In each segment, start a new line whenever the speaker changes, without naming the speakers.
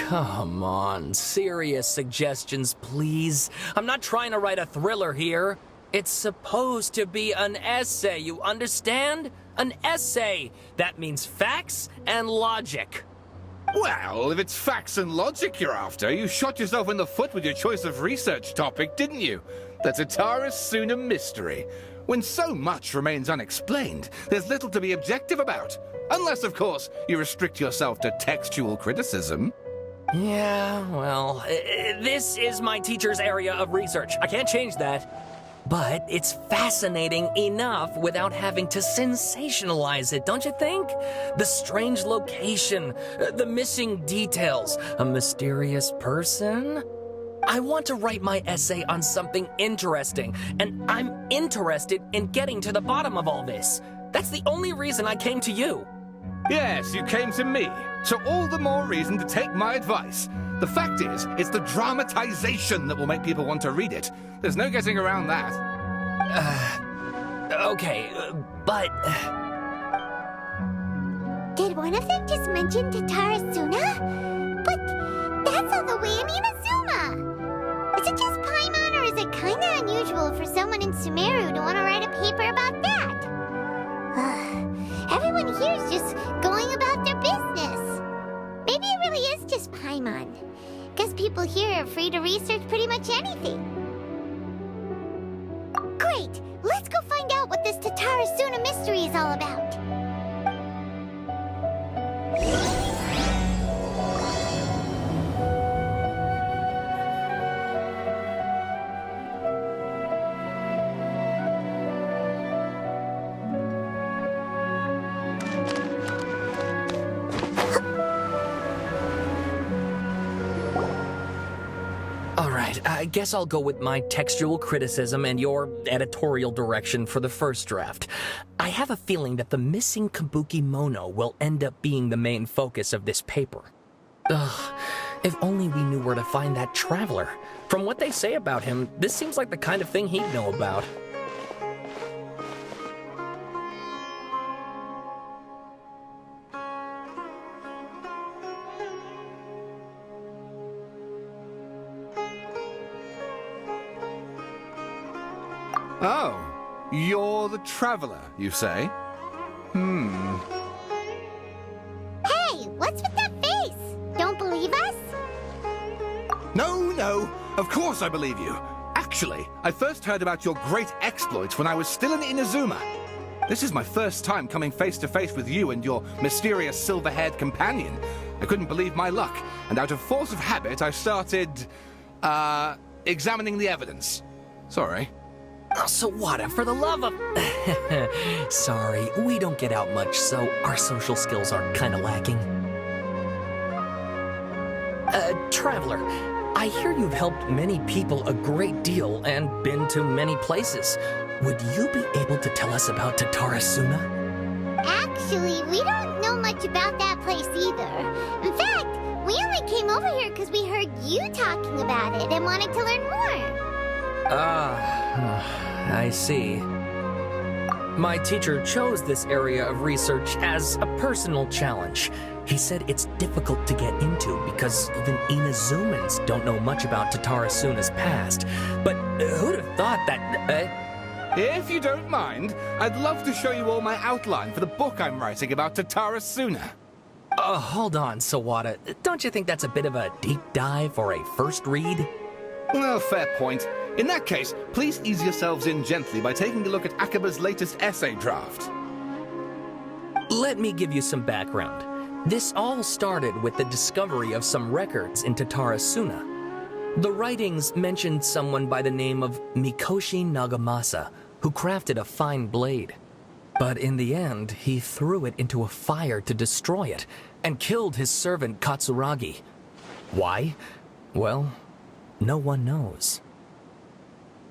come on, serious suggestions, please. I'm not trying to write a thriller here. It's supposed to be an essay, you understand? An essay! That means facts and logic.
Well, if it's facts and logic you're after, you shot yourself in the foot with your choice of research topic, didn't you? The Tatara Suna mystery. When so much remains unexplained, there's little to be objective about. Unless, of course, you restrict yourself to textual criticism.
Yeah, well, this is my teacher's area of research. I can't change that. But it's fascinating enough without having to sensationalize it, don't you think? The strange location, the missing details, a mysterious person. I want to write my essay on something interesting, and I'm interested in getting to the bottom of all this. That's the only reason I came to you.
Yes, you came to me, so all the more reason to take my advice. The fact is, it's the dramatization that will make people want to read it. There's no getting around that.
Okay, but...
Did one of them just mention Tatara Suna? But that's all the way in Inazuma! Is it just Paimon, or is it kinda unusual for someone in Sumeru to want to write a paper about that? Everyone here is just going about their business. Maybe it really is just Paimon. Guess people here are free to research pretty much anything. Great! Let's go find out what this Tatara Suna mystery is all about.
I guess I'll go with my textual criticism and your editorial direction for the first draft. I have a feeling that the missing kabuki mono will end up being the main focus of this paper. Ugh, if only we knew where to find that traveler. From what they say about him, this seems like the kind of thing he'd know about.
Oh, you're the traveler, you say?
Hey, what's with that face? Don't believe us?
No, of course I believe you. Actually, I first heard about your great exploits when I was still in Inazuma. This is my first time coming face to face with you and your mysterious silver-haired companion. I couldn't believe my luck, and out of force of habit, I started, examining the evidence. Sorry.
Oh, Sawada, for the love of... Sorry, we don't get out much, so our social skills are kinda lacking. Traveler, I hear you've helped many people a great deal and been to many places. Would you be able to tell us about Tatara Suna?
Actually, we don't know much about that place either. In fact, we only came over here because we heard you talking about it and wanted to learn more.
I see. My teacher chose this area of research as a personal challenge. He said it's difficult to get into because even Inazumans don't know much about Tatara Suna's past. But who'd have thought that...
If you don't mind, I'd love to show you all my outline for the book I'm writing about Tatara Suna.
Hold on, Sawada. Don't you think that's a bit of a deep dive or a first read?
Well, fair point. In that case, please ease yourselves in gently by taking a look at Akaba's latest essay draft.
Let me give you some background. This all started with the discovery of some records in Tatara Suna. The writings mentioned someone by the name of Mikoshi Nagamasa, who crafted a fine blade. But in the end, he threw it into a fire to destroy it, and killed his servant Katsuragi. Why? Well, no one knows.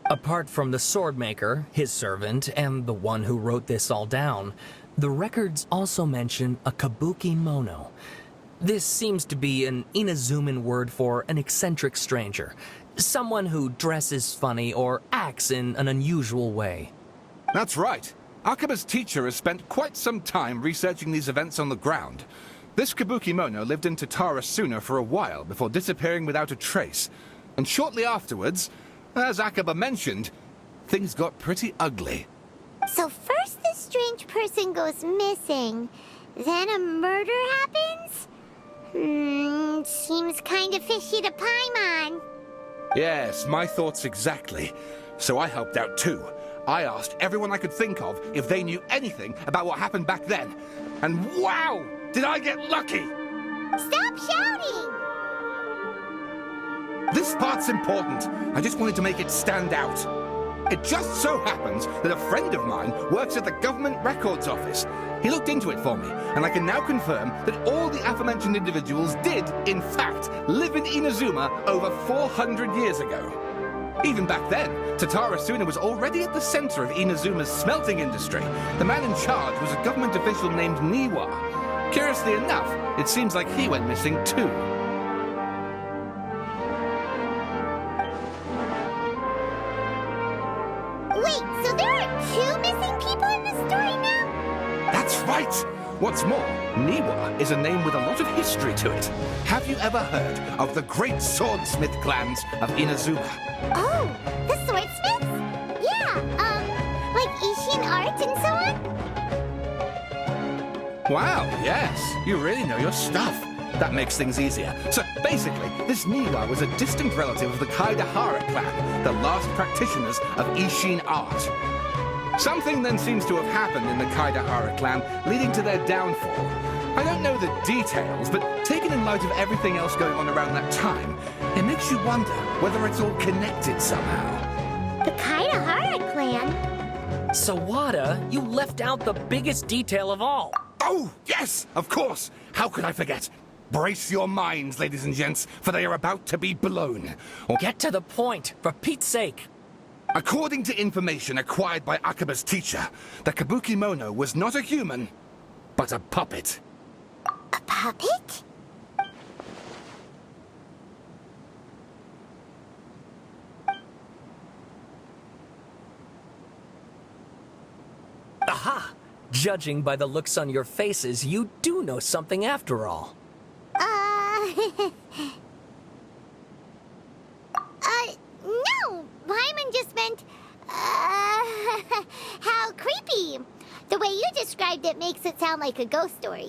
Apart from the swordmaker, his servant, and the one who wrote this all down, the records also mention a kabuki mono. This seems to be an Inazuman word for an eccentric stranger, someone who dresses funny or acts in an unusual way.
That's right. Akaba's teacher has spent quite some time researching these events on the ground. This Kabukimono lived in Tatarasuna for a while before disappearing without a trace. And shortly afterwards, as Akaba mentioned, things got pretty ugly.
So first this strange person goes missing, then a murder happens? Seems kinda fishy to Paimon.
Yes, my thoughts exactly. So I helped out too. I asked everyone I could think of if they knew anything about what happened back then. And wow! Did I get lucky!
Stop shouting!
This part's important. I just wanted to make it stand out. It just so happens that a friend of mine works at the Government Records Office. He looked into it for me, and I can now confirm that all the aforementioned individuals did, in fact, live in Inazuma over 400 years ago. Even back then, Tatarasuna was already at the center of Inazuma's smelting industry. The man in charge was a government official named Niwa. Curiously enough, it seems like he went missing too.
Wait, so there are two missing people in this story now?
That's right! What's more, Niwa is a name with a lot of history to it. Have you ever heard of the great swordsmith clans of Inazuma?
Oh, the swordsmiths? Yeah, like Ishin art and so on?
Wow, yes, you really know your stuff. That makes things easier. So basically, this Niwa was a distant relative of the Kaidahara clan, the last practitioners of Ishin art. Something then seems to have happened in the Kaidahara clan, leading to their downfall. I don't know the details, but taken in light of everything else going on around that time, it makes you wonder whether it's all connected somehow.
The Kaidahara clan?
Sawada, you left out the biggest detail of all.
Oh, yes, of course. How could I forget? Brace your minds, ladies and gents, for they are about to be blown.
Get to the point, for Pete's sake.
According to information acquired by Akaba's teacher, the Kabukimono was not a human, but a puppet.
A puppet?
Aha! Judging by the looks on your faces, you do know something after all.
No! Paimon just meant, how creepy. The way you described it makes it sound like a ghost story.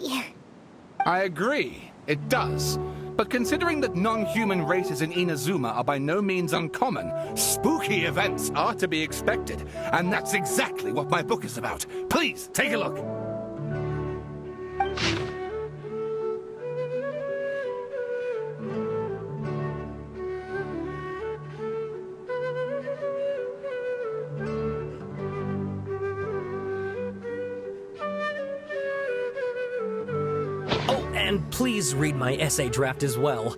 I agree, it does. But considering that non-human races in Inazuma are by no means uncommon, spooky events are to be expected. And that's exactly what my book is about. Please, take a look.
And please read my essay draft as well.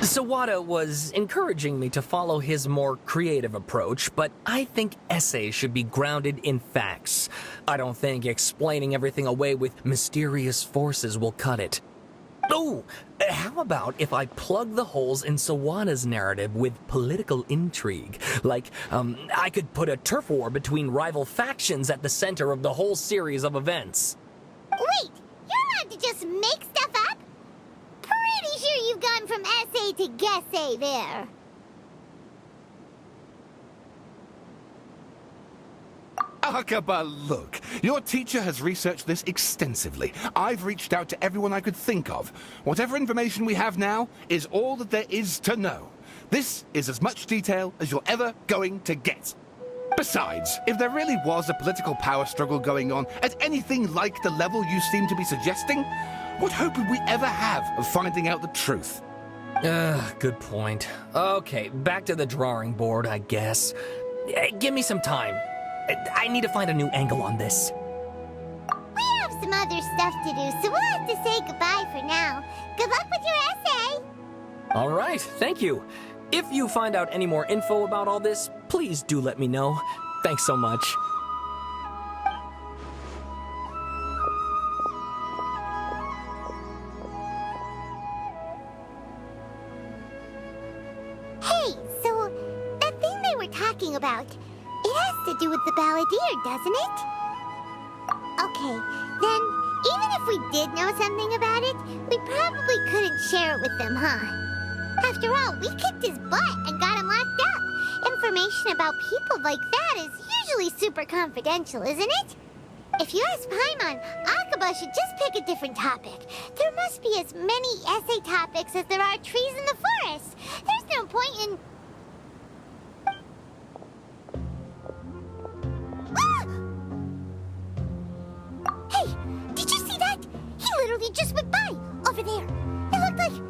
Sawada was encouraging me to follow his more creative approach, but I think essays should be grounded in facts. I don't think explaining everything away with mysterious forces will cut it. Oh, how about if I plug the holes in Sawana's narrative with political intrigue? Like, I could put a turf war between rival factions at the center of the whole series of events.
Wait, you're allowed to just make stuff up? Pretty sure you've gone from essay to guessay there.
Akaba, look. Your teacher has researched this extensively. I've reached out to everyone I could think of. Whatever information we have now is all that there is to know. This is as much detail as you're ever going to get. Besides, if there really was a political power struggle going on at anything like the level you seem to be suggesting, what hope would we ever have of finding out the truth?
Good point. Okay, back to the drawing board, I guess. Give me some time. I need to find a new angle on this.
We have some other stuff to do, so we'll have to say goodbye for now. Good luck with your essay!
All right, thank you. If you find out any more info about all this, please do let me know. Thanks so much.
Hey, so that thing they were talking about, it has to do with the balladeer, doesn't it? Okay, then even if we did know something about it, we probably couldn't share it with them, huh? After all, we kicked his butt and got him locked up. Information about people like that is usually super confidential, isn't it? If you ask Paimon, Akaba should just pick a different topic. There must be as many essay topics as there are trees in the forest. There's no point in... Ah! Hey, did you see that? He literally just went by, over there. It looked like...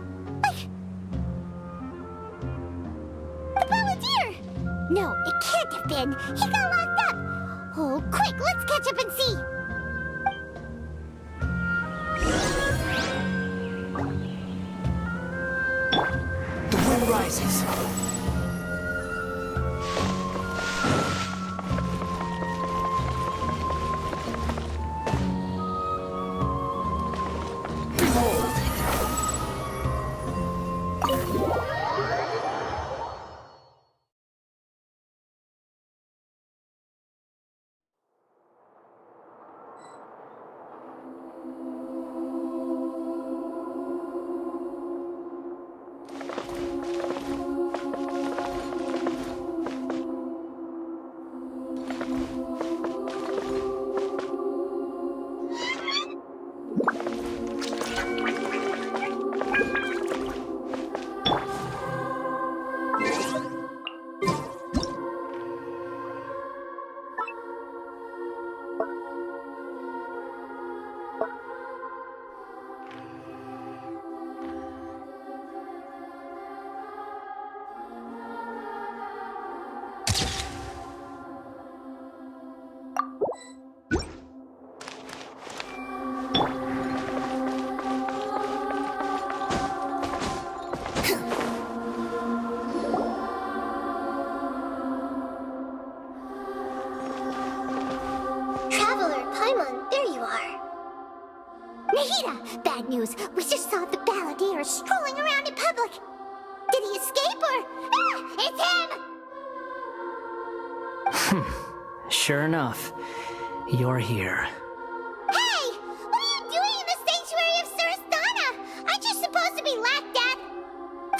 the balladeer! No, it can't have been. He got locked up. Oh, quick, let's catch up and see.
The wind rises.
Nahida! Bad news. We just saw the balladeer strolling around in public. Did he escape or... Ah! It's him!
Sure enough, you're here.
Hey! What are you doing in the sanctuary of Surastana? Aren't you supposed to be locked up?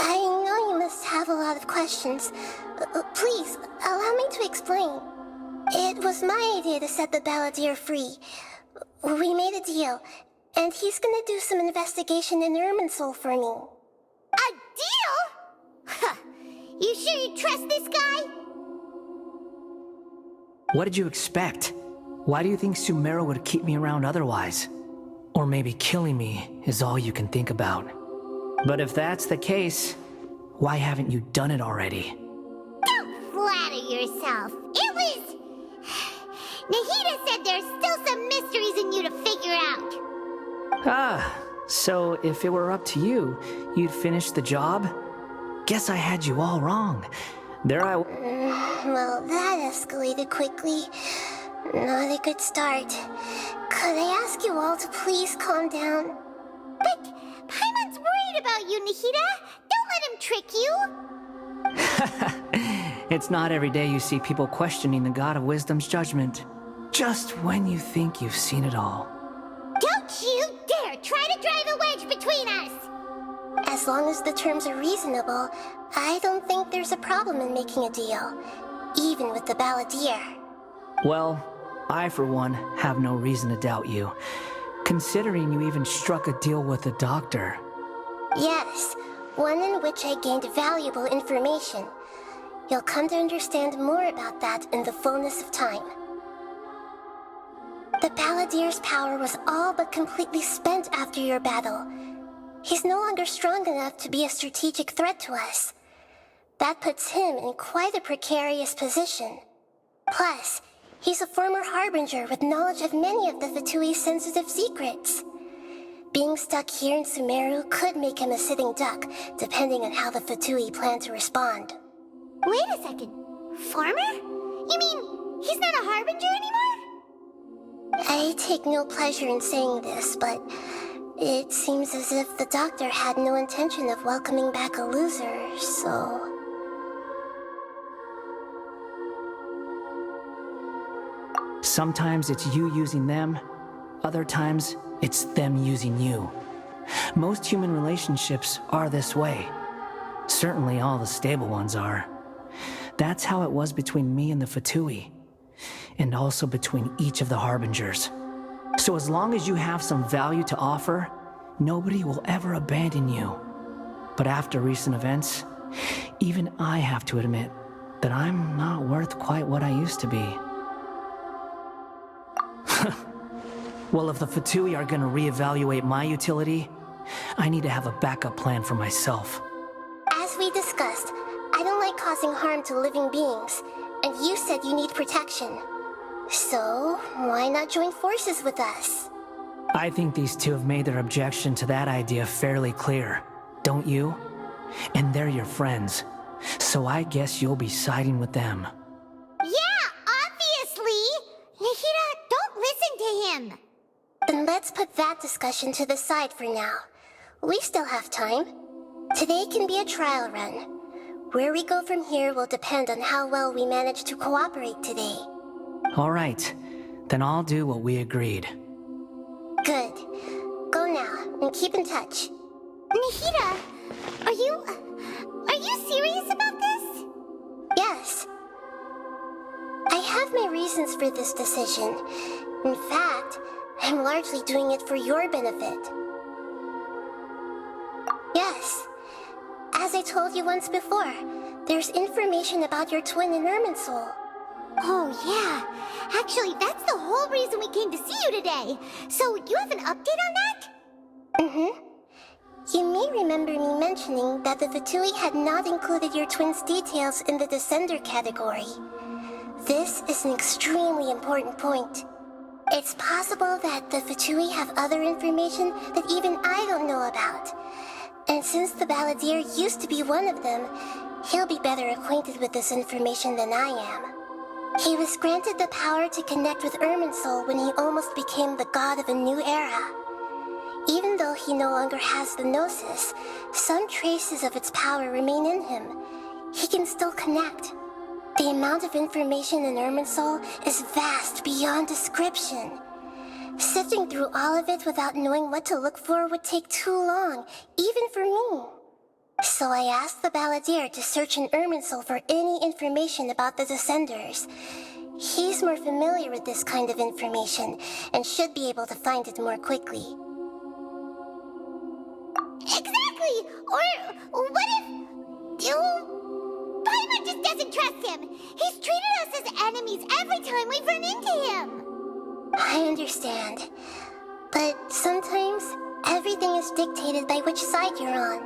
I know you must have a lot of questions. Please, allow me to explain. It was my idea to set the balladeer free. We made a deal, and he's gonna do some investigation in Irminsul for me.
A deal? Huh. You sure you trust this guy?
What did you expect? Why do you think Sumeru would keep me around otherwise? Or maybe killing me is all you can think about. But if that's the case, why haven't you done it already?
Don't flatter yourself. It was... Nahida said there's still some mysteries in you to figure out.
Ah, so if it were up to you, you'd finish the job? Guess I had you all wrong. There I...
Well, that escalated quickly. Not a good start. Could I ask you all to please calm down?
But Paimon worried about you, Nahida. Don't let him trick you.
It's not every day you see people questioning the God of Wisdom's judgment. Just when you think you've seen it all.
Don't you dare try to drive a wedge between us!
As long as the terms are reasonable, I don't think there's a problem in making a deal, even with the balladeer.
Well, I for one have no reason to doubt you, considering you even struck a deal with the doctor.
Yes, one in which I gained valuable information. You'll come to understand more about that in the fullness of time. The balladeer's power was all but completely spent after your battle. He's no longer strong enough to be a strategic threat to us. That puts him in quite a precarious position. Plus, he's a former harbinger with knowledge of many of the Fatui's sensitive secrets. Being stuck here in Sumeru could make him a sitting duck, depending on how the Fatui plan to respond.
Wait a second. Farmer? You mean he's not a harbinger anymore?
I take no pleasure in saying this, but it seems as if the doctor had no intention of welcoming back a loser, so...
Sometimes it's you using them, other times it's them using you. Most human relationships are this way. Certainly all the stable ones are. That's how it was between me and the Fatui, and also between each of the harbingers. So as long as you have some value to offer, nobody will ever abandon you. But after recent events, even I have to admit that I'm not worth quite what I used to be. Well, if the Fatui are gonna reevaluate my utility, I need to have a backup plan for myself.
As we discussed, I don't like causing harm to living beings, and you said you need protection. So, why not join forces with us?
I think these two have made their objection to that idea fairly clear, don't you? And they're your friends, so I guess you'll be siding with them.
Yeah, obviously! Nahida, don't listen to him!
Then let's put that discussion to the side for now. We still have time. Today can be a trial run. Where we go from here will depend on how well we manage to cooperate today.
All right, then I'll do what we agreed.
Good. Go now, and keep in touch.
Nahida, are you serious about this?
Yes. I have my reasons for this decision. In fact, I'm largely doing it for your benefit. Yes. As I told you once before, there's information about your twin in Irminsul.
Oh, yeah. Actually, that's the whole reason we came to see you today. So, you have an update on that?
Mm-hmm. You may remember me mentioning that the Fatui had not included your twin's details in the Descender category. This is an extremely important point. It's possible that the Fatui have other information that even I don't know about. And since the balladeer used to be one of them, he'll be better acquainted with this information than I am. He was granted the power to connect with Irminsul when he almost became the god of a new era. Even though he no longer has the Gnosis, some traces of its power remain in him. He can still connect. The amount of information in Irminsul is vast beyond description. Sifting through all of it without knowing what to look for would take too long, even for me. So I asked the balladeer to search in Irminsul for any information about the Descenders. He's more familiar with this kind of information, and should be able to find it more quickly.
Exactly! Or what if... Paimon just doesn't trust him! He's treated us as enemies every time we've run into him!
I understand. But sometimes, everything is dictated by which side you're on.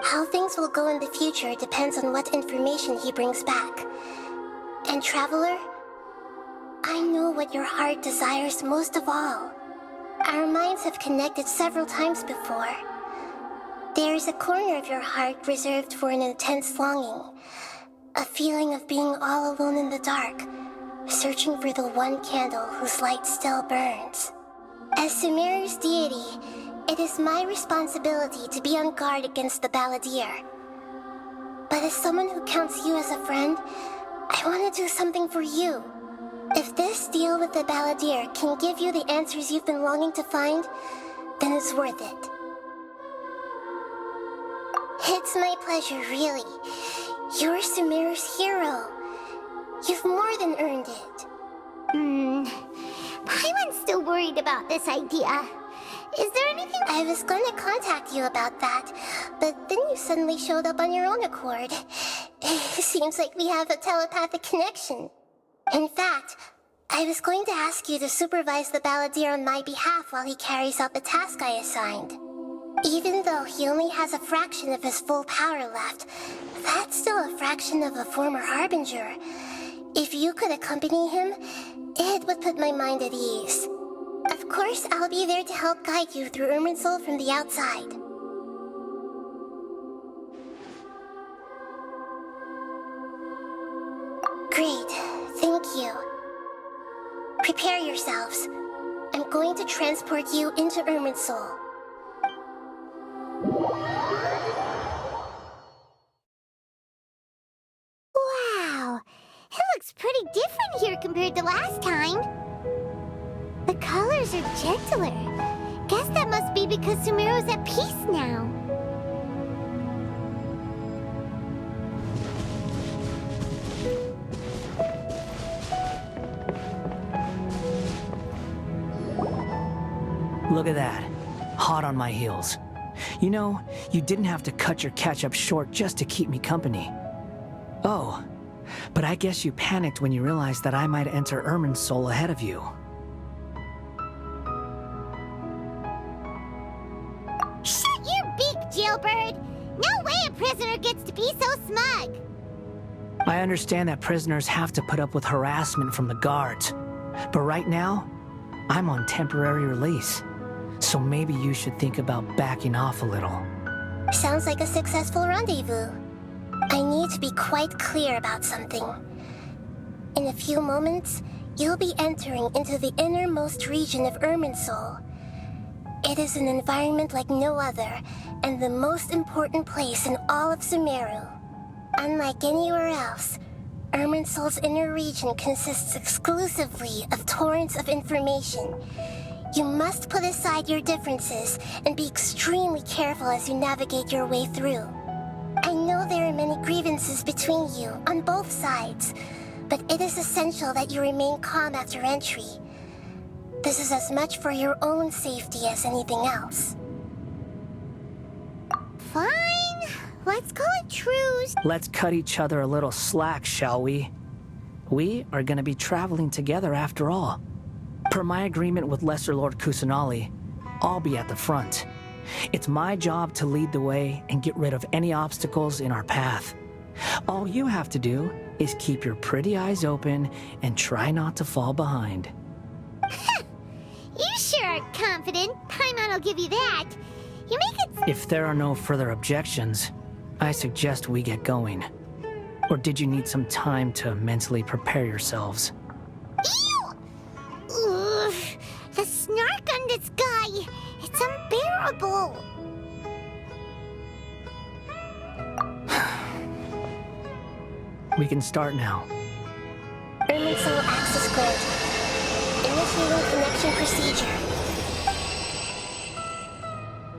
How things will go in the future depends on what information he brings back. And Traveler, I know what your heart desires most of all. Our minds have connected several times before. There is a corner of your heart reserved for an intense longing. A feeling of being all alone in the dark, searching for the one candle whose light still burns. As Sumeru's deity, It is my responsibility to be on guard against the balladeer. But as someone who counts you as a friend, I want to do something for you. If this deal with the balladeer can give you the answers you've been longing to find, then it's worth it. It's my pleasure, really. You're Sumeru's hero. You've more than earned it.
Paimon's still worried about this idea. Is there anything—
I was going to contact you about that, but then you suddenly showed up on your own accord. It seems like we have a telepathic connection. In fact, I was going to ask you to supervise the balladeer on my behalf while he carries out the task I assigned. Even though he only has a fraction of his full power left, that's still a fraction of a former Harbinger. If you could accompany him, it would put my mind at ease. Of course, I'll be there to help guide you through Irminsul from the outside. Great, thank you. Prepare yourselves. I'm going to transport you into Irminsul.
Wow, it looks pretty different here compared to last time. The colors are gentler. Guess that must be because Sumeru's at peace now.
Look at that. Hot on my heels. You know, you didn't have to cut your catch-up short just to keep me company. Oh, but I guess you panicked when you realized that I might enter Irminsul ahead of you.
Shut your beak, jailbird! No way a prisoner gets to be so smug!
I understand that prisoners have to put up with harassment from the guards, but right now, I'm on temporary release. So maybe you should think about backing off a little.
Sounds like a successful rendezvous. I need to be quite clear about something. In a few moments, you'll be entering into the innermost region of Irminsul. It is an environment like no other, and the most important place in all of Sumeru. Unlike anywhere else, Irminsul's inner region consists exclusively of torrents of information. You must put aside your differences and be extremely careful as you navigate your way through. I know there are many grievances between you on both sides, but it is essential that you remain calm after entry. This is as much for your own safety as anything else.
Fine. Let's call it truce.
Let's cut each other a little slack, shall we? We are going to be traveling together after all. Per my agreement with Lesser Lord Kusanali, I'll be at the front. It's my job to lead the way and get rid of any obstacles in our path. All you have to do is keep your pretty eyes open and try not to fall behind.
You sure are confident. Paimon will give you that. You make it—
If there are no further objections, I suggest we get going. Or did you need some time to mentally prepare yourselves?
Ew! Ugh, the snark on this guy. It's unbearable.
We can start now.
Irminsul access granted. Initiating connection procedure.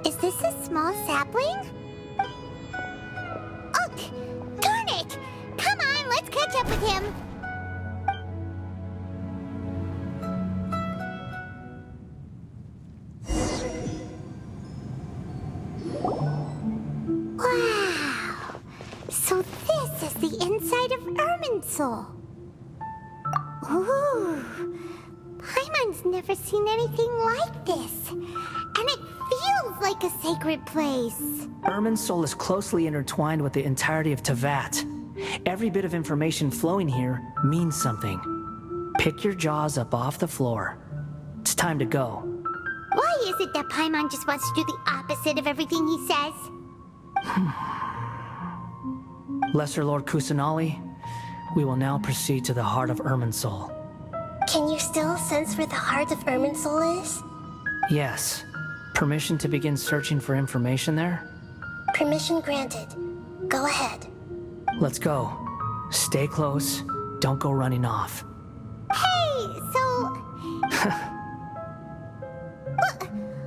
Is this a small sapling? Ugh! Darn it! Come on, let's catch up with him. Wow! So this is the inside of Irminsul. Ooh! Paimon's never seen anything like this. And it feels like a sacred place.
Irminsul is closely intertwined with the entirety of Tevat. Every bit of information flowing here means something. Pick your jaws up off the floor. It's time to go.
Why is it that Paimon just wants to do the opposite of everything he says?
Lesser Lord Kusanali, we will now proceed to the heart of
Can you still sense where the heart of Irminsul is?
Yes, Permission to begin searching for information there?
Permission granted. Go ahead.
Let's go. Stay close. Don't go running off.
Hey, so...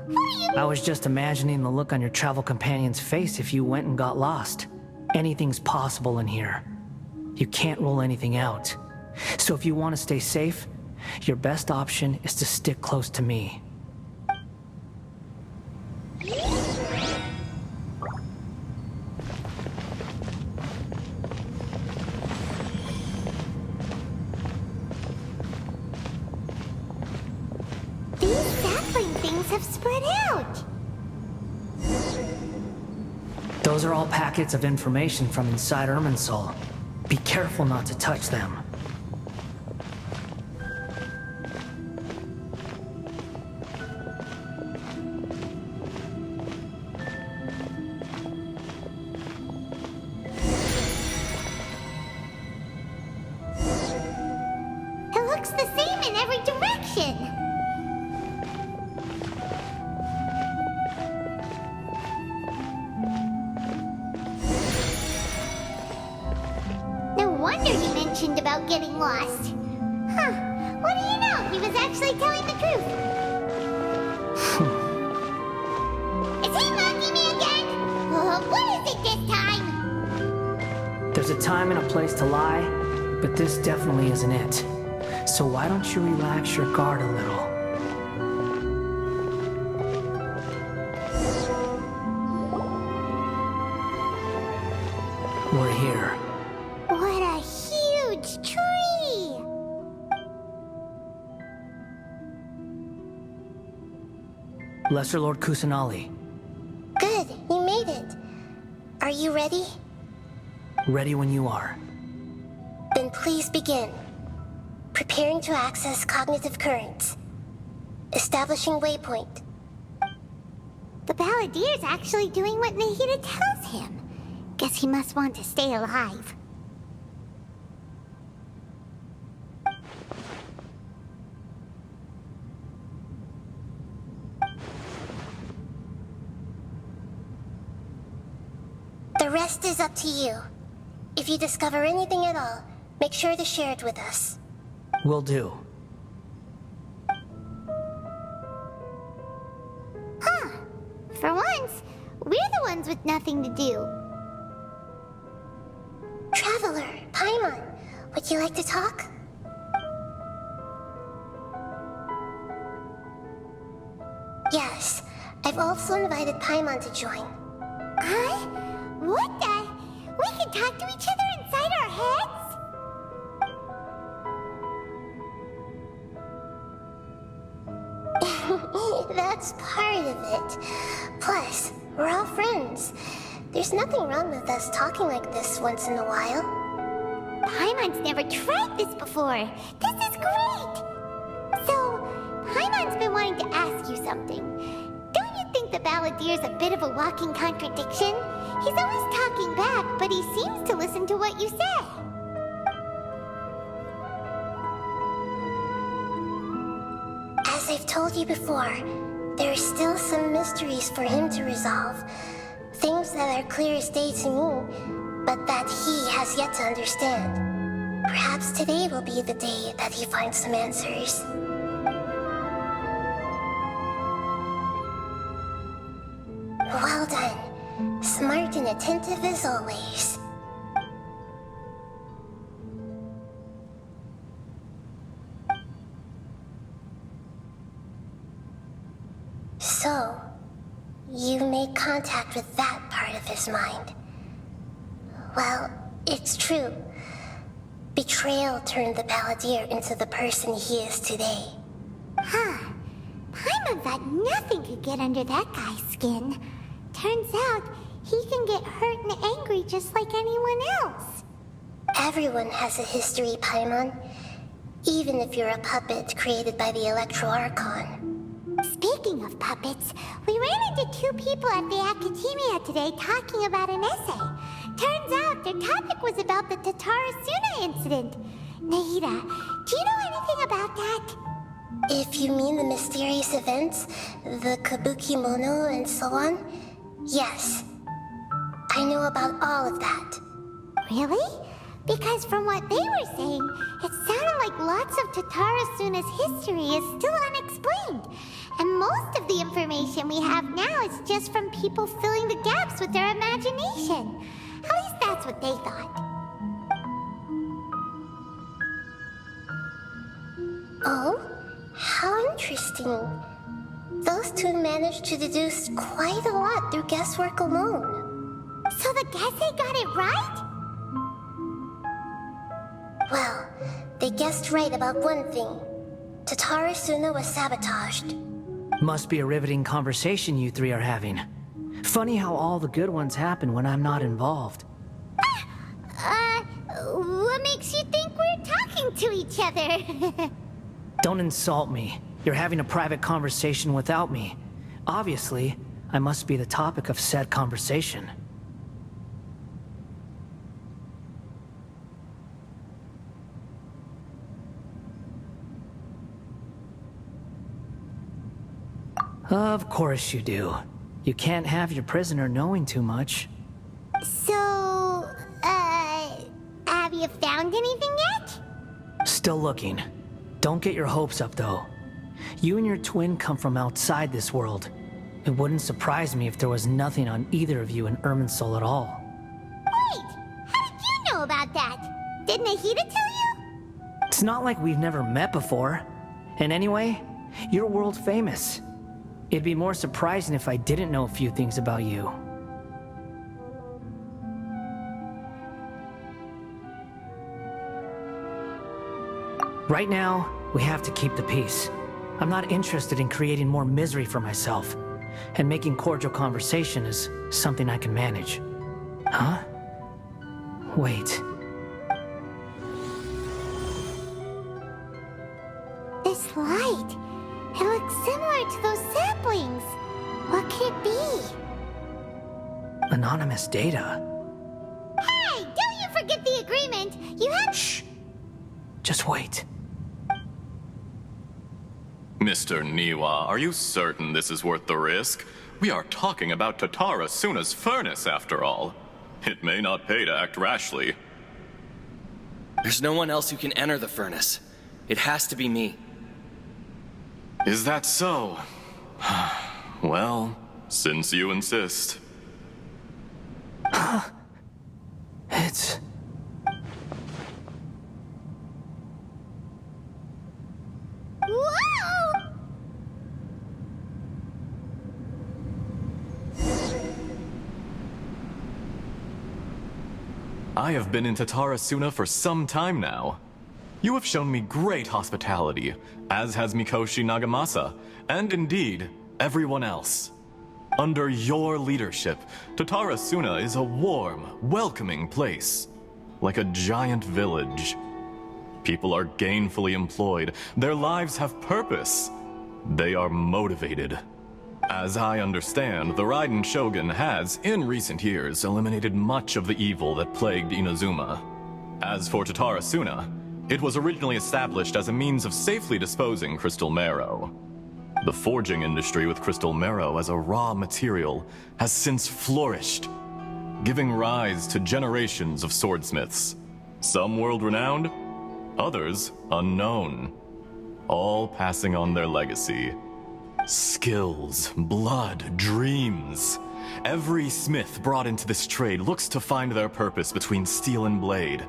What are you...
I was just imagining the look on your travel companion's face if you went and got lost. Anything's possible in here. You can't rule anything out. So if you want to stay safe, your best option is to stick close to me.
These sapling things have spread out.
Those are all packets of information from inside Irminsul. Be careful not to touch them.
It looks the same in every direction. No wonder he mentioned about getting lost. Huh. What do you know? He was actually telling the truth. Is he mocking me again? What is it this time?
There's a time and a place to lie, but this definitely isn't it. So why don't you relax your guard a little? We're here.
What a huge tree!
Lesser Lord Kusanali,
Good, you made it. Are you ready?
ready when you are.
Then please begin. Preparing to access cognitive currents. Establishing waypoint.
The Balladier's actually doing what Nahida tells him. Guess he must want to stay alive.
The rest is up to you. If you discover anything at all, make sure to share it with us.
Will do.
Huh. For once, we're the ones with nothing to do.
Traveler, Paimon, would you like to talk? Yes, I've also invited Paimon to join.
Huh? What the? We can talk to each other inside our heads?
That's part of it. Plus, we're all friends. There's nothing wrong with us talking like this once in a while.
Paimon's never tried this before. This is great! So, Paimon's been wanting to ask you something. Don't you think the Balladier's a bit of a walking contradiction? He's always talking back, but he seems to listen to what you say.
As I've told you before, there are still some mysteries for him to resolve. Things that are clear as day to me, but that he has yet to understand. Perhaps today will be the day that he finds some answers. Well done. Smart and attentive as always. So, you made contact with that part of his mind. Well, it's true. Betrayal turned the Balladeer into the person he is today.
Huh. Paimon thought nothing could get under that guy's skin. Turns out, he can get hurt and angry just like anyone else.
Everyone has a history, Paimon. Even if you're a puppet created by the Electro Archon.
Speaking of puppets, we ran into two people at the Academia today talking about an essay. Turns out their topic was about the Tatarasuna incident. Nahida, do you know anything about that?
If you mean the mysterious events, the Kabukimono and so on, yes. I know about all of that.
Really? Because from what they were saying, it sounded like lots of Tatara Suna's history is still unexplained. And most of the information we have now is just from people filling the gaps with their imagination. At least that's what they thought.
Oh? How interesting. Those two managed to deduce quite a lot through guesswork alone.
So the Gese got it right?
Well, they guessed right about one thing. Tatara Suna was sabotaged.
Must be a riveting conversation you three are having. Funny how all the good ones happen when I'm not involved.
What makes you think we're talking to each other?
Don't insult me. You're having a private conversation without me. Obviously, I must be the topic of said conversation. Of course you do. You can't have your prisoner knowing too much.
So, have you found anything yet?
Still looking. Don't get your hopes up, though. You and your twin come from outside this world. It wouldn't surprise me if there was nothing on either of you in Irminsul at all.
Wait! How did you know about that? Didn't Nahida tell you?
It's not like we've never met before. And anyway, you're world famous. It'd be more surprising if I didn't know a few things about you. Right now, we have to keep the peace. I'm not interested in creating more misery for myself, and making cordial conversation is something I can manage. Huh? Wait.
This light. It looks similar to those saplings. What could it be?
Anonymous data.
Hey, don't you forget the agreement. You have—
Shh. Just wait.
Mr. Niwa, are you certain this is worth the risk? We are talking about Tatara Suna's furnace, after all. It may not pay to act rashly.
There's no one else who can enter the furnace. It has to be me.
Is that so? Well, since you insist.
It's...
Whoa!
I have been in Tatara Suna for some time now. You have shown me great hospitality, as has Mikoshi Nagamasa, and indeed, everyone else. Under your leadership, Tatara Suna is a warm, welcoming place, like a giant village. People are gainfully employed, their lives have purpose. They are motivated. As I understand, the Raiden Shogun has, in recent years, eliminated much of the evil that plagued Inazuma. As for Tatara Suna, it was originally established as a means of safely disposing crystal marrow. The forging industry with crystal marrow as a raw material has since flourished, giving rise to generations of swordsmiths. Some world-renowned, others unknown, all passing on their legacy. Skills, blood, dreams. Every smith brought into this trade looks to find their purpose between steel and blade.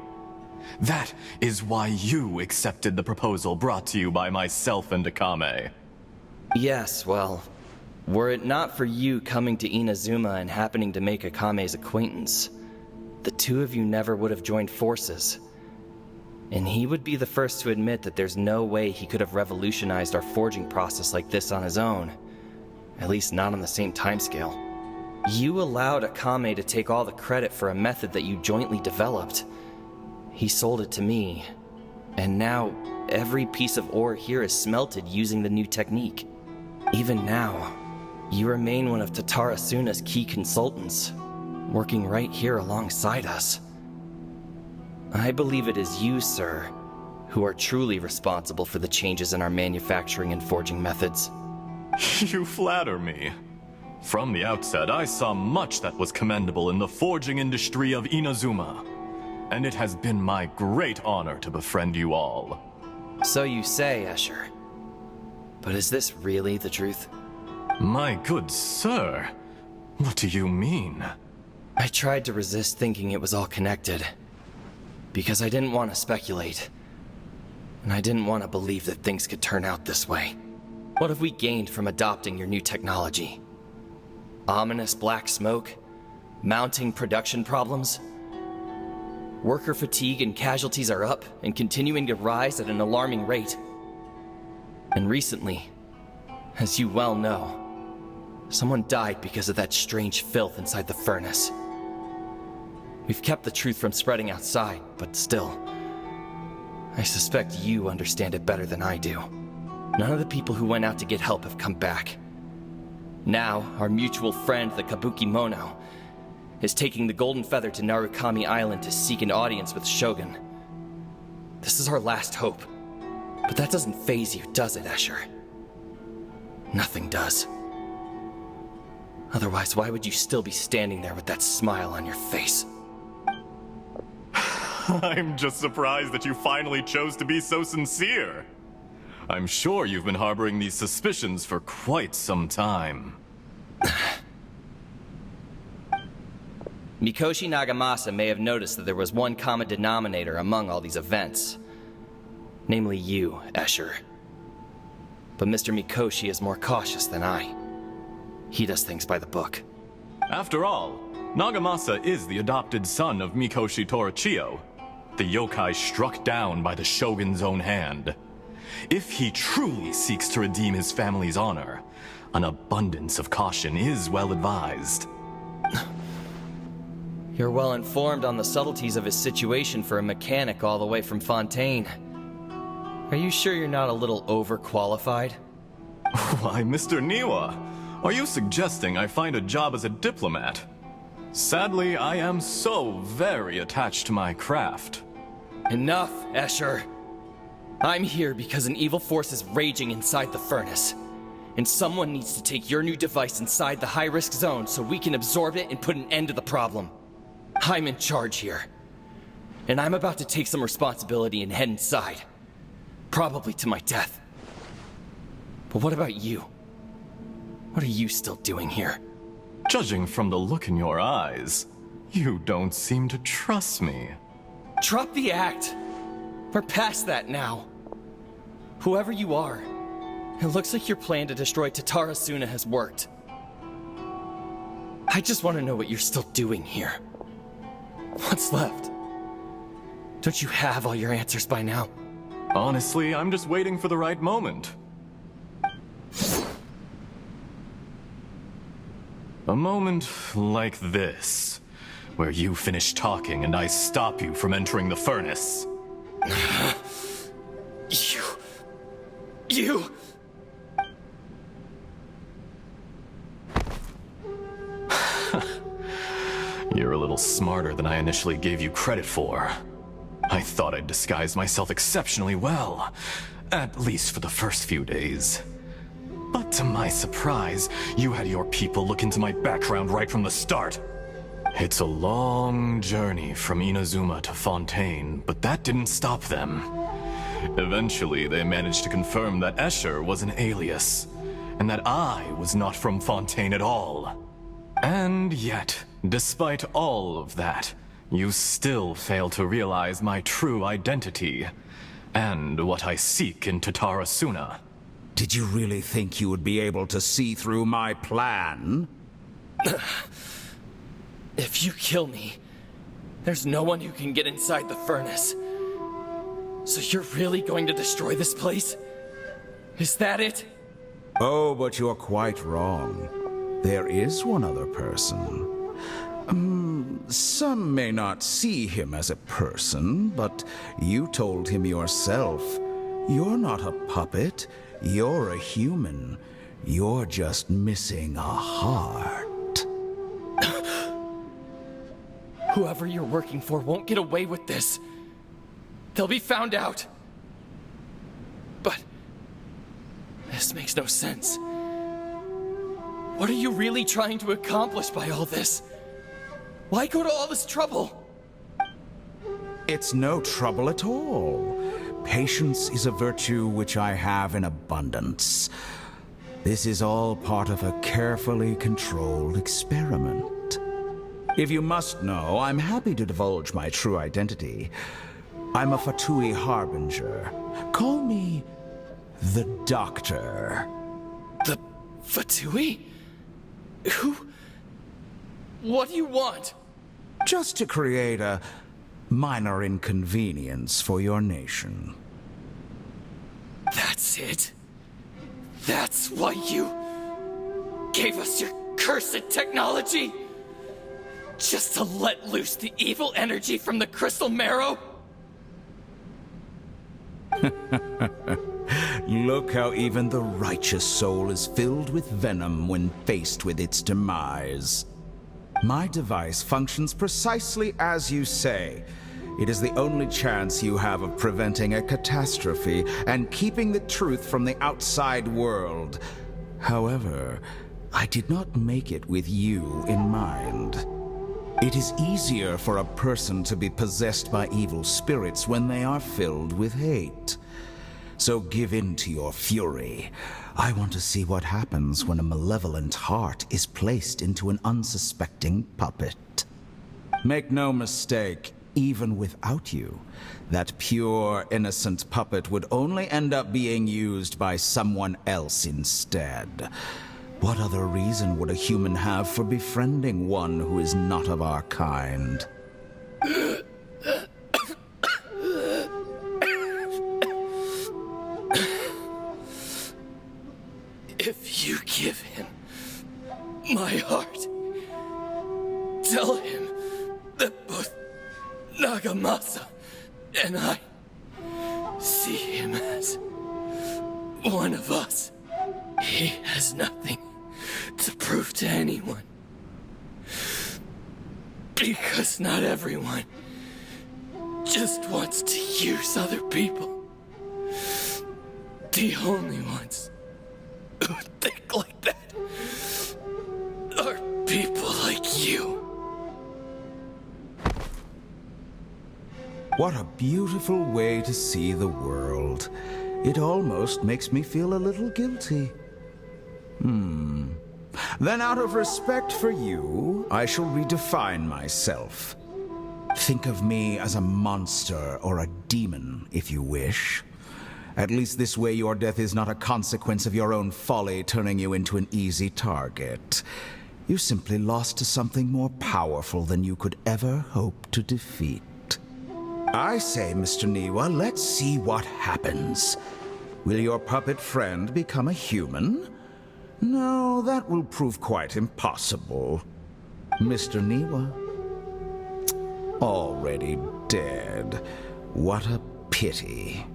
That is why you accepted the proposal brought to you by myself and Akame.
Yes, well, were it not for you coming to Inazuma and happening to make Akame's acquaintance, the two of you never would have joined forces. And he would be the first to admit that there's no way he could have revolutionized our forging process like this on his own. At least not on the same timescale. You allowed Akame to take all the credit for a method that you jointly developed. He sold it to me, and now every piece of ore here is smelted using the new technique. Even now, you remain one of Tatara Suna's key consultants, working right here alongside us. I believe it is you, sir, who are truly responsible for the changes in our manufacturing and forging methods.
You flatter me. From the outset, I saw much that was commendable in the forging industry of Inazuma, and it has been my great honor to befriend you all.
So you say, Escher. But is this really the truth?
My good sir, what do you mean?
I tried to resist thinking it was all connected, because I didn't want to speculate, and I didn't want to believe that things could turn out this way. What have we gained from adopting your new technology? Ominous black smoke? Mounting production problems? Worker fatigue and casualties are up and continuing to rise at an alarming rate. And recently, as you well know, someone died because of that strange filth inside the furnace. We've kept the truth from spreading outside, but still, I suspect you understand it better than I do. None of the people who went out to get help have come back. Now, our mutual friend, the Kabuki Mono, is taking the Golden Feather to Narukami Island to seek an audience with Shogun. This is our last hope. But that doesn't faze you, does it, Escher? Nothing does. Otherwise, why would you still be standing there with that smile on your face?
I'm just surprised that you finally chose to be so sincere. I'm sure you've been harboring these suspicions for quite some time.
Mikoshi Nagamasa may have noticed that there was one common denominator among all these events. Namely you, Escher. But Mr. Mikoshi is more cautious than I. He does things by the book.
After all, Nagamasa is the adopted son of Mikoshi Torachiyo, the yokai struck down by the Shogun's own hand. If he truly seeks to redeem his family's honor, an abundance of caution is well advised.
You're well informed on the subtleties of his situation for a mechanic all the way from Fontaine. Are you sure you're not a little overqualified?
Why, Mr. Niwa, are you suggesting I find a job as a diplomat? Sadly, I am so very attached to my craft.
Enough, Escher. I'm here because an evil force is raging inside the furnace. And someone needs to take your new device inside the high-risk zone so we can absorb it and put an end to the problem. I'm in charge here. And I'm about to take some responsibility and head inside. Probably to my death. But what about you? What are you still doing here?
Judging from the look in your eyes, you don't seem to trust me.
Drop the act! We're past that now. Whoever you are, it looks like your plan to destroy Tatarasuna has worked. I just want to know what you're still doing here. What's left? Don't you have all your answers by now?
Honestly, I'm just waiting for the right moment. A moment like this, where you finish talking and I stop you from entering the furnace.
You...
You're a little smarter than I initially gave you credit for. I thought I'd disguised myself exceptionally well, at least for the first few days. But to my surprise, you had your people look into my background right from the start. It's a long journey from Inazuma to Fontaine, but that didn't stop them. Eventually, they managed to confirm that Escher was an alias, and that I was not from Fontaine at all. And yet, despite all of that, you still fail to realize my true identity, and what I seek in Tatarasuna.
Did you really think you would be able to see through my plan?
If you kill me, there's no one who can get inside the furnace. So you're really going to destroy this place? Is that it?
Oh, but you're quite wrong. There is one other person. Some may not see him as a person, but you told him yourself. You're not a puppet. You're a human. You're just missing a heart.
Whoever you're working for won't get away with this. They'll be found out. This makes no sense. What are you really trying to accomplish by all this? Why go to all this trouble?
It's no trouble at all. Patience is a virtue which I have in abundance. This is all part of a carefully controlled experiment. If you must know, I'm happy to divulge my true identity. I'm a Fatui Harbinger. Call me the Doctor.
The Fatui? Who? What do you want?
Just to create a minor inconvenience for your nation.
That's it? That's why you gave us your cursed technology? Just to let loose the evil energy from the crystal marrow?
Look how even the righteous soul is filled with venom when faced with its demise. My device functions precisely as you say. It is the only chance you have of preventing a catastrophe and keeping the truth from the outside world. However, I did not make it with you in mind. It is easier for a person to be possessed by evil spirits when they are filled with hate. So give in to your fury. I want to see what happens when a malevolent heart is placed into an unsuspecting puppet. Make no mistake, even without you, that pure, innocent puppet would only end up being used by someone else instead. What other reason would a human have for befriending one who is not of our kind?
If you give him my heart, tell him that both Nagamasa and I see him as one of us. He has nothing to prove to anyone. Because not everyone just wants to use other people. The only ones who think like that are people like you.
What a beautiful way to see the world. It almost makes me feel a little guilty. Then out of respect for you, I shall redefine myself. Think of me as a monster or a demon, if you wish. At least this way your death is not a consequence of your own folly turning you into an easy target. You simply lost to something more powerful than you could ever hope to defeat. I say, Mr. Niwa, let's see what happens. Will your puppet friend become a human? No, that will prove quite impossible. Mr. Niwa? Already dead. What a pity.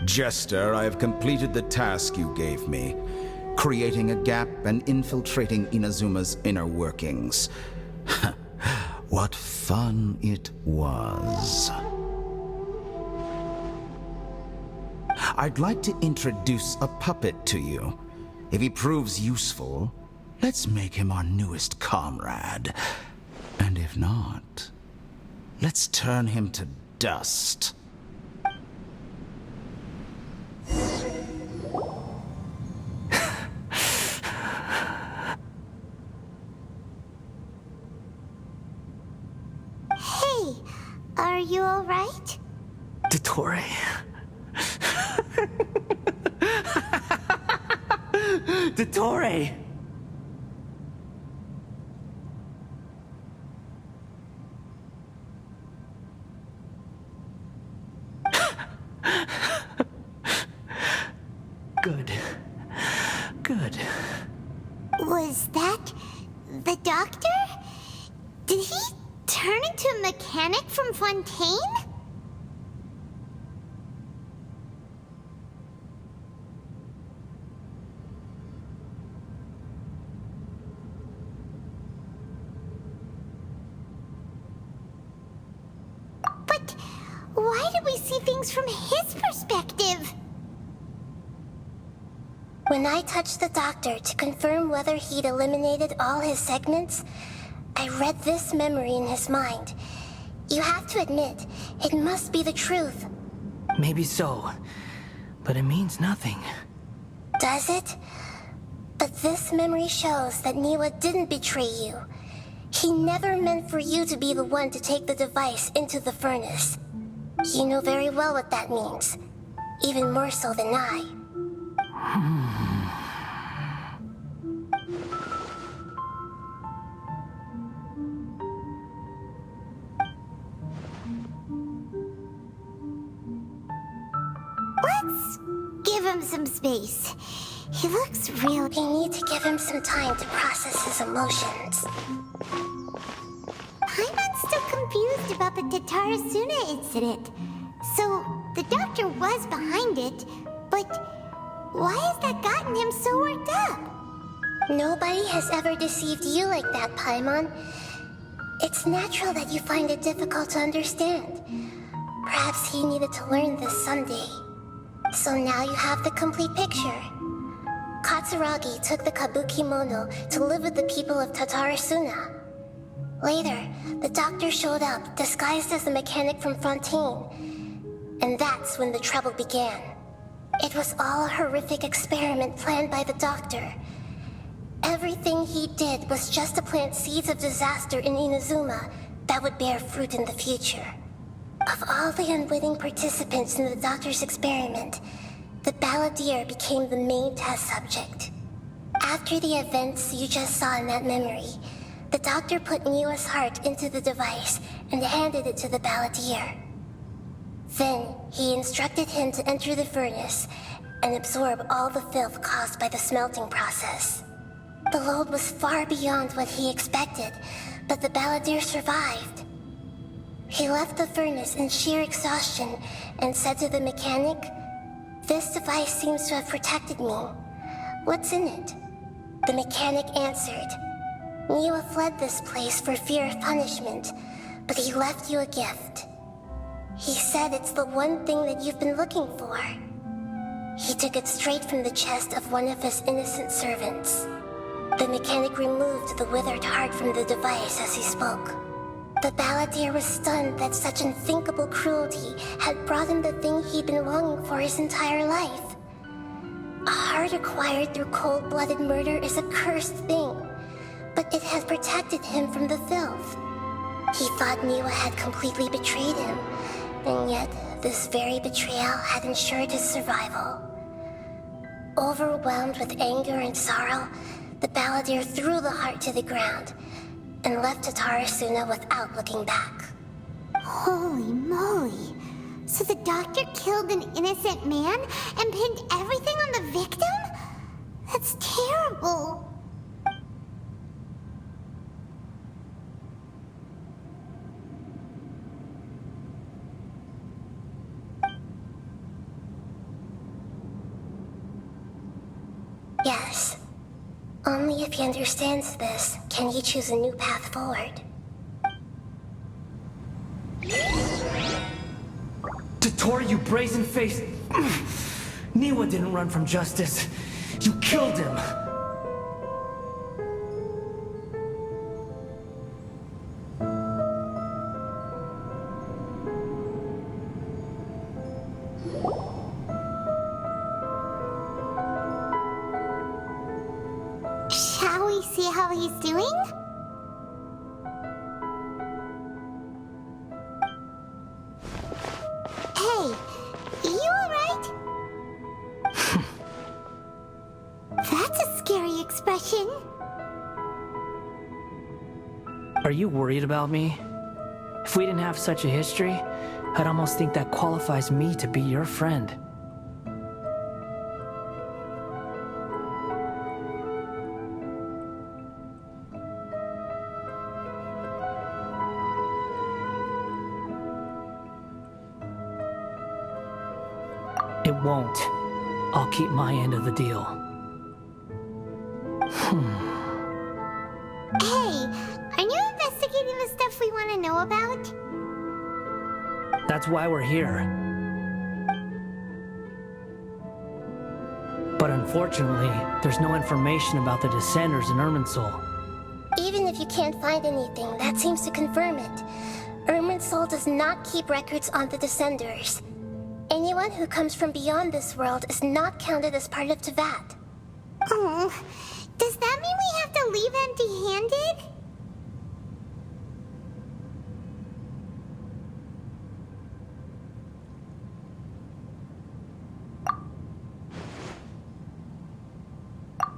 Jester, I have completed the task you gave me, creating a gap and infiltrating Inazuma's inner workings. What fun it was. I'd like to introduce a puppet to you. If he proves useful, let's make him our newest comrade. And if not, let's turn him to dust.
Hey, are you alright?
Dottore. Dottore! Good. Good.
Was that the doctor? Did he turn into a mechanic from Fontaine? But why did we see things from his perspective?
When I touched the doctor to confirm whether he'd eliminated all his segments, I read this memory in his mind. You have to admit, it must be the truth.
Maybe so, but it means nothing.
Does it? But this memory shows that Niwa didn't betray you. He never meant for you to be the one to take the device into the furnace. You know very well what that means. Even more so than I.
Let's give him some space. He looks real.
We need to give him some time to process his emotions.
Paimon's still confused about the Tatarasuna incident. So, the doctor was behind it, but why has that gotten him so worked up?
Nobody has ever deceived you like that, Paimon. It's natural that you find it difficult to understand. Perhaps he needed to learn this someday. So now you have the complete picture. Katsuragi took the Kabukimono to live with the people of Tatarasuna. Later, the doctor showed up, disguised as the mechanic from Fontaine. And that's when the trouble began. It was all a horrific experiment planned by the doctor. Everything he did was just to plant seeds of disaster in Inazuma that would bear fruit in the future. Of all the unwitting participants in the doctor's experiment, the balladeer became the main test subject. After the events you just saw in that memory, the doctor put Niwa's heart into the device and handed it to the balladeer. Then, he instructed him to enter the furnace and absorb all the filth caused by the smelting process. The load was far beyond what he expected, but the balladeer survived. He left the furnace in sheer exhaustion and said to the mechanic, "This device seems to have protected me. What's in it?" The mechanic answered, "Niwa fled this place for fear of punishment, but he left you a gift. He said it's the one thing that you've been looking for." He took it straight from the chest of one of his innocent servants. The mechanic removed the withered heart from the device as he spoke. The balladeer was stunned that such unthinkable cruelty had brought him the thing he'd been longing for his entire life. A heart acquired through cold-blooded murder is a cursed thing, but it had protected him from the filth. He thought Niwa had completely betrayed him, and yet this very betrayal had ensured his survival. Overwhelmed with anger and sorrow, the balladeer threw the heart to the ground and left Tatarasuna without looking back.
Holy moly. So the doctor killed an innocent man and pinned everything on the victim? That's terrible.
Yes. Only if he understands this can he choose a new path forward.
Tottori, you brazen-faced... Niwa didn't run from justice. You killed him.
Shall we see how he's doing? Hey, you alright? That's a scary expression.
Are you worried about me? If we didn't have such a history, I'd almost think that qualifies me to be your friend. It won't. I'll keep my end of the deal.
Hey, are you investigating the stuff we want to know about?
That's why we're here. But unfortunately, there's no information about the Descenders in Irminsul.
Even if you can't find anything, that seems to confirm it. Irminsul does not keep records on the Descenders. Anyone who comes from beyond this world is not counted as part of Teyvat.
Oh, does that mean we have to leave empty-handed?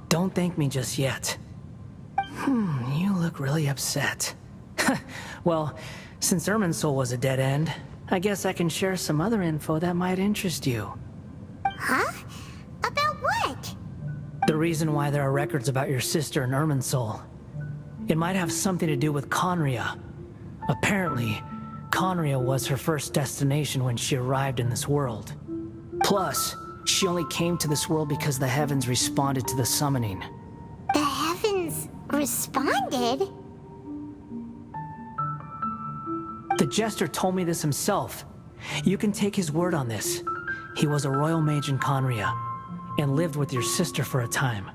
Don't thank me just yet. You look really upset. Well, since Irminsul was a dead end, I guess I can share some other info that might interest you.
Huh? About what?
The reason why there are records about your sister in Irminsul. It might have something to do with Conria. Apparently, Conria was her first destination when she arrived in this world. Plus, she only came to this world because the heavens responded to the summoning.
The heavens responded?
The Jester told me this himself. You can take his word on this. He was a royal mage in Conria, and lived with your sister for a time.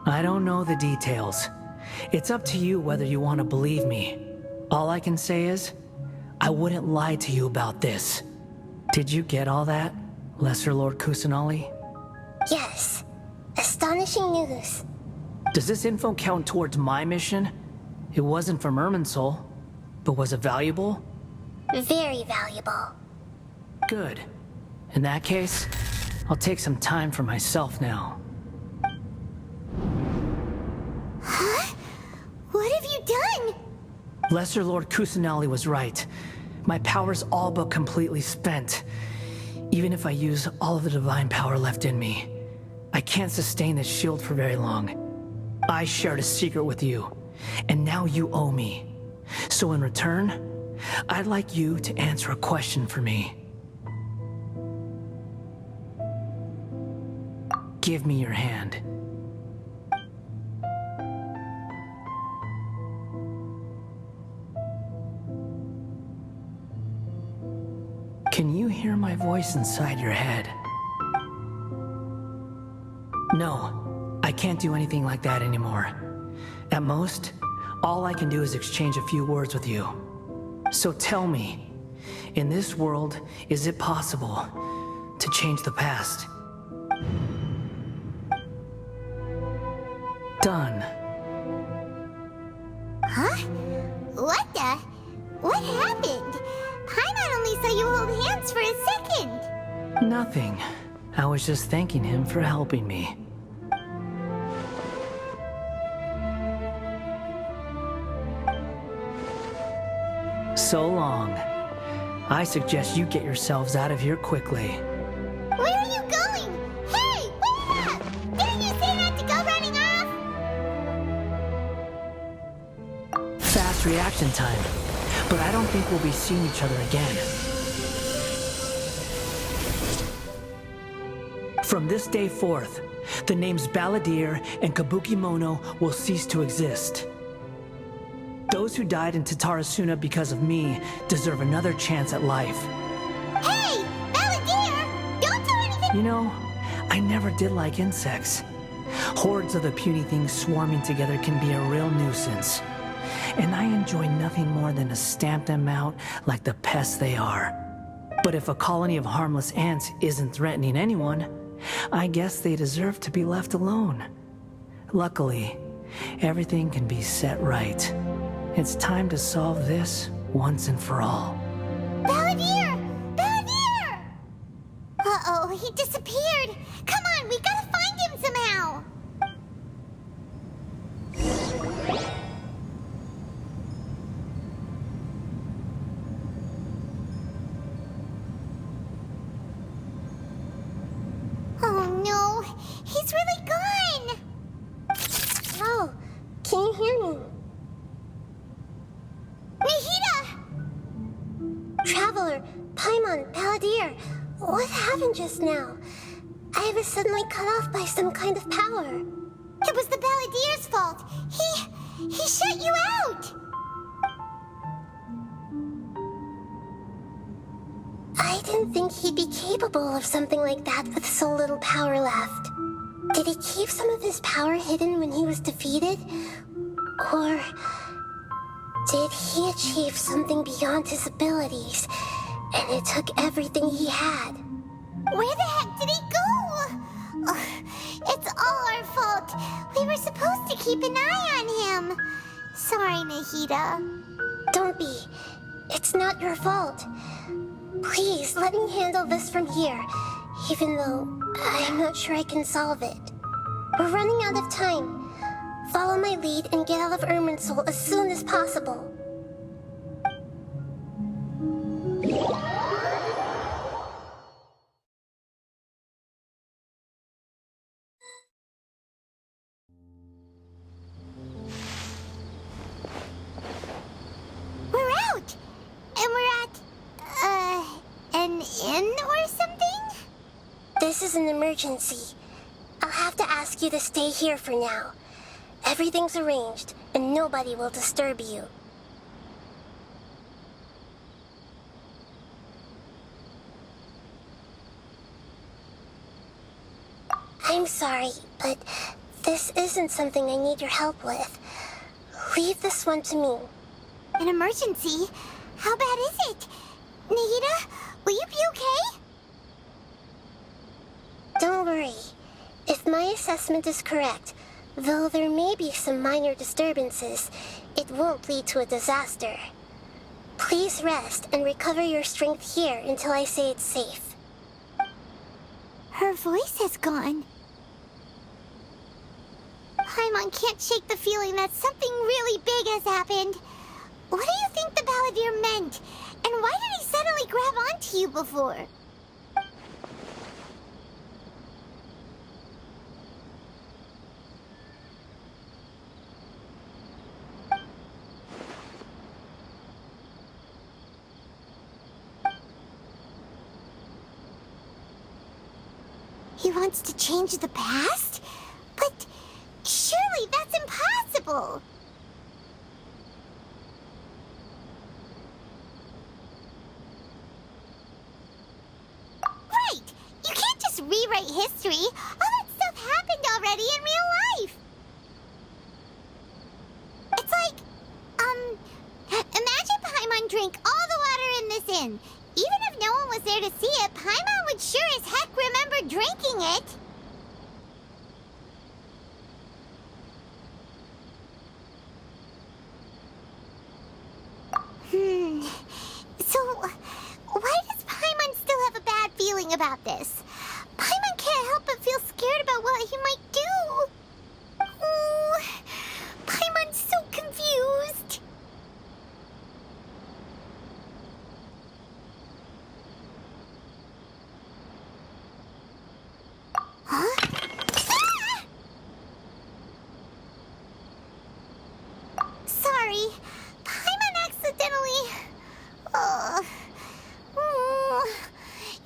I don't know the details. It's up to you whether you want to believe me. All I can say is, I wouldn't lie to you about this. Did you get all that, Lesser Lord Kusanali?
Yes. Astonishing news.
Does this info count towards my mission? It wasn't from Irminsul, but was it valuable?
Very valuable.
Good. In that case, I'll take some time for myself now.
Huh? What have you done?
Lesser Lord Kusanali was right. My power's all but completely spent. Even if I use all of the divine power left in me, I can't sustain this shield for very long. I shared a secret with you, and now you owe me. So in return, I'd like you to answer a question for me. Give me your hand. Can you hear my voice inside your head? No, I can't do anything like that anymore. At most, all I can do is exchange a few words with you. So tell me, in this world, is it possible to change the past? Done.
Huh? What the? What happened? Paimon only saw you hold hands for a second.
Nothing. I was just thanking him for helping me. So long. I suggest you get yourselves out of here quickly.
Where are you going? Hey, wait up! Didn't you say not to go running off?
Fast reaction time. But I don't think we'll be seeing each other again. From this day forth, the names Balladeer and Kabukimono will cease to exist. Those who died in Tatarasuna because of me deserve another chance at life.
Hey, Balladeer! Don't do anything!
You know, I never did like insects. Hordes of the puny things swarming together can be a real nuisance. And I enjoy nothing more than to stamp them out like the pests they are. But if a colony of harmless ants isn't threatening anyone, I guess they deserve to be left alone. Luckily, everything can be set right. It's time to solve this once and for all.
Balladeer! Balladeer! Uh-oh, he disappeared. Come on, we gotta find him somehow. Oh no, he's really gone.
just now. I was suddenly cut off by some kind of power.
It was the Balladeer's fault. He shut you out.
I didn't think he'd be capable of something like that with so little power left. Did he keep some of his power hidden when he was defeated? Or did he achieve something beyond his abilities, and it took everything he had?
Where the heck did he go? Ugh, it's all our fault. We were supposed to keep an eye on him. Sorry, Nahida.
Don't be. It's not your fault. Please, let me handle this from here, even though I'm not sure I can solve it. We're running out of time. Follow my lead and get out of Irminsul as soon as possible.
We're out! And we're at, an inn or something?
This is an emergency. I'll have to ask you to stay here for now. Everything's arranged, and nobody will disturb you. I'm sorry, but this isn't something I need your help with. Leave this one to me.
An emergency? How bad is it? Nahida, will you be okay?
Don't worry. If my assessment is correct, though there may be some minor disturbances, it won't lead to a disaster. Please rest and recover your strength here until I say it's safe.
Her voice has gone. Paimon can't shake the feeling that something really big has happened. What do you think the Balladeer meant? And why did he suddenly grab onto you before? He wants to change the past? But surely that's impossible! Right! You can't just rewrite history! All that stuff happened already in real life! It's like, imagine Paimon drank all the water in this inn. Even if no one was there to see it, Paimon would sure as heck remember drinking it. So, why does Paimon still have a bad feeling about this? Paimon can't help but feel scared about what he might do. Oh, Paimon's so confused. Huh? Ah! Sorry. Paimon accidentally...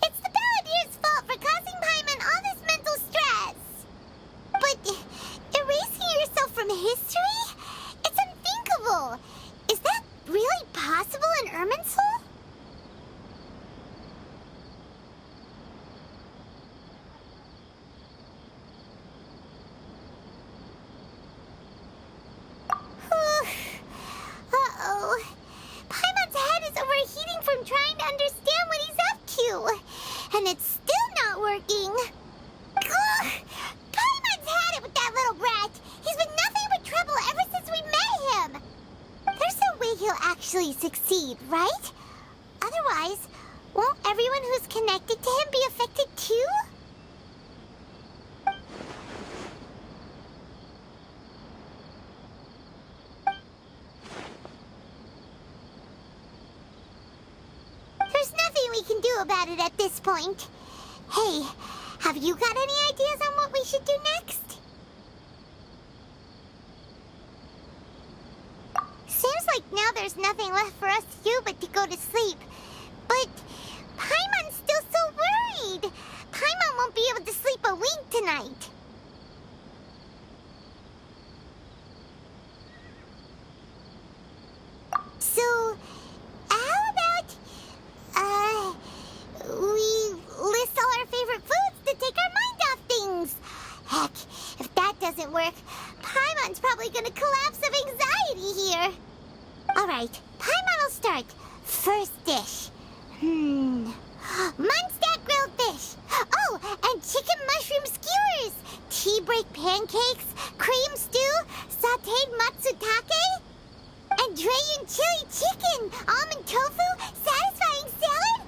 It's the Balladeer's fault for causing Paimon all this mental stress. But erasing yourself from history? It's unthinkable. Is that really possible in Irminsul? Uh-oh. Paimon's head is overheating from trying to understand what he's up to. And it's still not working. Ugh. Paimon's had it with that little brat. He's been nothing but trouble ever since we met him. There's no way he'll actually succeed, right? Otherwise, won't everyone who's connected to him be affected too? There's nothing we can do about it at this point. Hey, have you got any ideas on what we should do next? Seems like now there's nothing left for us to do but to go to sleep. But Paimon's still so worried. right. So, how about, we list all our favorite foods to take our mind off things? Heck, if that doesn't work, Paimon's probably gonna collapse of anxiety here. Alright, Paimon will start. First dish. Munstack grilled fish. Oh, and chicken mushroom skewers. Tea break pancakes, cream stew, sauteed matsutake, and Dragon chili chicken, almond tofu, satisfying salad.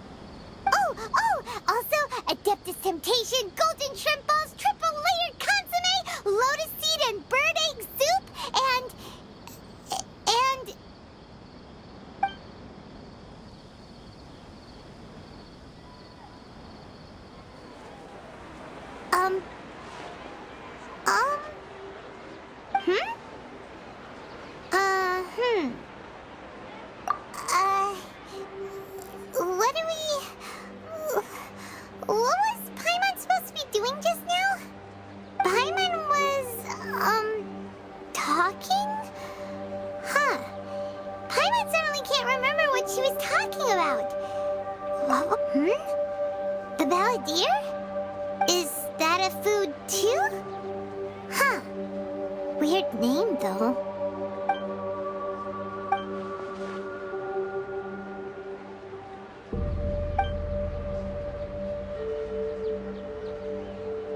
Also, Adeptus Temptation, golden shrimp balls, triple layered consomme, lotus seed and bird egg soup, and... What was Paimon supposed to be doing just now? Paimon was, talking? Huh. Paimon suddenly can't remember what she was talking about. The Balladeer? Is that a food too? Huh. Weird name, though.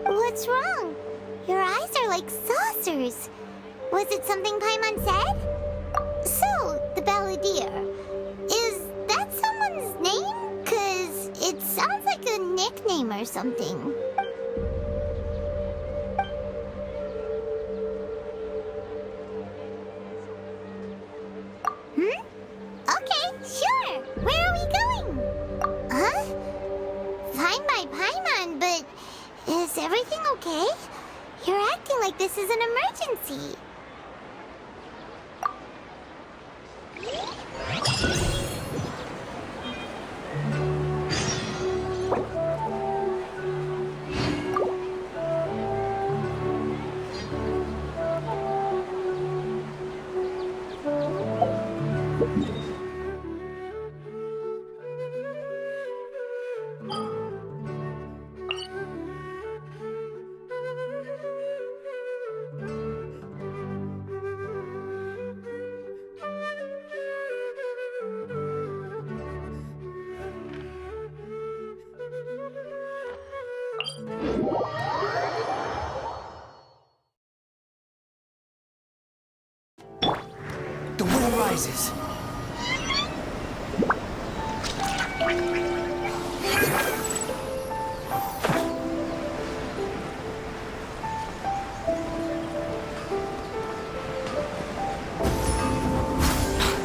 What's wrong? Your eyes are like saucers. Was it something Paimon said? So, the Balladeer. Is that someone's name? 'Cause it sounds like a nickname or something. Okay, sure. Where are we going? Huh? Fine by Paimon, but is everything okay? You're acting like this is an emergency.
The wind rises.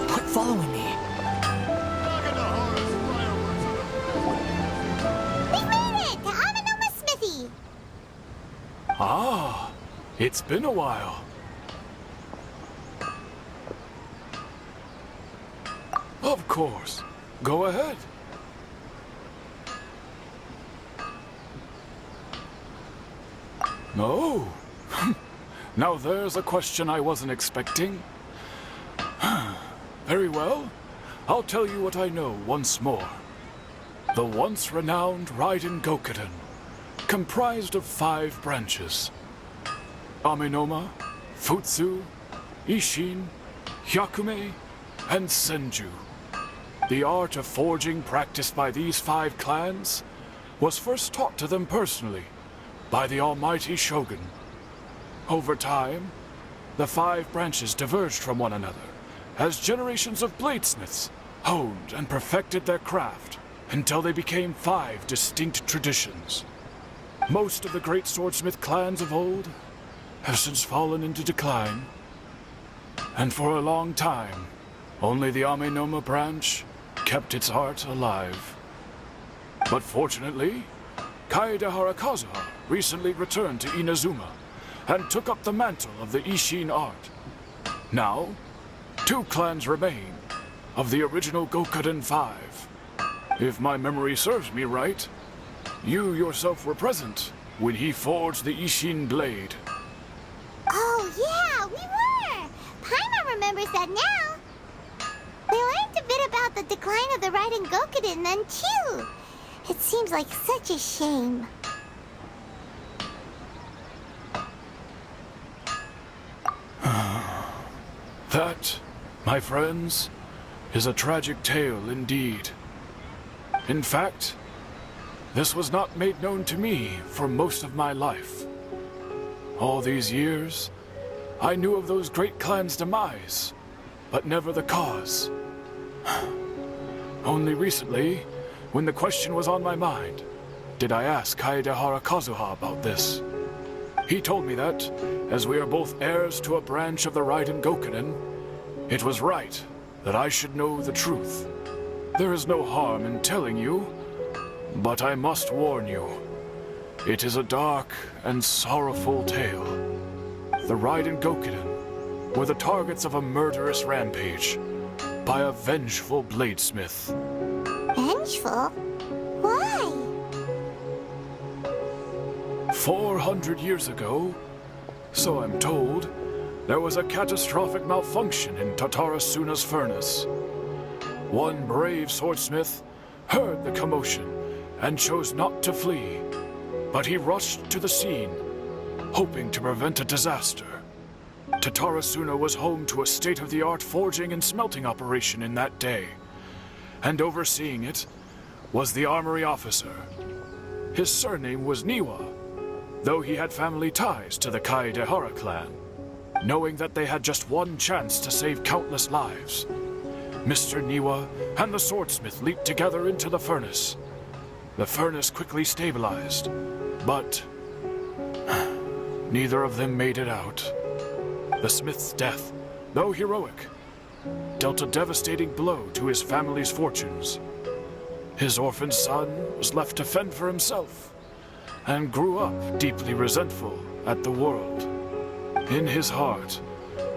Quit following me.
We made it to Amanoma Smithy.
Ah, it's been a while. Of course. Go ahead. No. Now there's a question I wasn't expecting. Very well. I'll tell you what I know once more. The once renowned Raiden Gokuden, comprised of 5 branches. Amenoma, Futsu, Ishin, Hyakume, and Senju. The art of forging practiced by these 5 clans was first taught to them personally by the almighty Shogun. Over time, the 5 branches diverged from one another as generations of bladesmiths honed and perfected their craft until they became 5 distinct traditions. Most of the great swordsmith clans of old have since fallen into decline, and for a long time, only the Amenoma branch kept its art alive. But fortunately, Kaede Harakazuha recently returned to Inazuma and took up the mantle of the Ishin art. Now, 2 clans remain of the original Gokuden 5. If my memory serves me right, you yourself were present when he forged the Ishin blade.
Oh, yeah, we were! Paimon remembers that now. We learned a bit about the decline of the Raiden Gokuden then, too. It seems like such a shame.
That, my friends, is a tragic tale indeed. In fact, this was not made known to me for most of my life. All these years, I knew of those great clans' demise, but never the cause. Only recently, when the question was on my mind, did I ask Kaedehara Kazuha about this. He told me that, as we are both heirs to a branch of the Raiden Gokuden, it was right that I should know the truth. There is no harm in telling you, but I must warn you. It is a dark and sorrowful tale. The Raiden Gokuden were the targets of a murderous rampage by a vengeful bladesmith.
Vengeful? Why?
400 years ago, so I'm told, there was a catastrophic malfunction in Tatarasuna's furnace. One brave swordsmith heard the commotion and chose not to flee, but he rushed to the scene, hoping to prevent a disaster. Tatarasuna was home to a state-of-the-art forging and smelting operation in that day, and overseeing it was the armory officer. His surname was Niwa, though he had family ties to the Kaedehara clan. Knowing that they had just one chance to save countless lives, Mr. Niwa and the swordsmith leaped together into the furnace. The furnace quickly stabilized, but neither of them made it out. The smith's death, though heroic, dealt a devastating blow to his family's fortunes. His orphaned son was left to fend for himself, and grew up deeply resentful at the world. In his heart,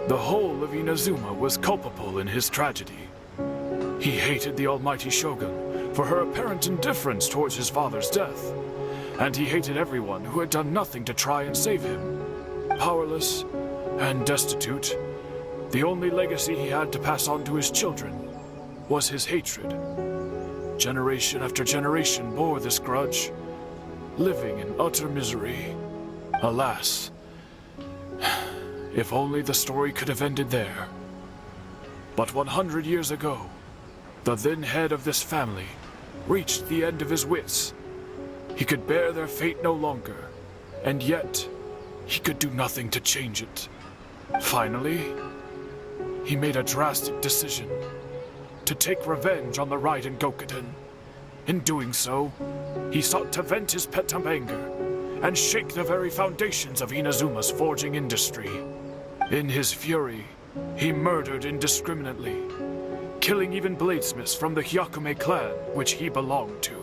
the whole of Inazuma was culpable in his tragedy. He hated the almighty shogun for her apparent indifference towards his father's death, and he hated everyone who had done nothing to try and save him. Powerless and destitute, the only legacy he had to pass on to his children was his hatred. Generation after generation bore this grudge, living in utter misery. Alas, if only the story could have ended there. But 100 years ago, the then head of this family reached the end of his wits. He could bear their fate no longer, and yet he could do nothing to change it. Finally, he made a drastic decision to take revenge on the Raiden Gokuden. In doing so, he sought to vent his pent-up anger and shake the very foundations of Inazuma's forging industry. In his fury, he murdered indiscriminately, killing even bladesmiths from the Hyakume clan which he belonged to.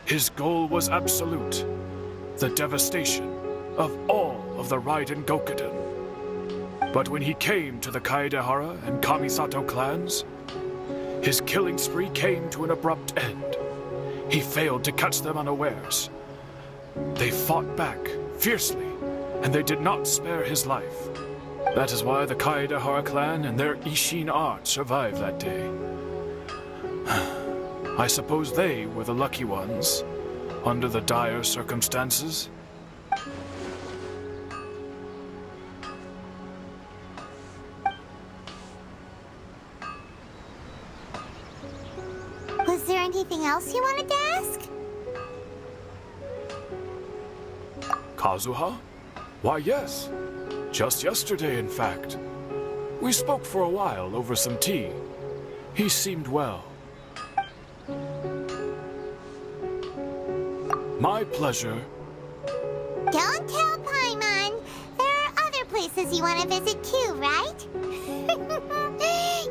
His goal was absolute, the devastation of all of the Raiden Gokuden. But when he came to the Kaedehara and Kamisato clans, his killing spree came to an abrupt end. He failed to catch them unawares. They fought back fiercely, and they did not spare his life. That is why the Kaedehara clan and their Ishin art survived that day. I suppose they were the lucky ones, under the dire circumstances.
Was there anything else you wanted to ask?
Kazuha? Why, yes. Just yesterday, in fact. We spoke for a while over some tea. He seemed well. My pleasure.
Don't tell Paimon. There are other places you want to visit too, right?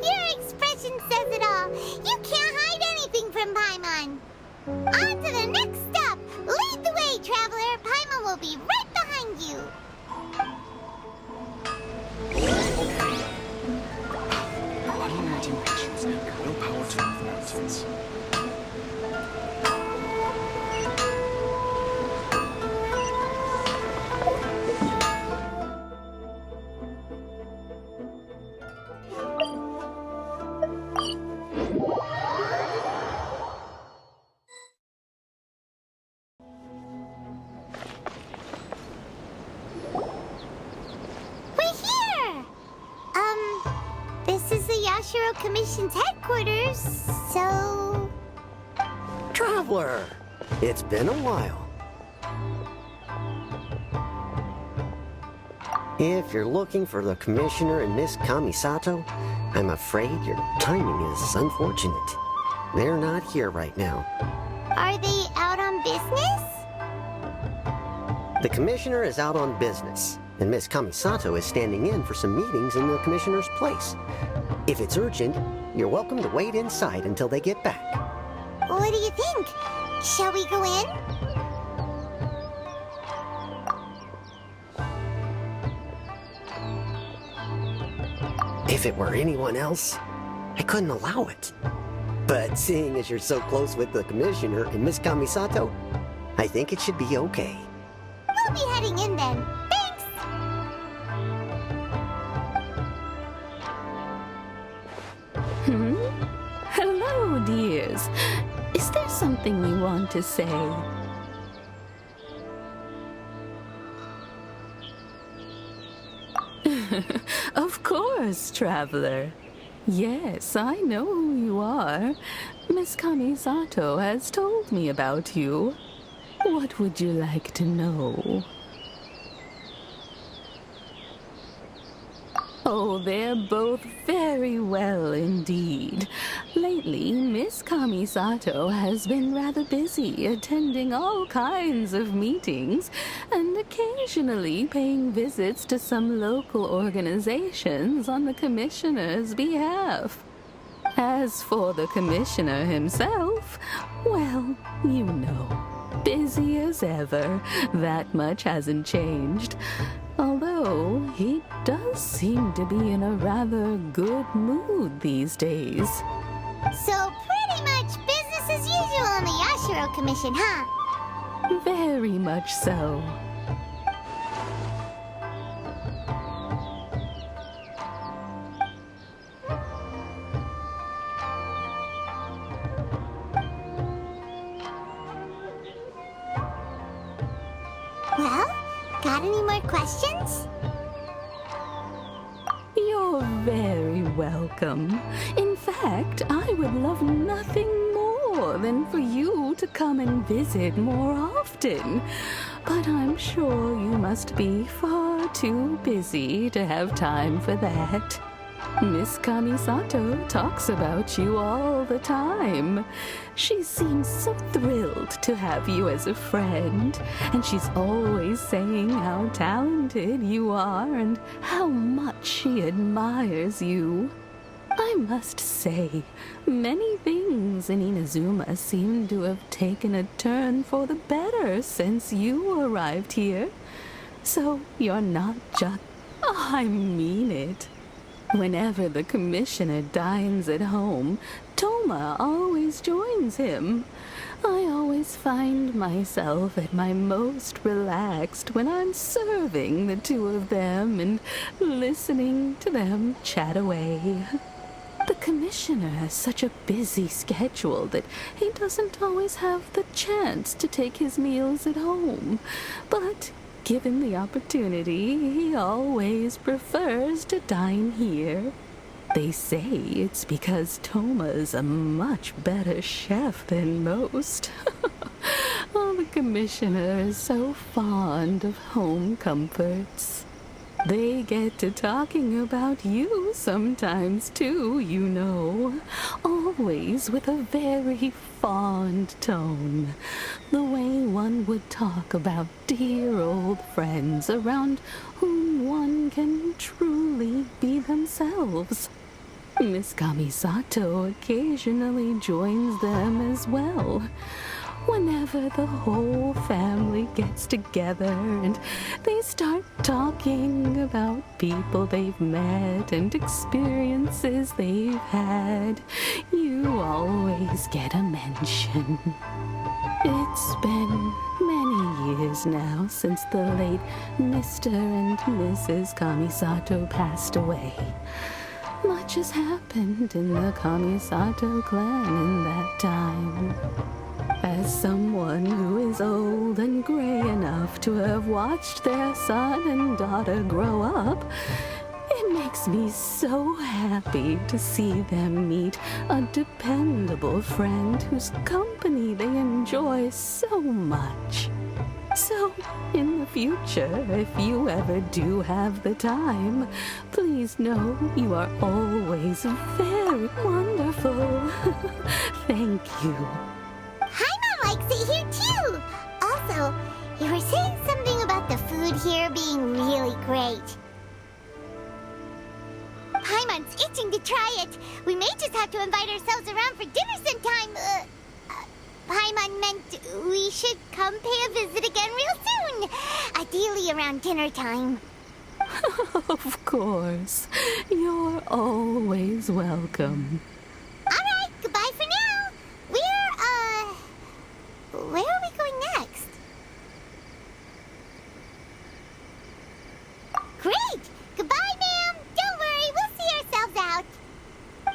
Your expression says it all. You can't hide anything from Paimon. On to the next stop. Lead the way, traveler. Paimon will be right behind you.
Accumulating patience and willpower to move mountains.
Yashiro Commission's headquarters, so...
Traveler! It's been a while. If you're looking for the Commissioner and Miss Kamisato, I'm afraid your timing is unfortunate. They're not here right now.
Are they out on business?
The Commissioner is out on business, and Miss Kamisato is standing in for some meetings in the Commissioner's place. If it's urgent, you're welcome to wait inside until they get back.
What do you think? Shall we go in?
If it were anyone else, I couldn't allow it. But seeing as you're so close with the Commissioner and Miss Kamisato, I think it should be okay.
We'll be heading in then. Thanks!
Hello, dears. Is there something you want to say? Of course, traveler. Yes, I know who you are. Miss Kamisato has told me about you. What would you like to know? Oh, they're both very well indeed. Lately, Miss Kamisato has been rather busy attending all kinds of meetings and occasionally paying visits to some local organizations on the Commissioner's behalf. As for the Commissioner himself, well, you know, busy as ever. That much hasn't changed. Although, he does seem to be in a rather good mood these days.
So pretty much business as usual on the Yashiro Commission, huh?
Very much so.
Well, got any more questions?
You're very welcome. In fact, I would love nothing more than for you to come and visit more often. But I'm sure you must be far too busy to have time for that. Miss Kamisato talks about you all the time. She seems so thrilled to have you as a friend, and she's always saying how talented you are and how much she admires you. I must say, many things in Inazuma seem to have taken a turn for the better since you arrived here. So you're not just... Oh, I mean it. Whenever the Commissioner dines at home, Toma always joins him. I always find myself at my most relaxed when I'm serving the two of them and listening to them chat away. The Commissioner has such a busy schedule that he doesn't always have the chance to take his meals at home, but given the opportunity, he always prefers to dine here. They say it's because Toma's a much better chef than most. Oh, the Commissioner is so fond of home comforts. They get to talking about you sometimes too, you know. Always with a very fond tone. The way one would talk about dear old friends around whom one can truly be themselves. Miss Kamisato occasionally joins them as well. Whenever the whole family gets together and they start talking about people they've met and experiences they've had, you always get a mention. It's been many years now since the late Mr. and Mrs. Kamisato passed away. Much has happened in the Kamisato clan in that time. As someone who is old and gray enough to have watched their son and daughter grow up, it makes makes me so happy to see them meet a dependable friend whose company they enjoy so much. So, in the future, if you ever do have the time, please know you are always very wonderful. Thank you.
Paimon likes it here too. Also, you were saying something about the food here being really great. Paimon's itching to try it. We may just have to invite ourselves around for dinner sometime. Paimon meant we should come pay a visit again real soon. Ideally around dinner time.
Of course. You're always welcome.
Alright, goodbye for now. Where are we going next? Great! Goodbye, ma'am! Don't worry, we'll see ourselves out.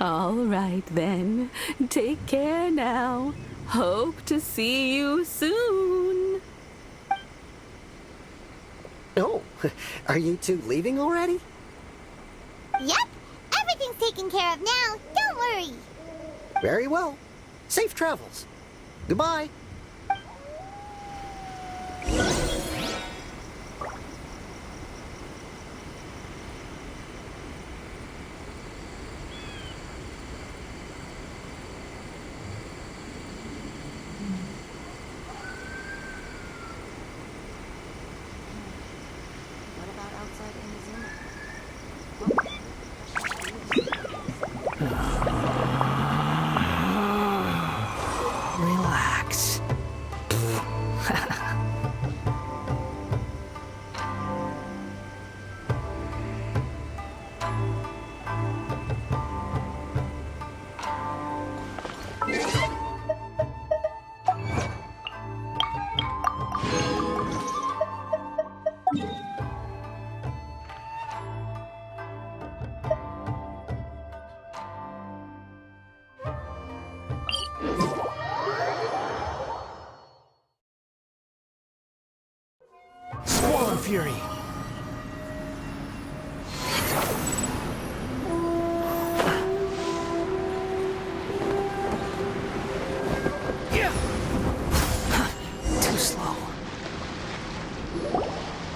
All right, then. Take care now. Hope to see you soon.
Oh, are you two leaving already?
Yep, everything's taken care of now. Don't worry.
Very well. Safe travels. Goodbye.
Relax. Squall and Fury. Yeah. Too slow.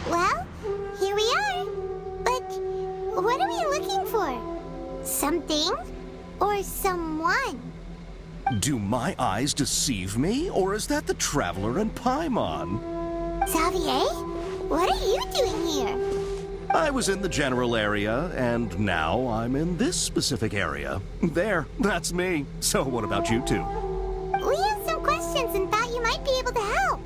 Well, here we are. But what are we looking for? Something or someone?
Do my eyes deceive me, or is that the Traveler and Paimon?
Xavier, what are you doing here?
I was in the general area, and now I'm in this specific area. There, that's me. So what about you two?
We have some questions and thought you might be able to help.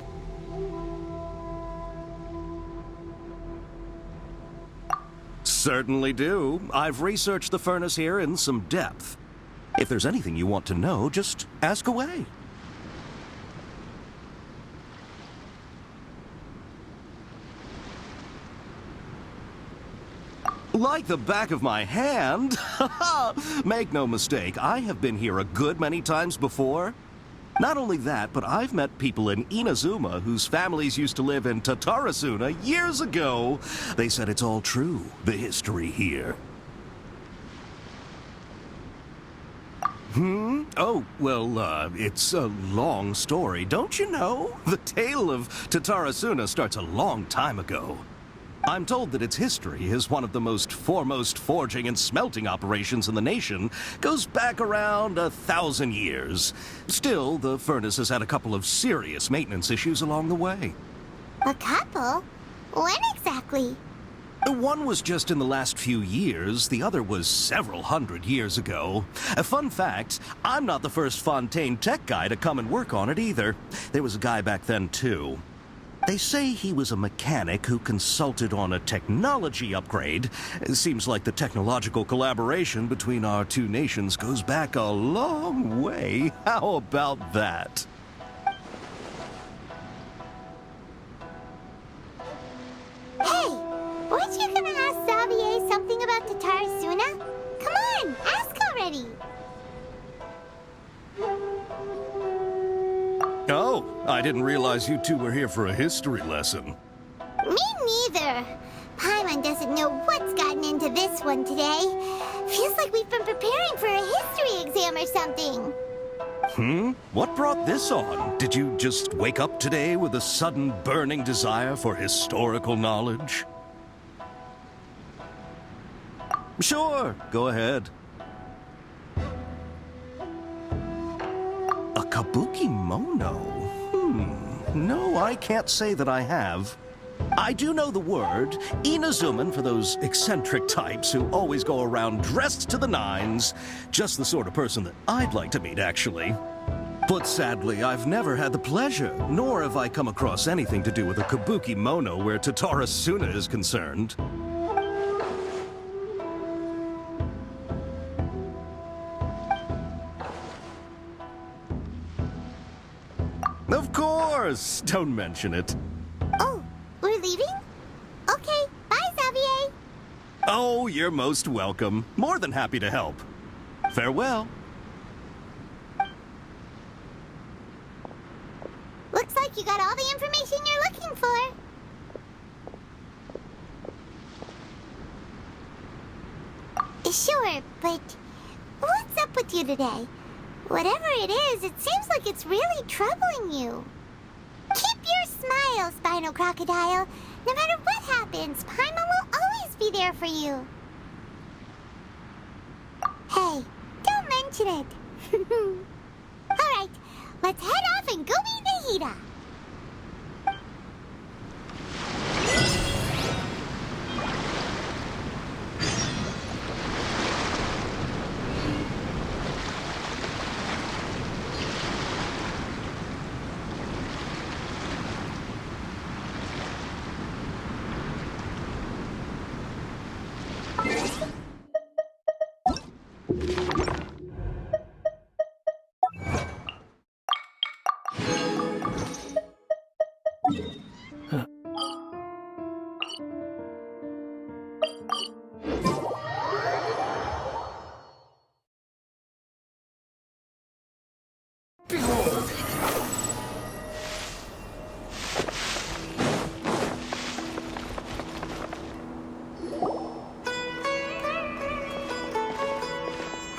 Certainly do. I've researched the furnace here in some depth. If there's anything you want to know, just ask away. Like the back of my hand? Make no mistake, I have been here a good many times before. Not only that, but I've met people in Inazuma whose families used to live in Tatarasuna years ago. They said it's all true, the history here. Oh, well, it's a long story, don't you know? The tale of Tatarasuna starts a long time ago. I'm told that its history is one of the most foremost forging and smelting operations in the nation, goes back around 1,000 years. Still, the furnace has had a couple of serious maintenance issues along the way.
A couple? When exactly?
One was just in the last few years, the other was several hundred years ago. A fun fact, I'm not the first Fontaine tech guy to come and work on it either. There was a guy back then too. They say he was a mechanic who consulted on a technology upgrade. It seems like the technological collaboration between our two nations goes back a long way. How about that?
Hey, weren't you gonna ask Xavier something about Tatarasuna? Come on, ask already.
Oh, I didn't realize you two were here for a history lesson.
Me neither. Paimon doesn't know what's gotten into this one today. Feels like we've been preparing for a history exam or something.
What brought this on? Did you just wake up today with a sudden burning desire for historical knowledge? Sure, go ahead. A kabuki mono? No, I can't say that I have. I do know the word, Inazuman, for those eccentric types who always go around dressed to the nines. Just the sort of person that I'd like to meet, actually. But sadly, I've never had the pleasure, nor have I come across anything to do with a kabuki mono where Tatara Suna is concerned. Of course! Don't mention it.
Oh, we're leaving? Okay, bye, Xavier.
Oh, you're most welcome. More than happy to help. Farewell.
Looks like you got all the information you're looking for. Sure, but what's up with you today? Whatever it is, it seems like it's really troubling you. Keep your smile, Spinal Crocodile. No matter what happens, Paimon will always be there for you. Hey, don't mention it. Alright, let's head off and go meet Nahida.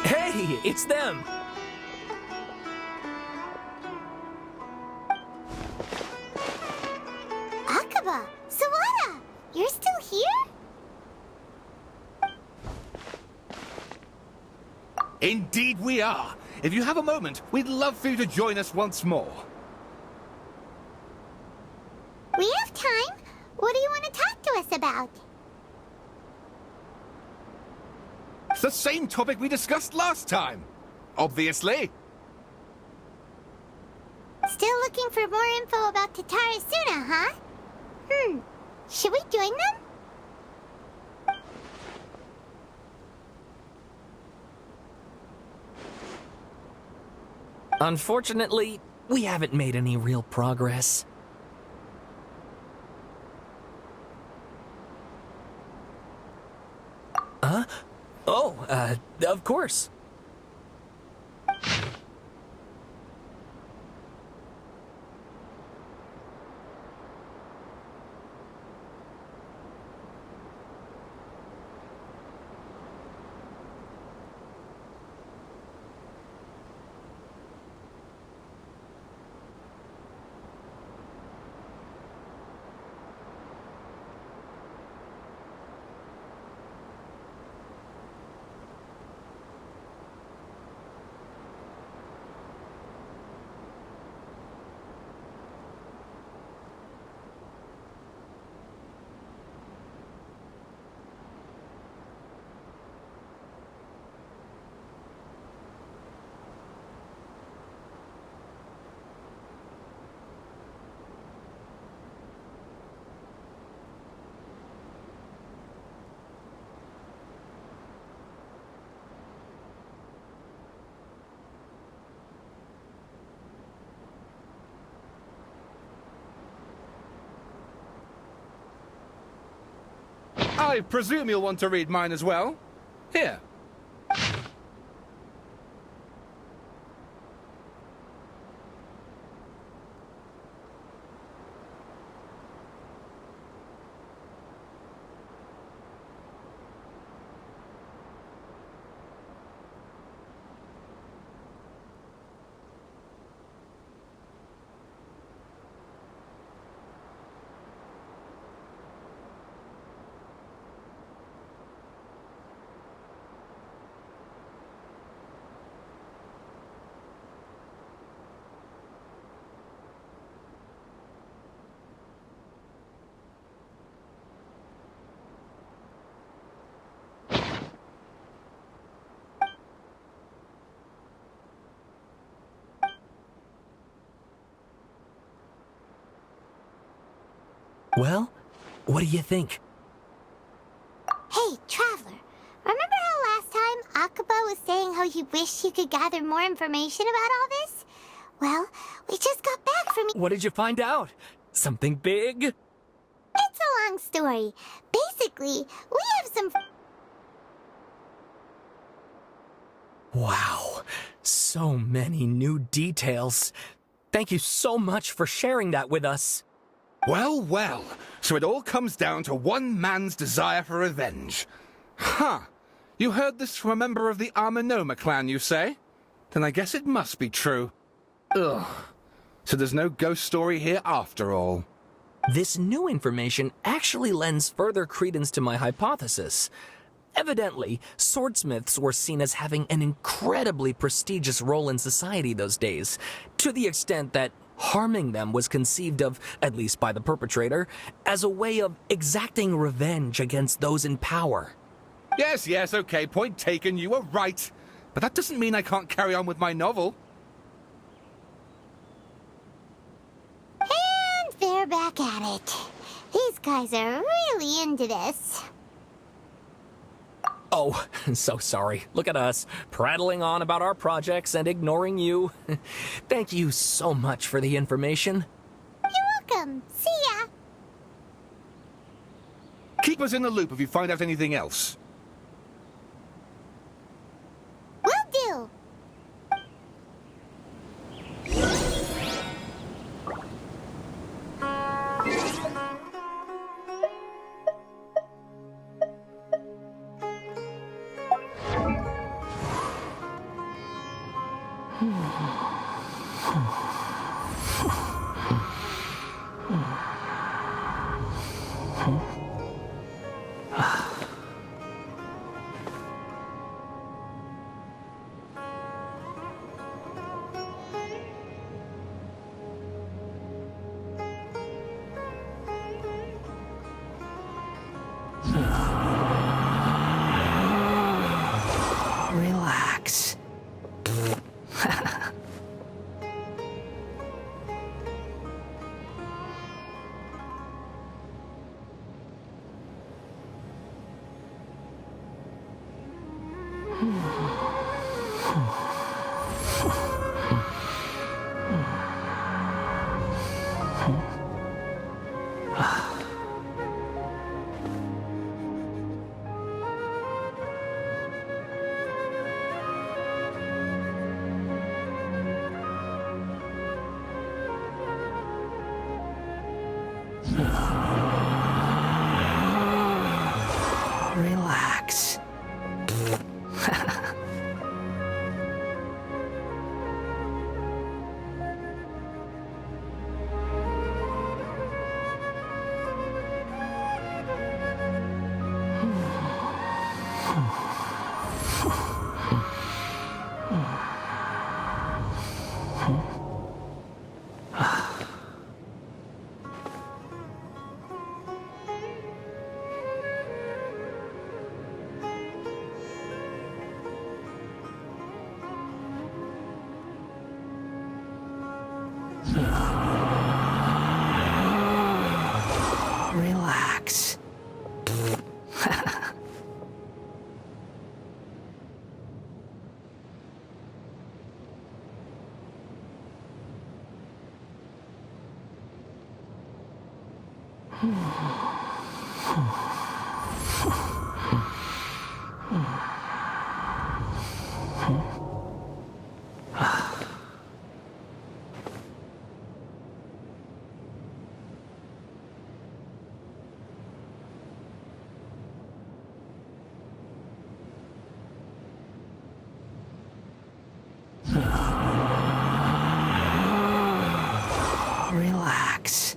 Hey, it's them!
Akaba, Sawada, you're still here?
Indeed we are. If you have a moment, we'd love for you to join us once more.
We have time. What do you want to talk to us about?
It's the same topic we discussed last time. Obviously.
Still looking for more info about Tatara Suna, huh? Should we join them?
Unfortunately, we haven't made any real progress. Huh? Oh, of course.
I presume you'll want to read mine as well. Here.
Well, what do you think?
Hey, Traveler. Remember how last time Akaba was saying how he wished he could gather more information about all this? Well, we just got back from...
What did you find out? Something big?
It's a long story. Basically, we have some...
Wow, so many new details. Thank you so much for sharing that with us.
Well, well. So it all comes down to one man's desire for revenge. Huh. You heard this from a member of the Armanoma clan, you say? Then I guess it must be true. Ugh. So there's no ghost story here after all.
This new information actually lends further credence to my hypothesis. Evidently, swordsmiths were seen as having an incredibly prestigious role in society those days, to the extent that harming them was conceived of, at least by the perpetrator, as a way of exacting revenge against those in power.
Yes, okay, point taken, you were right. But that doesn't mean I can't carry on with my novel.
And they're back at it. These guys are really into this.
Oh, so sorry. Look at us, prattling on about our projects and ignoring you. Thank you so much for the information.
You're welcome. See ya.
Keep us in the loop if you find out anything else.
Will do.
Relax. Relax. Relax. Relax.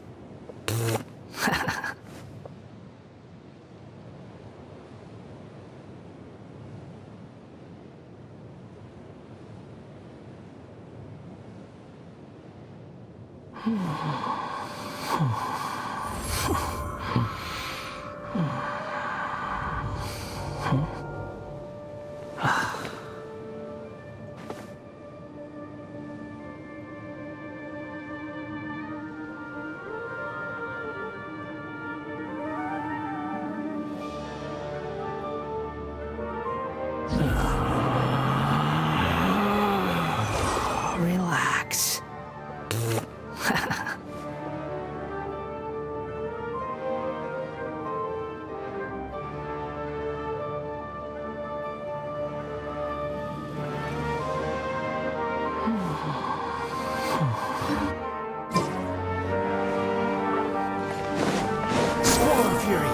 fury.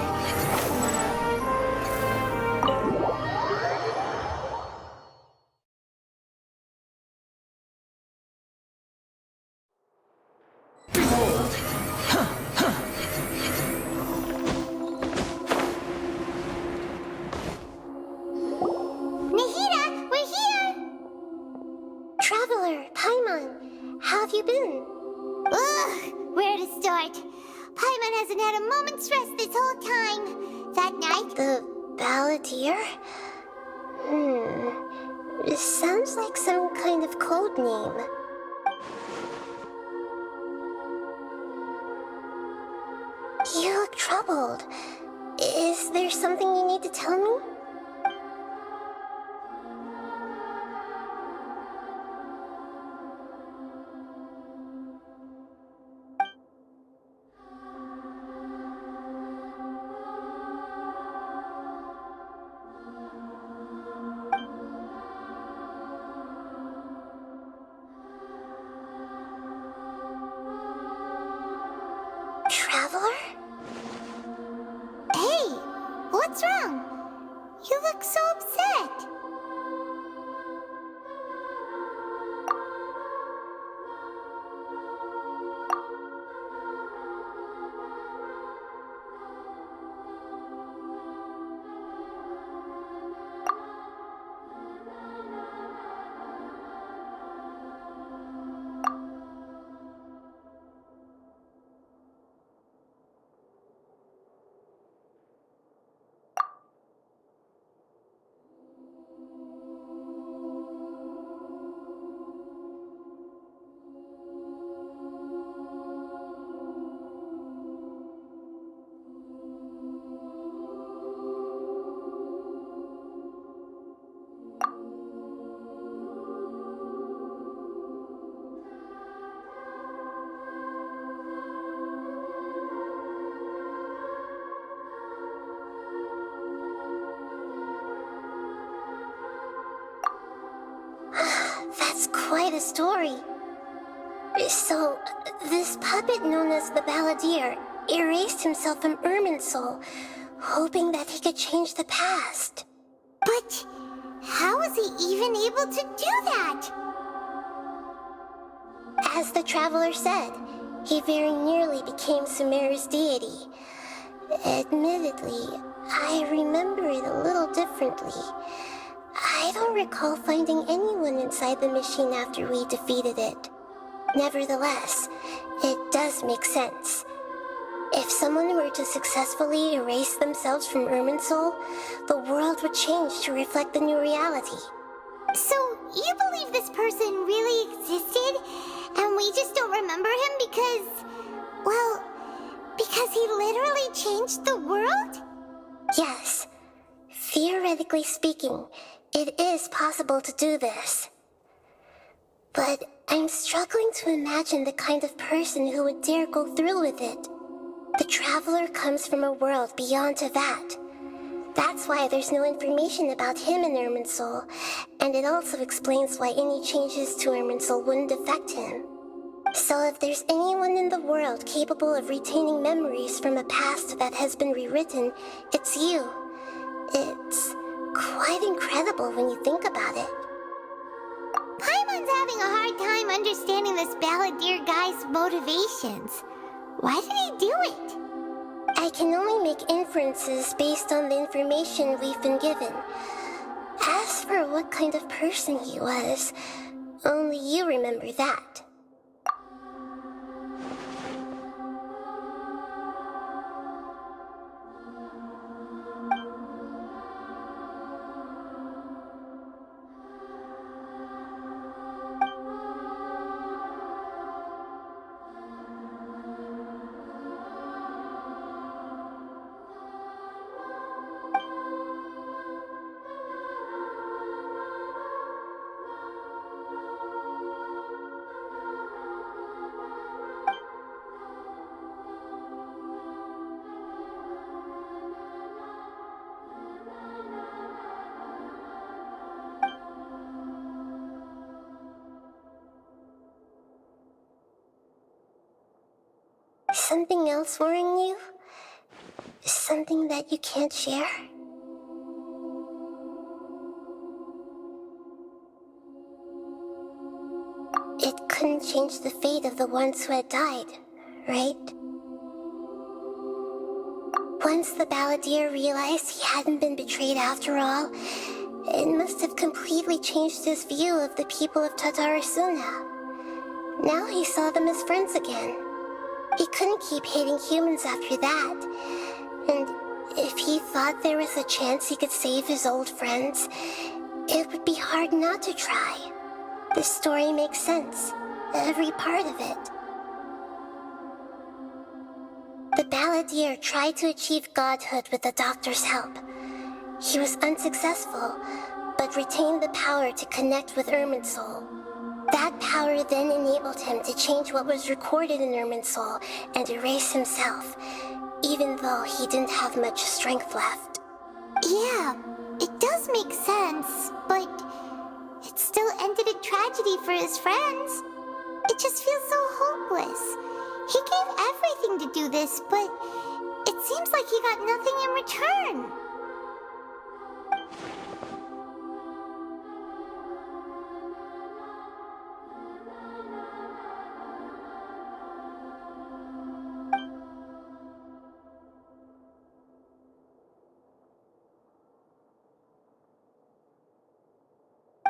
Nahida, we're here!
Traveler, Paimon, how have you been?
Ugh, where to start? Paimon hasn't had a moment's rest this whole time. That night...
The Balladeer? This sounds like some kind of code name. You look troubled. Is there something you need to tell me? Traveler?
Hey, what's wrong? You look so upset.
That's quite a story. So, this puppet known as the Balladeer erased himself from Irminsul, hoping that he could change the past.
But how was he even able to do that?
As the Traveler said, he very nearly became Sumeru's deity. Admittedly, I remember it a little differently. I don't recall finding anyone inside the machine after we defeated it. Nevertheless, it does make sense. If someone were to successfully erase themselves from Irminsul, the world would change to reflect the new reality.
So, you believe this person really existed, and we just don't remember him because... well, because he literally changed the world?
Yes. Theoretically speaking, it is possible to do this. But I'm struggling to imagine the kind of person who would dare go through with it. The Traveler comes from a world beyond Tevat. That's why there's no information about him in Irminsul, and it also explains why any changes to Irminsul wouldn't affect him. So if there's anyone in the world capable of retaining memories from a past that has been rewritten, it's you. It's quite incredible when you think about it.
Paimon's having a hard time understanding this Balladeer guy's motivations. Why did he do it?
I can only make inferences based on the information we've been given. As for what kind of person he was, only you remember that. Something else worrying you? something that you can't share? It couldn't change the fate of the ones who had died, right? Once the balladeer realized he hadn't been betrayed after all, it must have completely changed his view of the people of Tatarasuna. Now he saw them as friends again. He couldn't keep hating humans after that. And if he thought there was a chance he could save his old friends, it would be hard not to try. This story makes sense, every part of it. The balladeer tried to achieve godhood with the doctor's help. He was unsuccessful, but retained the power to connect with Irminsul. That power then enabled him to change what was recorded in Irminsul and erase himself, even though he didn't have much strength left.
Yeah, it does make sense, but it still ended in tragedy for his friends. It just feels so hopeless. He gave everything to do this, but it seems like he got nothing in return.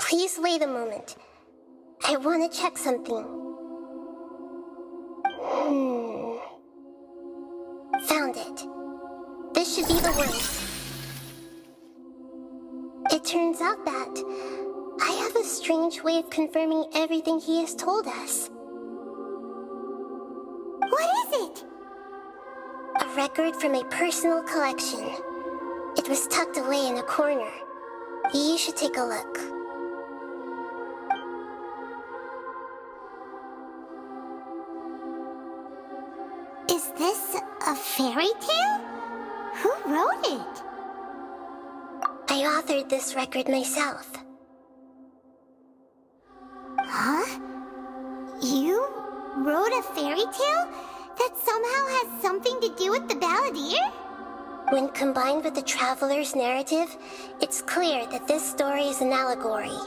Please wait a moment. I want to check something. Found it. This should be the one. It turns out that I have a strange way of confirming everything he has told us.
What is it?
A record from a personal collection. It was tucked away in a corner. You should take a look.
Is this a fairy tale? Who wrote it?
I authored this record myself.
Huh? You wrote a fairy tale that somehow has something to do with the balladeer?
When combined with the traveler's narrative, it's clear that this story is an allegory.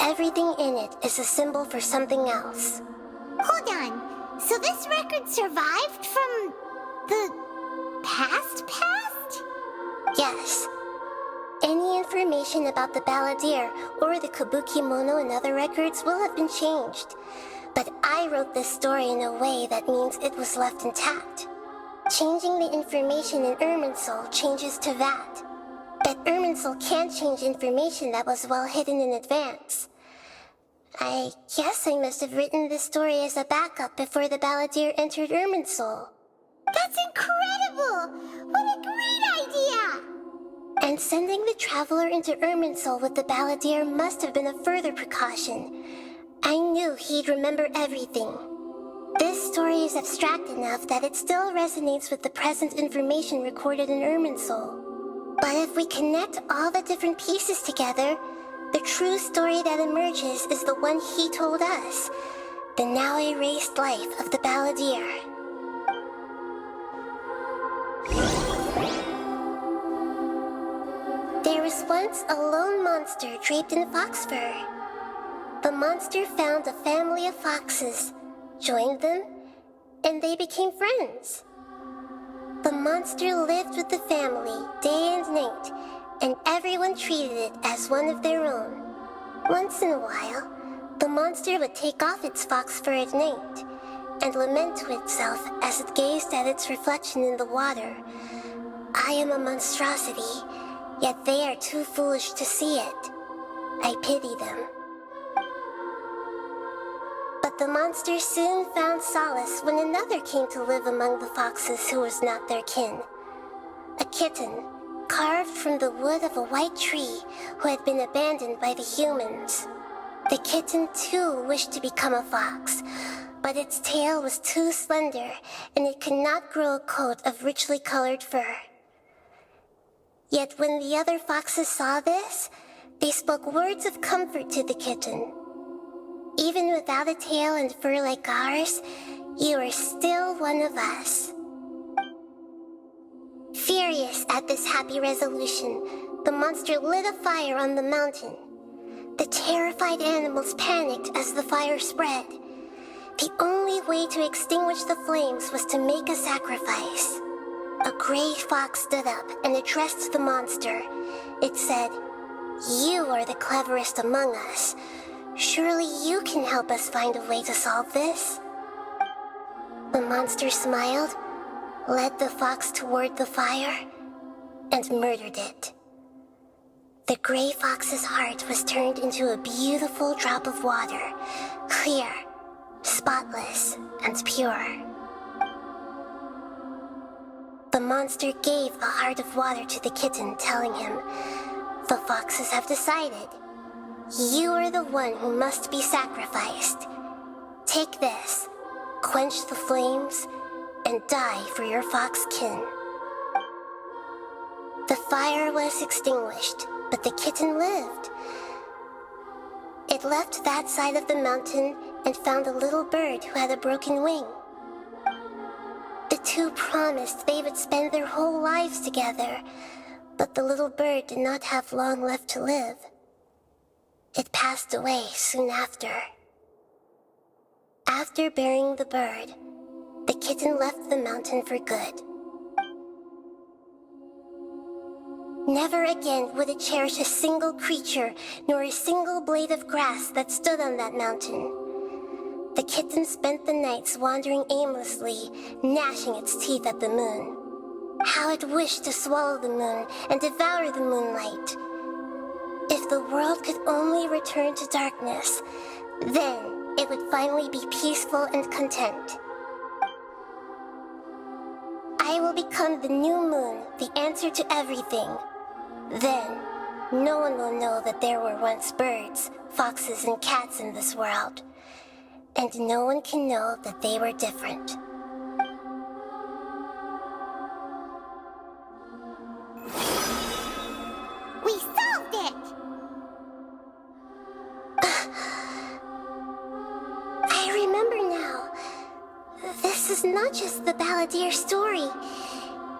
Everything in it is a symbol for something else.
Hold on. So this record survived from the past?
Yes. Any information about the balladeer or the kabuki mono and other records will have been changed. But I wrote this story in a way that means it was left intact. Changing the information in Irminsul changes to that. But Irminsul can't change information that was well hidden in advance. I guess I must have written this story as a backup before the balladeer entered Irminsul.
That's incredible! What a great idea!
And sending the traveler into Irminsul with the balladeer must have been a further precaution. I knew he'd remember everything. This story is abstract enough that it still resonates with the present information recorded in Irminsul. But if we connect all the different pieces together, the true story that emerges is the one he told us, the now erased life of the balladeer. There was once a lone monster draped in fox fur. The monster found a family of foxes, joined them, and they became friends. The monster lived with the family day and night, and everyone treated it as one of their own. Once in a while, the monster would take off its fox fur at night and lament to itself as it gazed at its reflection in the water. I am a monstrosity, yet they are too foolish to see it. I pity them. But the monster soon found solace when another came to live among the foxes who was not their kin. A kitten, carved from the wood of a white tree who had been abandoned by the humans. The kitten too wished to become a fox, but its tail was too slender and it could not grow a coat of richly colored fur. Yet when the other foxes saw this, they spoke words of comfort to the kitten. Even without a tail and fur like ours, you are still one of us. furious at this happy resolution, the monster lit a fire on the mountain. The terrified animals panicked as the fire spread. The only way to extinguish the flames was to make a sacrifice. A gray fox stood up and addressed the monster. It said, "You are the cleverest among us. Surely you can help us find a way to solve this." The monster smiled, led the fox toward the fire, and murdered it. The gray fox's heart was turned into a beautiful drop of water, clear, spotless, and pure. The monster gave the heart of water to the kitten, telling him, "The foxes have decided. You are the one who must be sacrificed. Take this, quench the flames, and die for your fox kin." The fire was extinguished, but the kitten lived. It left that side of the mountain and found a little bird who had a broken wing. The two promised they would spend their whole lives together, but the little bird did not have long left to live. It passed away soon after. After burying the bird, the kitten left the mountain for good. Never again would it cherish a single creature, nor a single blade of grass that stood on that mountain. The kitten spent the nights wandering aimlessly, gnashing its teeth at the moon. How it wished to swallow the moon and devour the moonlight. If the world could only return to darkness, then it would finally be peaceful and content. I will become the new moon, the answer to everything. Then, no one will know that there were once birds, foxes, and cats in this world. And no one can know that they were different.
We solved it!
I remember now. This is not just the Balladeer's story.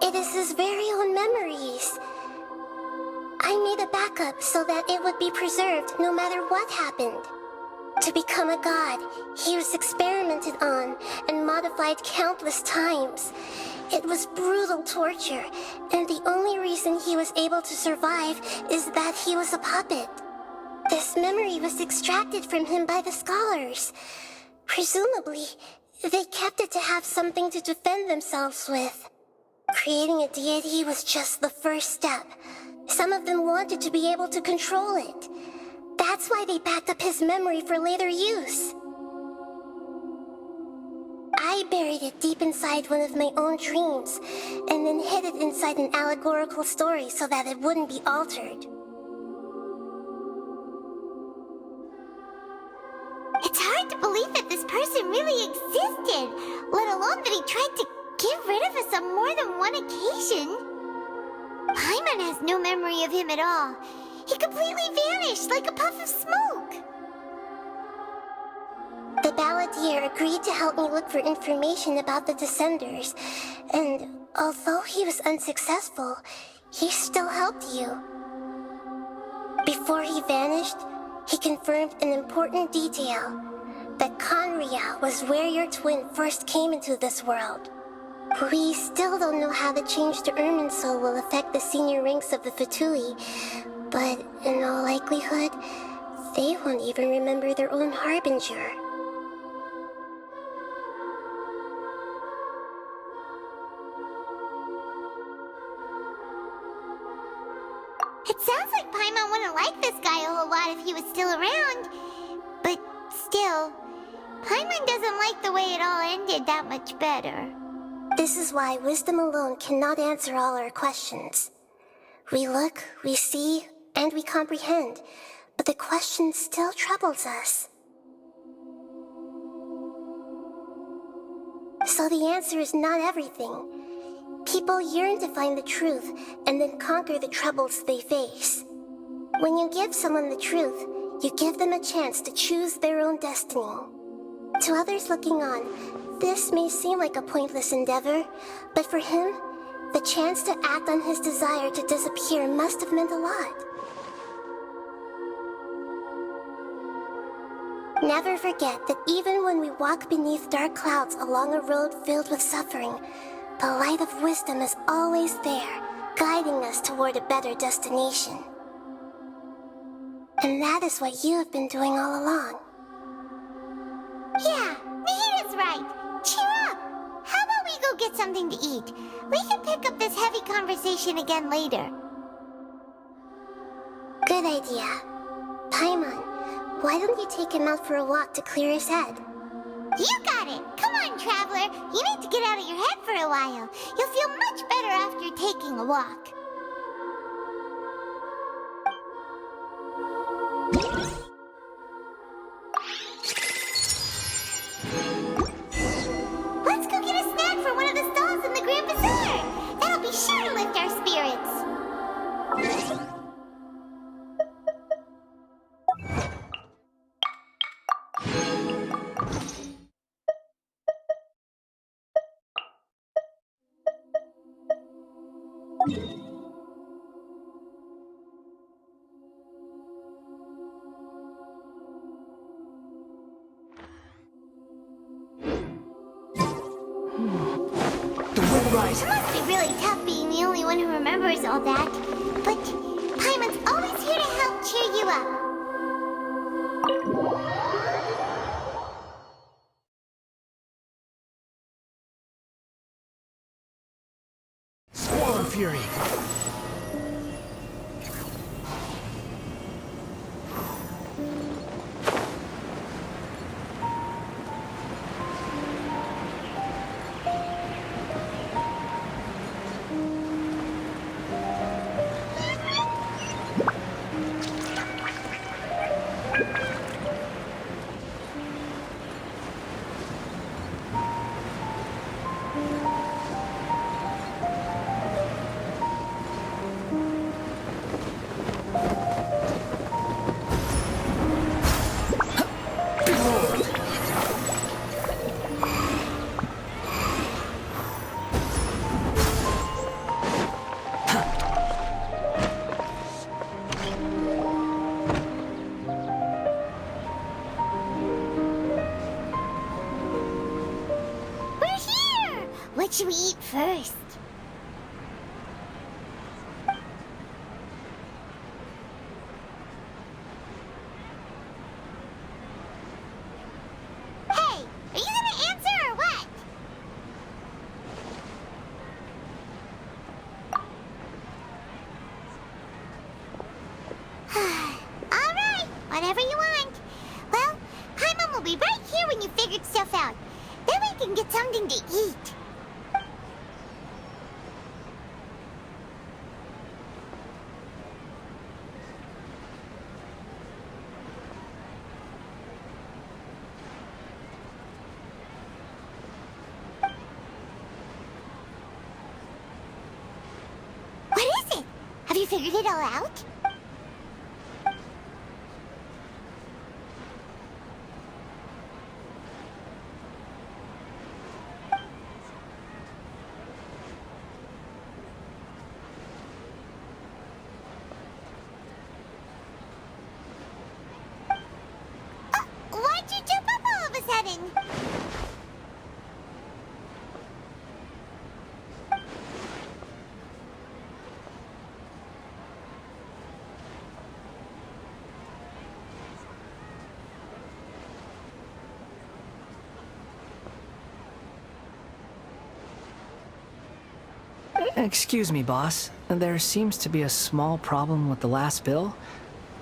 It is his very own memories. I made a backup so that it would be preserved no matter what happened. To become a god, he was experimented on and modified countless times. It was brutal torture, and the only reason he was able to survive is that he was a puppet. This memory was extracted from him by the scholars. Presumably, they kept it to have something to defend themselves with. Creating a deity was just the first step. Some of them wanted to be able to control it. That's why they backed up his memory for later use. I buried it deep inside one of my own dreams, and then hid it inside an allegorical story so that it wouldn't be altered.
It's hard to believe that this person really existed, let alone that he tried to get rid of us on more than one occasion. Paimon has no memory of him at all. He completely vanished like a puff of smoke.
The Balladeer agreed to help me look for information about the Descenders, and although he was unsuccessful, he still helped you. Before he vanished, he confirmed an important detail, that Conria was where your twin first came into this world. We still don't know how the change to Irminsul will affect the senior ranks of the Fatui, but in all likelihood, they won't even remember their own Harbinger.
It sounds like Paimon wouldn't like this guy a whole lot if he was still around. But still, Paimon doesn't like the way it all ended that much better.
This is why wisdom alone cannot answer all our questions. We look, we see, and we comprehend, but the question still troubles us. So the answer is not everything. People yearn to find the truth and then conquer the troubles they face. When you give someone the truth, you give them a chance to choose their own destiny. To others looking on, this may seem like a pointless endeavor, but for him, The chance to act on his desire to disappear must have meant a lot. Never forget that even when we walk beneath dark clouds along a road filled with suffering, the light of wisdom is always there, guiding us toward a better destination. And that is what you have been doing all along.
Yeah, Nahita's right. Cheer up. How about we go get something to eat? We can pick up this heavy conversation again later.
Good idea. Paimon, why don't you take him out for a walk to clear his head?
You got it. Come on, Traveler. You need to get out of your head for a while. You'll feel much better after taking a walk. Let's go get a snack from one of the stalls in the Grand Bazaar. That'll be sure to lift our spirits. It must be really tough being the only one who remembers all that. But Paimon's always here to help cheer you up.
Squall and Fury.
What should we eat first? Hey, are you gonna answer or what? All right, whatever you want. Well, Paimon will be right here when you figured stuff out. Then we can get something to eat. What is it? Have you figured it all out? Why'd you jump up all of a sudden?
Excuse me, boss. There seems to be a small problem with the last bill.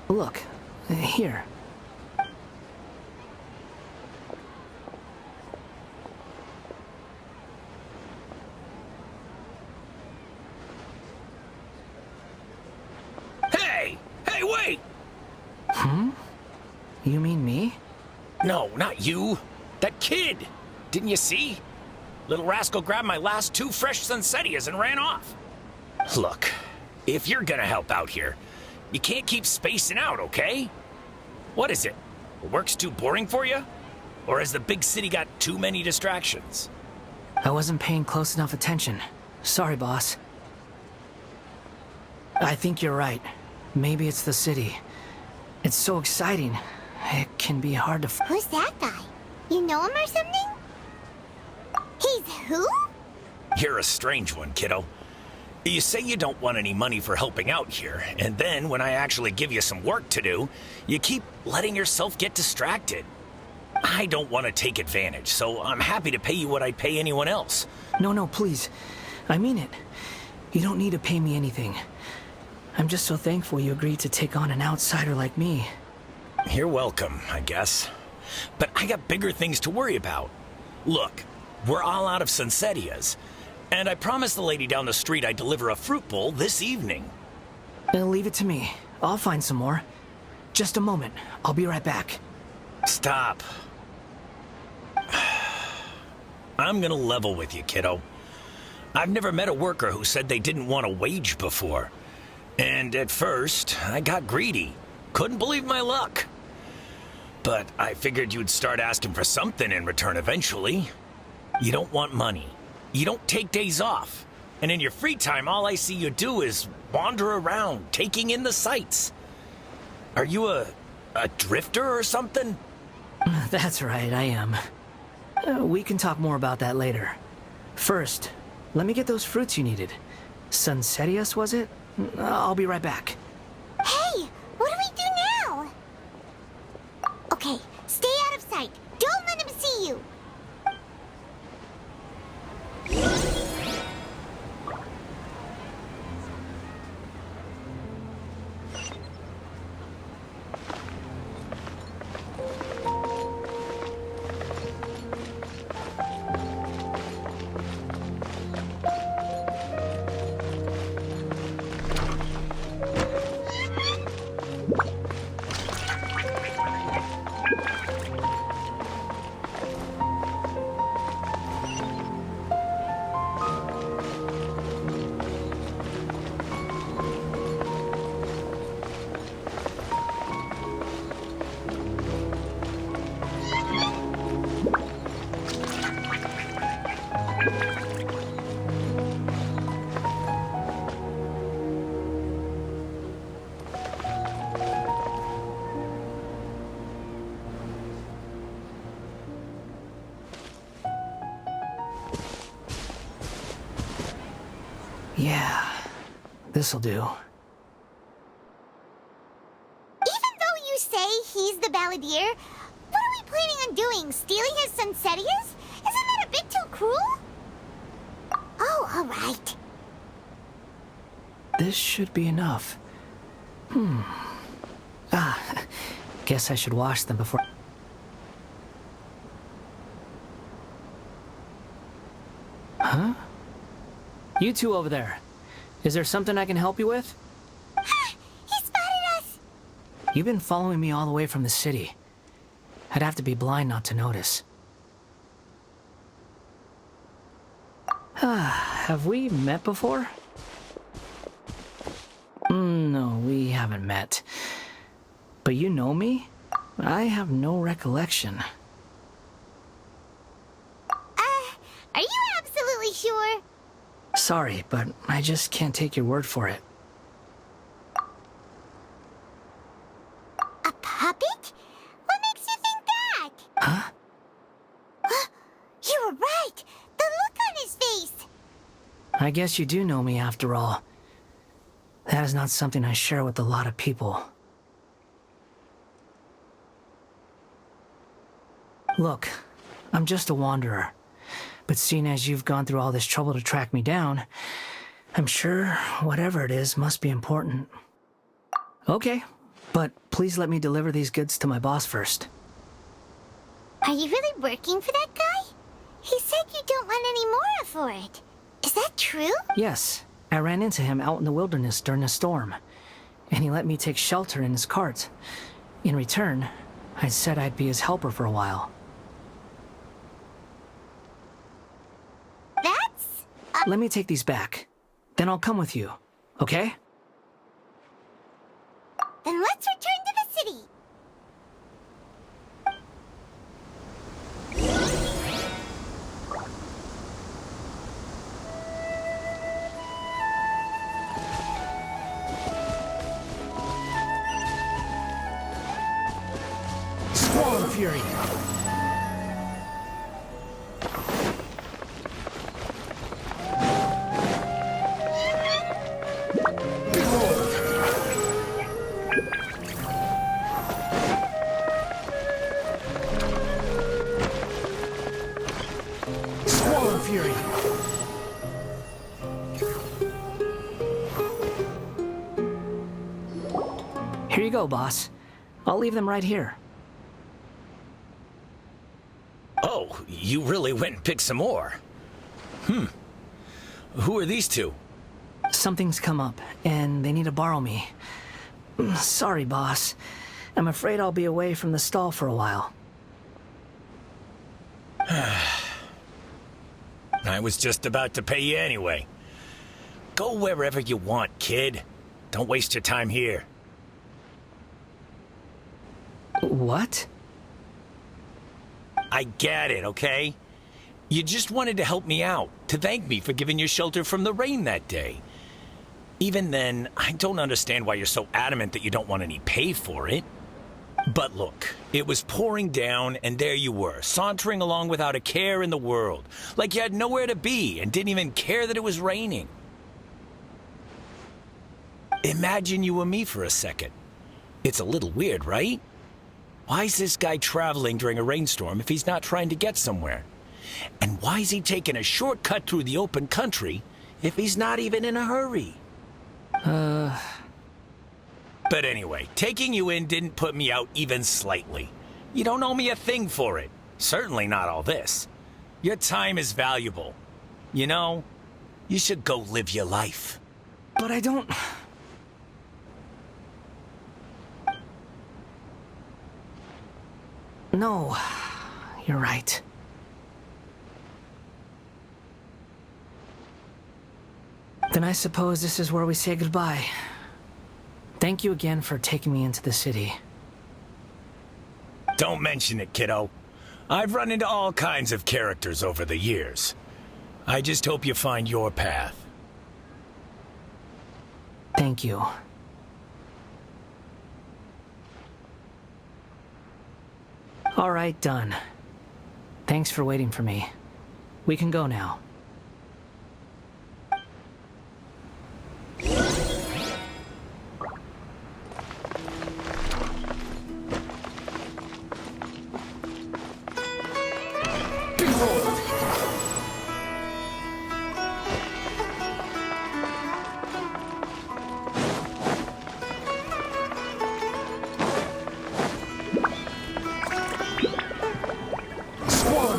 Look, here.
Hey! Hey, wait!
You mean me?
No, not you. That kid! Didn't you see? Little rascal grabbed my last 2 fresh Sunsettias and ran off. Look, if you're gonna help out here, you can't keep spacing out, okay? What is it? Work's too boring for you? Or has the big city got too many distractions?
I wasn't paying close enough attention. Sorry, boss. I think you're right. Maybe it's the city. It's so exciting. It can be hard to...
Who's that guy? You know him or something? He's who?
You're a strange one, kiddo. You say you don't want any money for helping out here, and then when I actually give you some work to do, you keep letting yourself get distracted. I don't want to take advantage, so I'm happy to pay you what I'd pay anyone else.
No, please. I mean it. You don't need to pay me anything. I'm just so thankful you agreed to take on an outsider like me.
You're welcome, I guess. But I got bigger things to worry about. Look, we're all out of Sunsetias, and I promised the lady down the street I'd deliver a fruit bowl this evening.
Leave it to me. I'll find some more. Just a moment. I'll be right back.
Stop. I'm gonna level with you, kiddo. I've never met a worker who said they didn't want a wage before. And at first, I got greedy. Couldn't believe my luck. But I figured you'd start asking for something in return eventually. You don't want money. You don't take days off. And in your free time, all I see you do is wander around, taking in the sights. Are you a drifter or something?
That's right, I am. We can talk more about that later. First, let me get those fruits you needed. Sunsetias, was it? I'll be right back.
Hey, what do we do now? Okay, stay out of sight. Don't let him see you.
Yeah, this'll do.
Even though you say he's the balladeer, what are we planning on doing? Stealing his Sunsetias? Isn't that a bit too cruel? Oh, alright.
This should be enough. Guess I should wash them before... Huh? You two over there. Is there something I can help you with?
He spotted us!
You've been following me all the way from the city. I'd have to be blind not to notice. Have we met before? No, we haven't met. But you know me? I have no recollection.
Are you absolutely sure?
Sorry, but I just can't take your word for it.
A puppet? What makes you think that?
Huh?
You were right! The look on his face!
I guess you do know me after all. That is not something I share with a lot of people. Look, I'm just a wanderer. But seeing as you've gone through all this trouble to track me down, I'm sure whatever it is must be important. Okay, but please let me deliver these goods to my boss first.
Are you really working for that guy? He said you don't want any more for it. Is that true?
Yes, I ran into him out in the wilderness during a storm, and he let me take shelter in his cart. In return, I said I'd be his helper for a while.
That's...
Let me take these back. Then I'll come with you, okay?
Then let's return to the city.
Fury! Squall Fury! Here you go, boss. I'll leave them right here.
Oh, you really went and picked some more. Who are these two?
Something's come up, and they need to borrow me. Sorry, boss. I'm afraid I'll be away from the stall for a while.
I was just about to pay you anyway. Go wherever you want, kid. Don't waste your time here.
What?
I get it, okay? You just wanted to help me out, to thank me for giving you shelter from the rain that day. Even then, I don't understand why you're so adamant that you don't want any pay for it. But look, it was pouring down, and there you were, sauntering along without a care in the world, like you had nowhere to be and didn't even care that it was raining. Imagine you were me for a second. It's a little weird, right? Why is this guy traveling during a rainstorm if he's not trying to get somewhere? And why is he taking a shortcut through the open country if he's not even in a hurry? But anyway, taking you in didn't put me out even slightly. You don't owe me a thing for it. Certainly not all this. Your time is valuable. You know, you should go live your life.
But I don't... No, you're right. Then I suppose this is where we say goodbye. Thank you again for taking me into the city.
Don't mention it, kiddo. I've run into all kinds of characters over the years. I just hope you find your path.
Thank you. All right, done. Thanks for waiting for me. We can go now.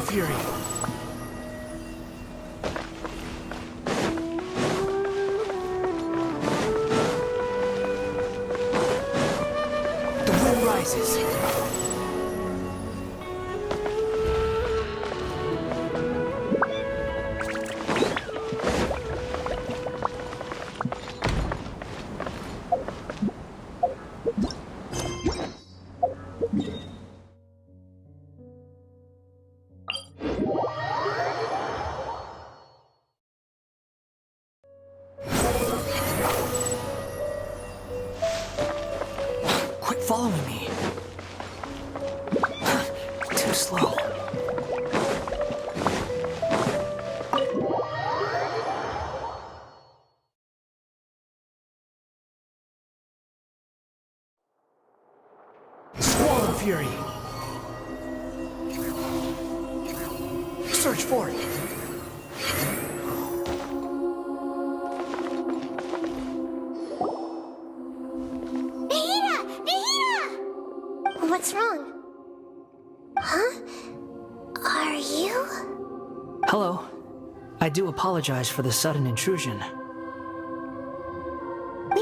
Fury. The wind rises. Following me. Too slow. Squall Fury. Search for it.
What's wrong? Huh? Are you?
Hello. I do apologize for the sudden intrusion.
We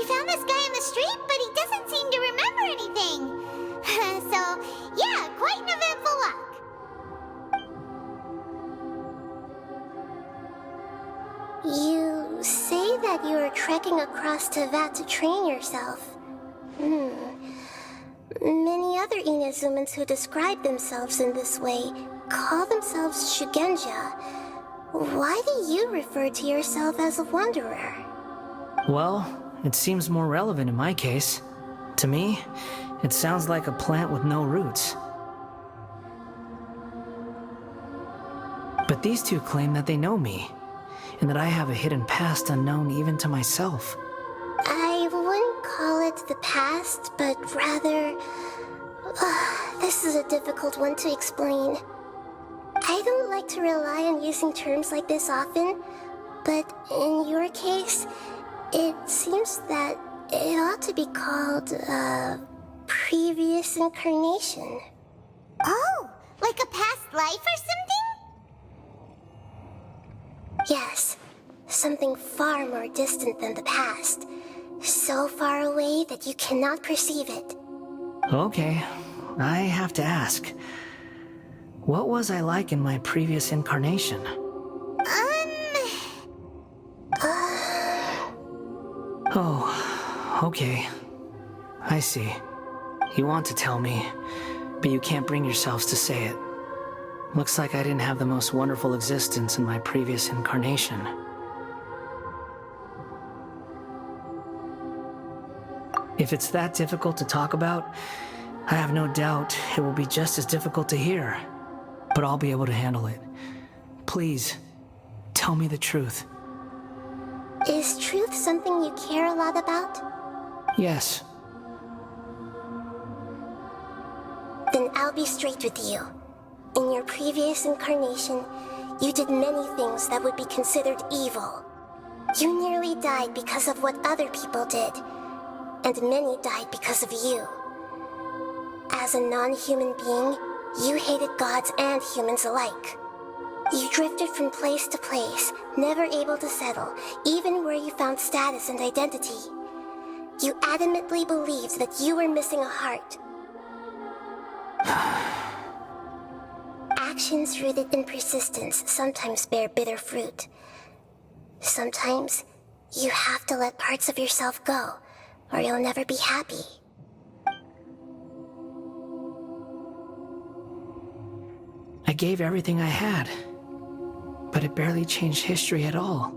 found this guy in the street, but he doesn't seem to remember anything. So, yeah, quite an eventful walk.
You say that you are trekking across Teyvat to train yourself. Many other Inazumans who describe themselves in this way call themselves Shugenja. Why do you refer to yourself as a wanderer?
Well, it seems more relevant in my case. To me, it sounds like a plant with no roots. these two claim that they know me, and that I have a hidden past unknown even to myself.
I wouldn't call it the past, but rather... this is a difficult one to explain. I don't like to rely on using terms like this often, but in your case, it seems that it ought to be called, previous incarnation.
Oh, like a past life or something?
Yes, something far more distant than the past. So far away that you cannot perceive it.
Okay, I have to ask. What was I like in my previous incarnation? Oh, okay. I see. You want to tell me, but you can't bring yourselves to say it. Looks like I didn't have the most wonderful existence in my previous incarnation. If it's that difficult to talk about, I have no doubt it will be just as difficult to hear. But I'll be able to handle it. Please, tell me the truth.
Is truth something you care a lot about?
Yes.
Then I'll be straight with you. In your previous incarnation, you did many things that would be considered evil. You nearly died because of what other people did, and many died because of you. As a non-human being, you hated gods and humans alike. You drifted from place to place, never able to settle, even where you found status and identity. You adamantly believed that you were missing a heart. Actions rooted in persistence sometimes bear bitter fruit. Sometimes, you have to let parts of yourself go, or you'll never be happy.
I gave everything I had, but it barely changed history at all.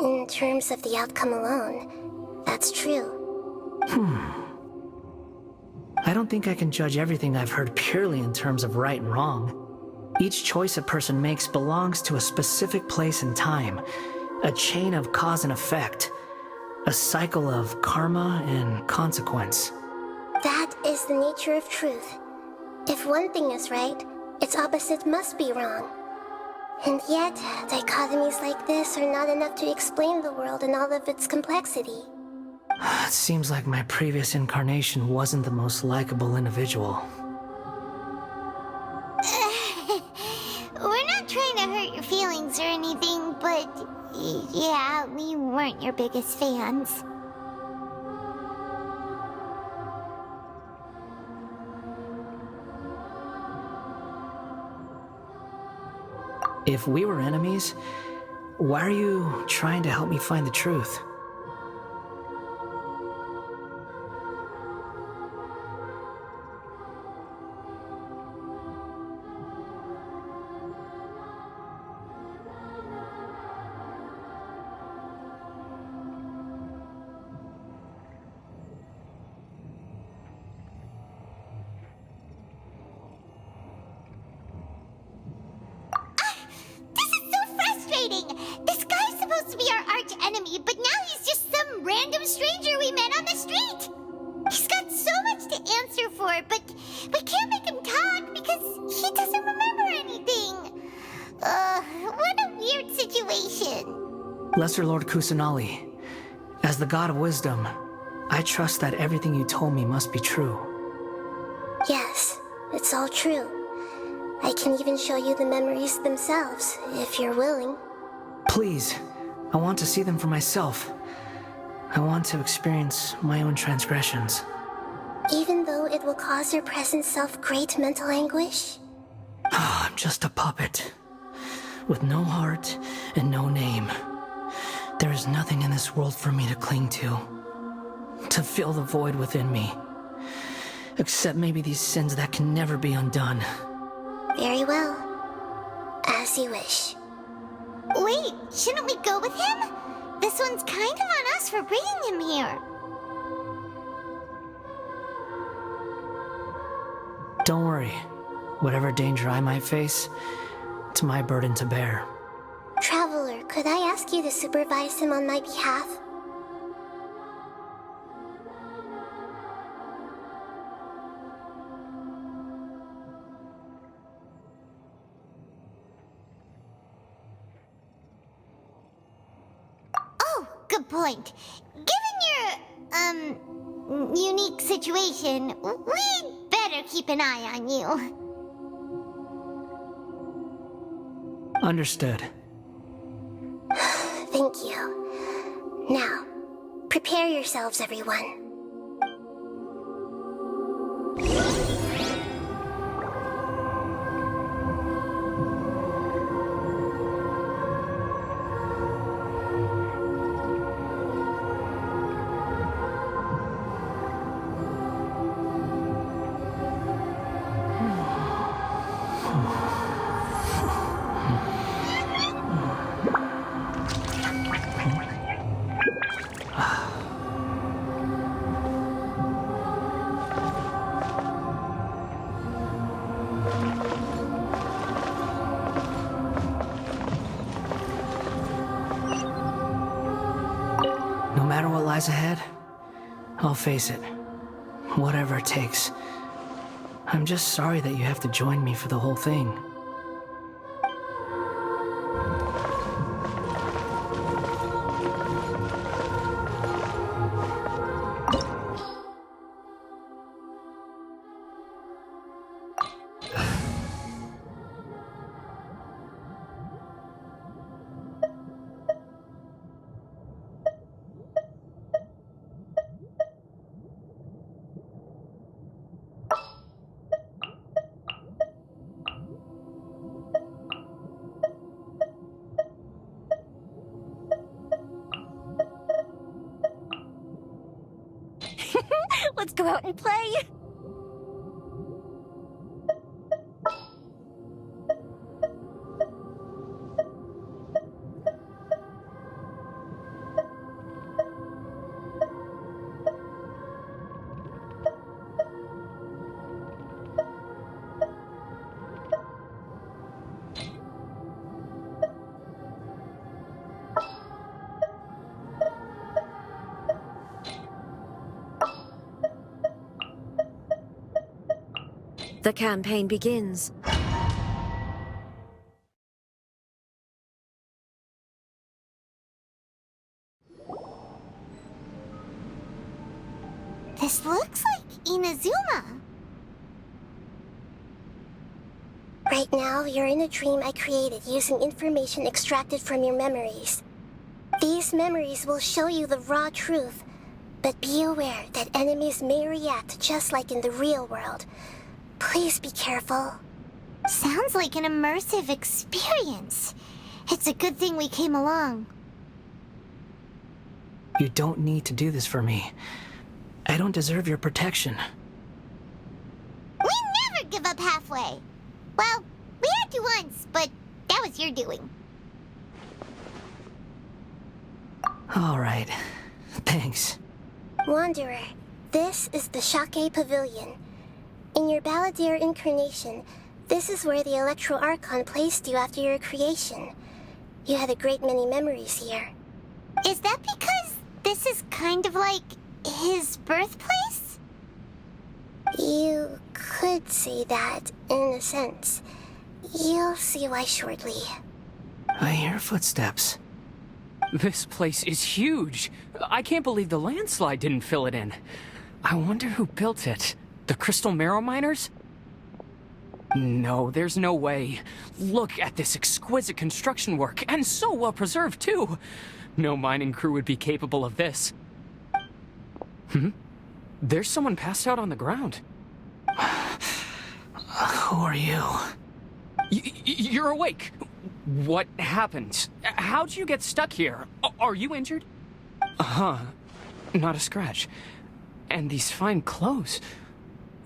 In terms of the outcome alone, that's true.
I don't think I can judge everything I've heard purely in terms of right and wrong. Each choice a person makes belongs to a specific place and time, a chain of cause and effect, a cycle of karma and consequence.
That is the nature of truth. If one thing is right, its opposite must be wrong. And yet, dichotomies like this are not enough to explain the world in all of its complexity.
It seems like my previous incarnation wasn't the most likable individual.
We're not trying to hurt your feelings or anything, but yeah, we weren't your biggest fans.
If we were enemies, why are you trying to help me find the truth?
This guy's supposed to be our arch enemy, but now he's just some random stranger we met on the street. He's got so much to answer for, but we can't make him talk because he doesn't remember anything. What a weird situation.
Lesser Lord Kusanali, as the God of Wisdom, I trust that everything you told me must be true.
Yes, it's all true. I can even show you the memories themselves, if you're willing.
Please, I want to see them for myself. I want to experience my own transgressions.
Even though it will cause your present self great mental anguish?
I'm just a puppet, with no heart and no name. There is nothing in this world for me to cling to fill the void within me. Except maybe these sins that can never be undone.
Very well. As you wish.
Wait, shouldn't we go with him? This one's kind of on us for bringing him here.
Don't worry. Whatever danger I might face, It's my burden to bear.
Traveler, could I ask you to supervise him on my behalf?
Oh, good point. Given your, unique situation, we'd better keep an eye on you.
Understood.
Thank you. Now, prepare yourselves, everyone.
No matter what lies ahead, I'll face it. Whatever it takes. I'm just sorry that you have to join me for the whole thing.
Let's go out and play.
The campaign begins.
This looks like Inazuma.
Right now, you're in a dream I created using information extracted from your memories. These memories will show you the raw truth, but be aware that enemies may react just like in the real world. Please be careful.
Sounds like an immersive experience. It's a good thing we came along.
You don't need to do this for me. I don't deserve your protection.
We never give up halfway. Well, we had to once, but that was your doing.
All right. Thanks.
Wanderer, this is the Shake Pavilion. In your Balladeer incarnation, this is where the Electro Archon placed you after your creation. You had a great many memories here.
Is that because this is kind of like his birthplace?
You could say that, in a sense. You'll see why shortly.
I hear footsteps.
This place is huge. I can't believe the landslide didn't fill it in. I wonder who built it. The Crystal Marrow Miners? No, there's no way. Look at this exquisite construction work, and so well preserved, too. No mining crew would be capable of this. There's someone passed out on the ground.
Who are you?
You're awake. What happened? How'd you get stuck here? Are you injured? Not a scratch. And these fine clothes.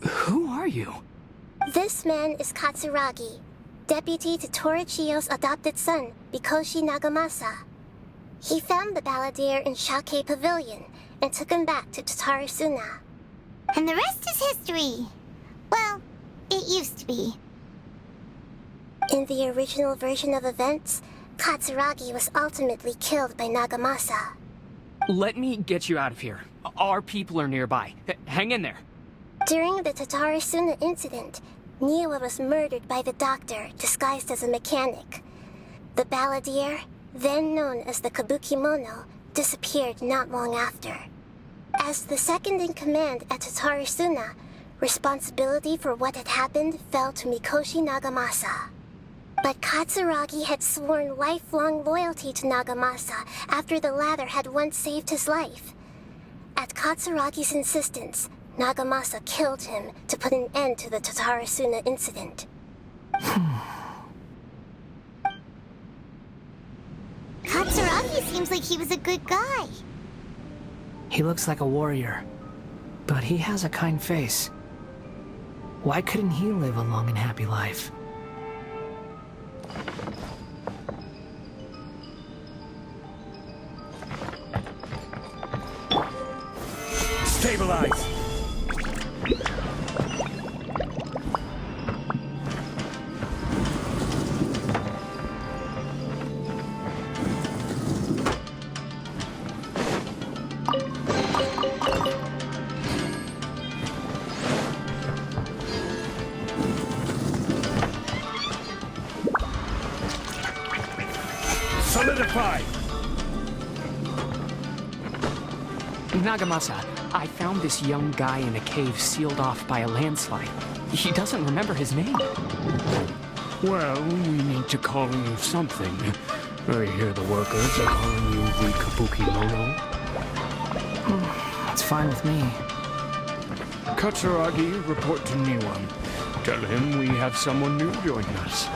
Who are you?
This man is Katsuragi, deputy to Torichio's adopted son, Mikoshi Nagamasa. He found the Balladeer in Shake Pavilion and took him back to Tatarasuna.
And the rest is history. Well, it used to be.
In the original version of events, Katsuragi was ultimately killed by Nagamasa.
Let me get you out of here. Our people are nearby. Hang in there.
During the Tatarasuna incident, Niwa was murdered by the doctor disguised as a mechanic. The balladeer, then known as the Kabukimono, disappeared not long after. As the second in command at Tatarasuna, responsibility for what had happened fell to Mikoshi Nagamasa. But Katsuragi had sworn lifelong loyalty to Nagamasa after the latter had once saved his life. At Katsuragi's insistence, Nagamasa killed him to put an end to the Tatarasuna incident.
Katsuragi seems like he was a good guy.
He looks like a warrior, but he has a kind face. Why couldn't he live a long and happy life?
Stabilize! Solidify!
Nagamasa, I found this young guy in a cave sealed off by a landslide. He doesn't remember his name.
Well, we need to call you something. I hear the workers are calling you the Kabukimono.
That's fine with me.
Katsuragi, report to Niwa. Tell him we have someone new joining us.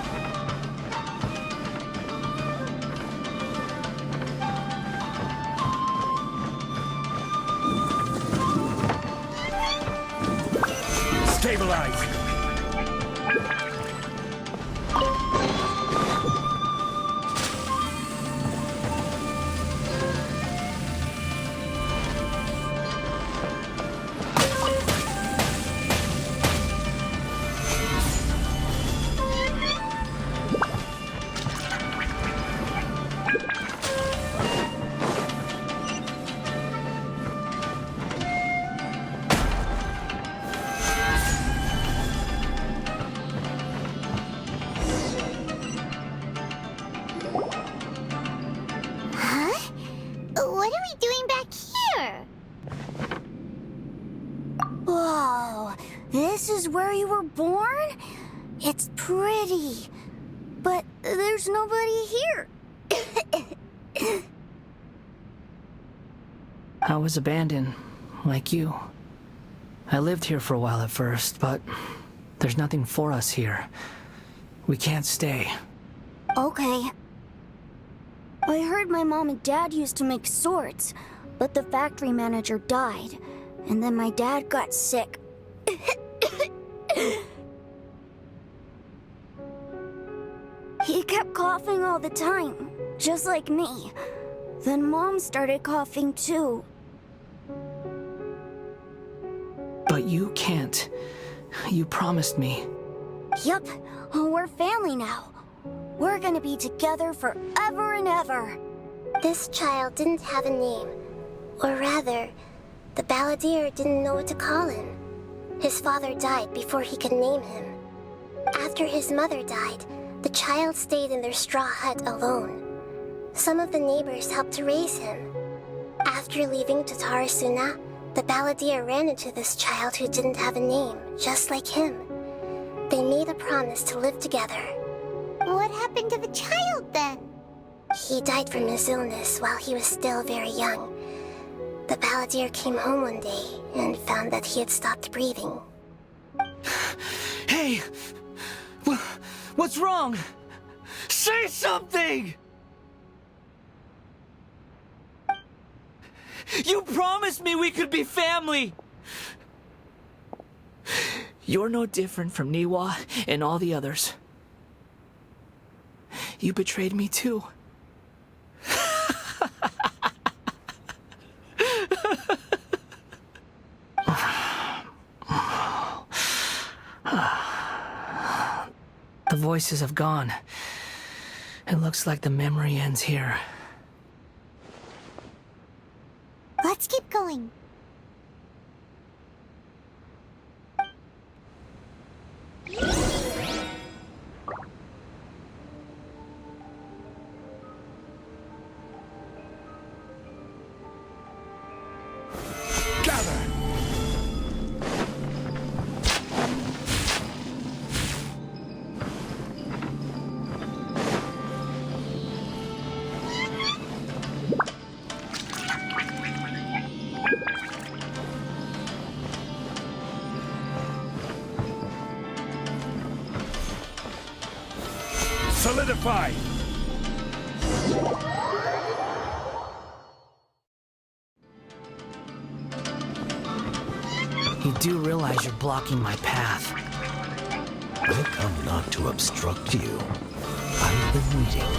Stabilize!
What are we doing back here?
Whoa, this is where you were born? It's pretty, but there's nobody here.
I was abandoned, like you. I lived here for a while at first, but there's nothing for us here. We can't stay.
Okay. I heard my mom and dad used to make swords, but the factory manager died, and then my dad got sick. He kept coughing all the time, just like me. Then Mom started coughing too.
But you can't. You promised me.
Yup, we're family now. We're gonna be together forever and ever.
This child didn't have a name. Or rather, the balladeer didn't know what to call him. His father died before he could name him. After his mother died, the child stayed in their straw hut alone. Some of the neighbors helped to raise him. After leaving Tatarasuna, the balladeer ran into this child who didn't have a name, just like him. They made a promise to live together.
What happened to the child then?
He died from his illness while he was still very young. The balladeer came home one day and found that he had stopped breathing.
Hey! What's wrong? Say something! You promised me we could be family! You're no different from Niwa and all the others. You betrayed me too. The voices have gone. It looks like the memory ends here.
Let's keep going.
Solidify!
You do realize you're blocking my path.
I come not to obstruct you. I've been waiting.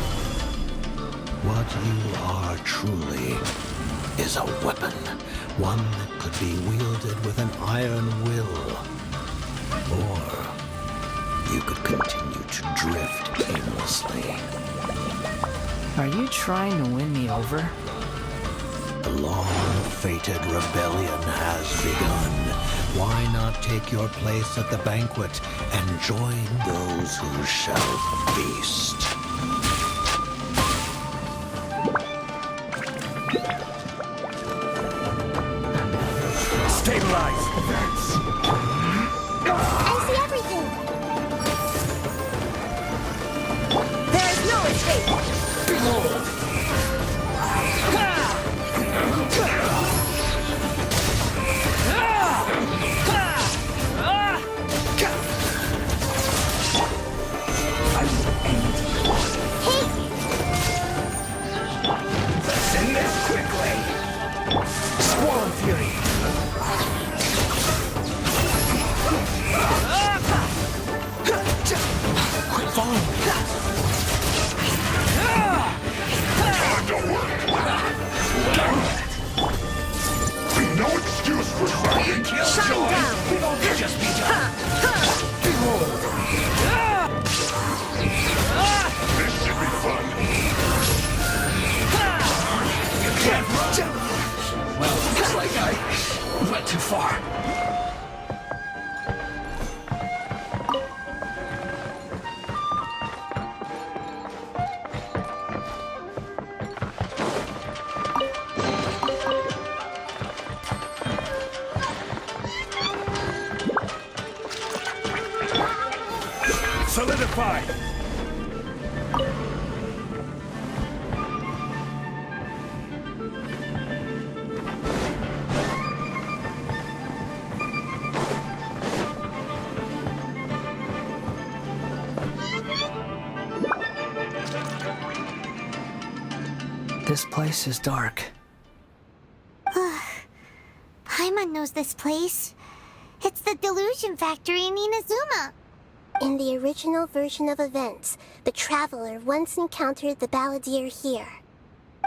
What you are truly is a weapon. One that could be wielded with an iron will. Or you could continue to drift aimlessly.
Are you trying to win me over?
The long-fated rebellion has begun. Why not take your place at the banquet and join those who shall feast?
Stabilize!
I see everything. There is no escape.
Behold! Solidify!
This place is dark.
Paimon knows this place. It's the Delusion Factory in Inazuma.
In the original version of events, the Traveler once encountered the Balladeer here.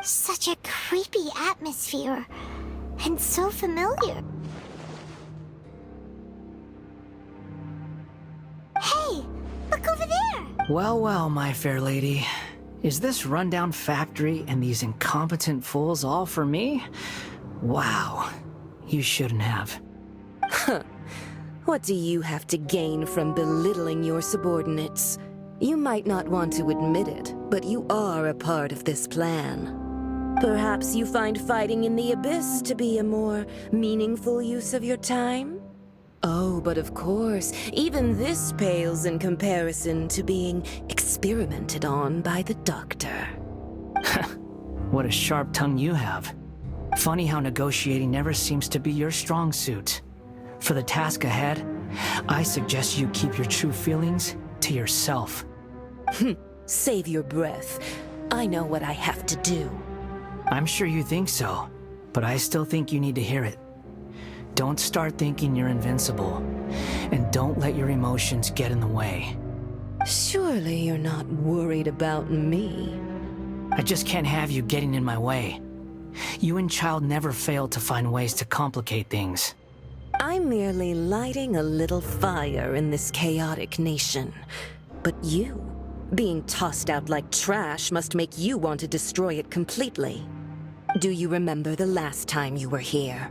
Such a creepy atmosphere. And so familiar. Hey! Look over there!
Well, well, my fair lady. Is this rundown factory and these incompetent fools all for me? Wow. You shouldn't have.
Huh. What do you have to gain from belittling your subordinates? You might not want to admit it, but you are a part of this plan. Perhaps you find fighting in the Abyss to be a more meaningful use of your time? Oh, but of course, even this pales in comparison to being experimented on by the Doctor.
What a sharp tongue you have. Funny how negotiating never seems to be your strong suit. For the task ahead, I suggest you keep your true feelings to yourself.
Save your breath. I know what I have to do.
I'm sure you think so, but I still think you need to hear it. Don't start thinking you're invincible, and don't let your emotions get in the way.
Surely you're not worried about me.
I just can't have you getting in my way. You and Child never failed to find ways to complicate things.
I'm merely lighting a little fire in this chaotic nation. but you. Being tossed out like trash must make you want to destroy it completely. Do you remember the last time you were here?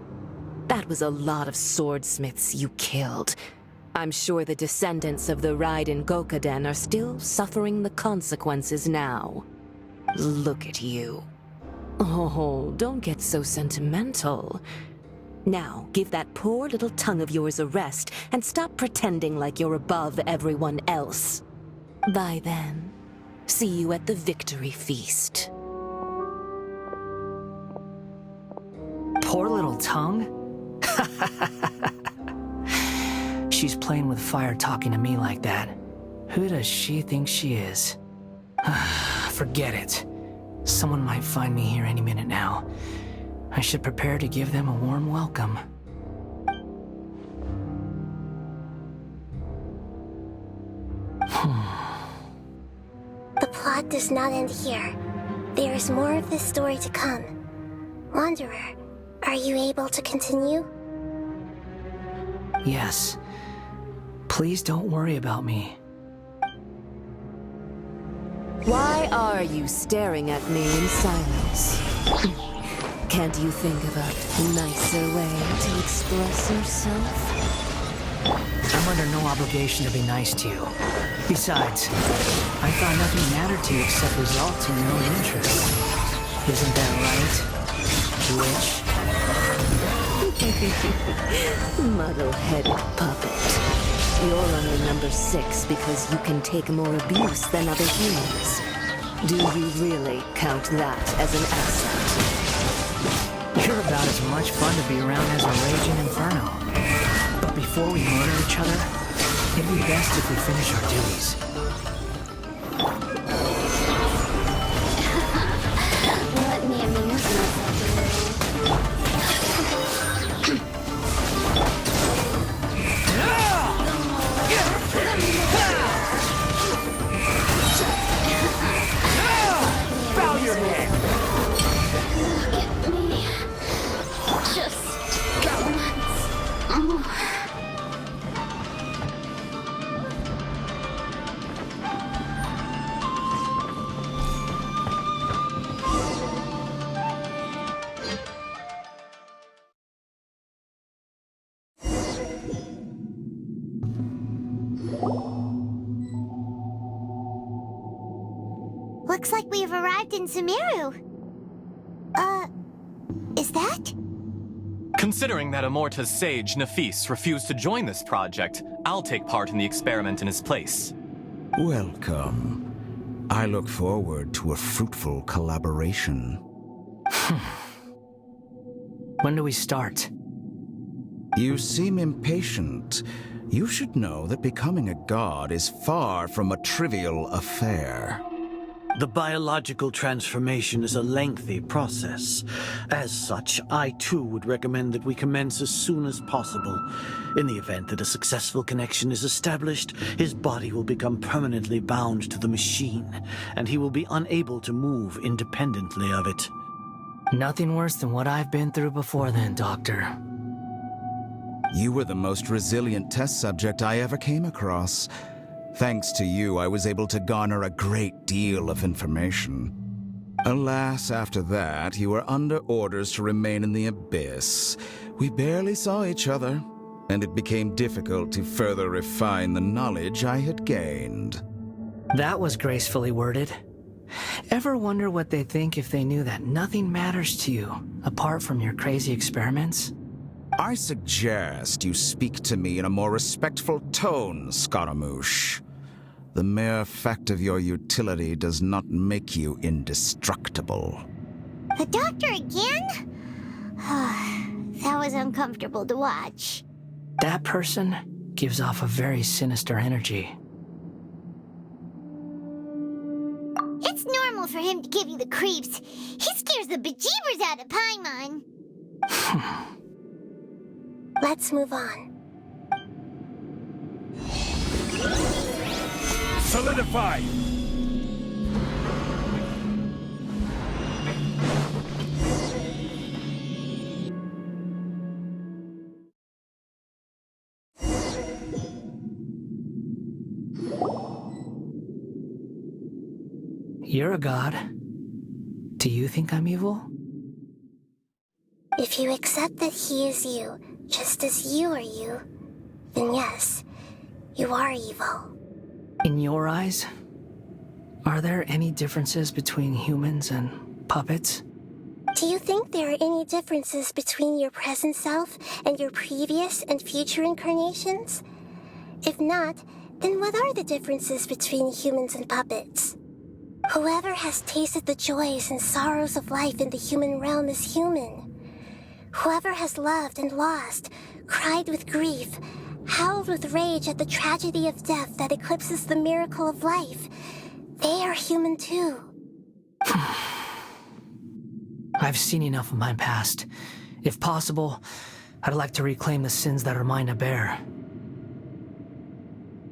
That was a lot of swordsmiths you killed. I'm sure the descendants of the Raiden Gokaden are still suffering the consequences now. Look at you. Oh, don't get so sentimental. Now, give that poor little tongue of yours a rest and stop pretending like you're above everyone else. Bye then. See you at the victory feast.
Poor little tongue? She's playing with fire talking to me like that. Who does she think she is? Forget it. Someone might find me here any minute now. I should prepare to give them a warm welcome.
The plot does not end here. There is more of this story to come. Wanderer, are you able to continue?
Yes. Please don't worry about me.
Why are you staring at me in silence? Can't you think of a nicer way to express yourself?
I'm under no obligation to be nice to you. Besides, I thought nothing mattered to you except results in your own interests. Isn't that right, witch?
Muddle-headed puppet. You're only number 6 because you can take more abuse than other humans. Do you really count that as an asset?
You're about as much fun to be around as a raging inferno. But before we murder each other, it'd be best if we finish our duties.
Let me amuse myself a little.
Bow your head!
Look at me. Just once more. Looks like we've arrived in Sumeru. Is that?
Considering that Amorta's sage, Nafis, refused to join this project, I'll take part in the experiment in his place.
Welcome. I look forward to a fruitful collaboration.
When do we start?
You seem impatient. You should know that becoming a god is far from a trivial affair.
The biological transformation is a lengthy process. As such, I too would recommend that we commence as soon as possible. In the event that a successful connection is established, his body will become permanently bound to the machine, and he will be unable to move independently of it.
Nothing worse than what I've been through before then, Doctor.
You were the most resilient test subject I ever came across. Thanks to you, I was able to garner a great deal of information. Alas, after that, you were under orders to remain in the abyss. We barely saw each other, and it became difficult to further refine the knowledge I had gained.
That was gracefully worded. Ever wonder what they think if they knew that nothing matters to you, apart from your crazy experiments?
I suggest you speak to me in a more respectful tone, Scaramouche. The mere fact of your utility does not make you indestructible.
The doctor again? That was uncomfortable to watch.
That person gives off a very sinister energy.
It's normal for him to give you the creeps. He scares the bejeebers out of Paimon.
Let's move on.
Solidify!
You're a god. Do you think I'm evil?
If you accept that he is you, just as you are you, then yes, you are evil.
In your eyes, are there any differences between humans and puppets?
Do you think there are any differences between your present self and your previous and future incarnations? If not, then what are the differences between humans and puppets? Whoever has tasted the joys and sorrows of life in the human realm is human. Whoever has loved and lost, cried with grief, howled with rage at the tragedy of death that eclipses the miracle of life, they are human too.
I've seen enough of my past. If possible, I'd like to reclaim the sins that are mine to bear.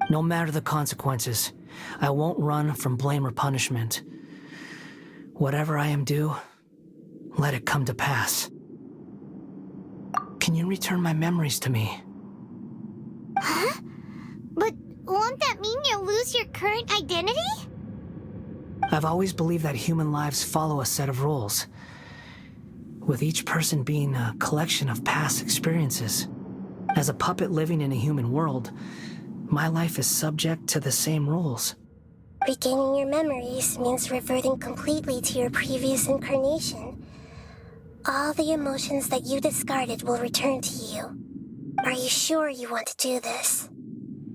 No matter the consequences, I won't run from blame or punishment. Whatever I am due, let it come to pass. Can you return my memories to me?
Huh? But won't that mean you'll lose your current identity?
I've always believed that human lives follow a set of rules, with each person being a collection of past experiences. As a puppet living in a human world, my life is subject to the same rules.
Regaining your memories means reverting completely to your previous incarnation. All the emotions that you discarded will return to you. Are you sure you want to do this?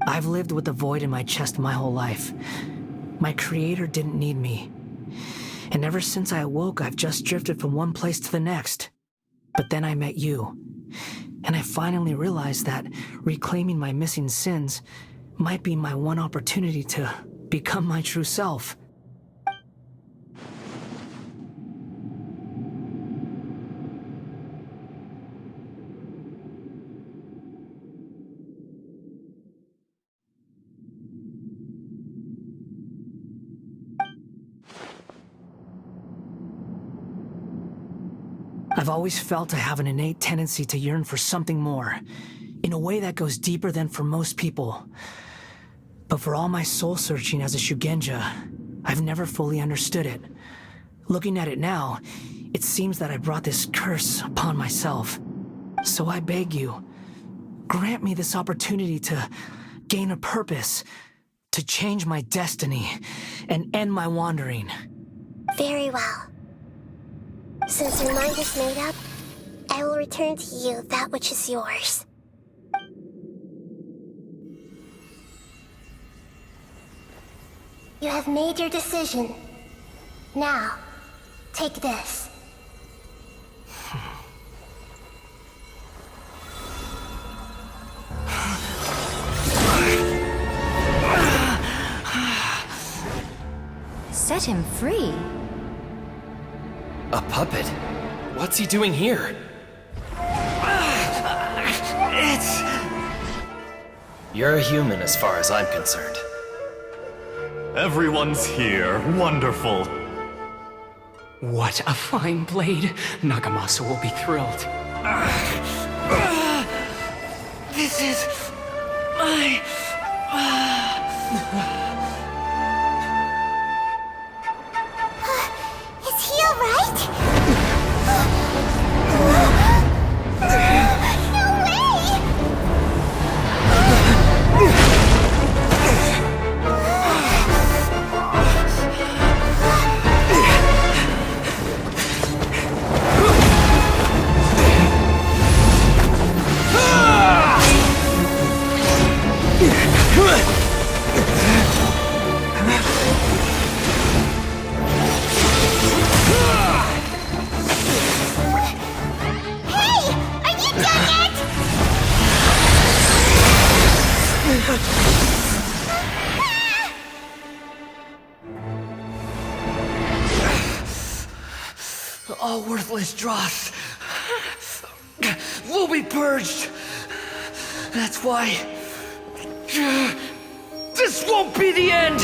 I've lived with the void in my chest my whole life. My creator didn't need me. And ever since I awoke, I've just drifted from one place to the next. But then I met you, and I finally realized that reclaiming my missing sins might be my one opportunity to become my true self. I've always felt I have an innate tendency to yearn for something more, in a way that goes deeper than for most people. But for all my soul-searching as a Shugenja, I've never fully understood it. Looking at it now, it seems that I brought this curse upon myself. So I beg you, grant me this opportunity to gain a purpose, to change my destiny, and end my wandering.
Very well. Since your mind is made up, I will return to you that which is yours. You have made your decision. Now, take this.
Set him free.
A puppet? What's he doing here? You're a human as far as I'm concerned.
Everyone's here. Wonderful.
What a fine blade. Nagamasa will be thrilled.
This is my...
Is he alright? No way!
All worthless dross will be purged. That's why this won't be the end.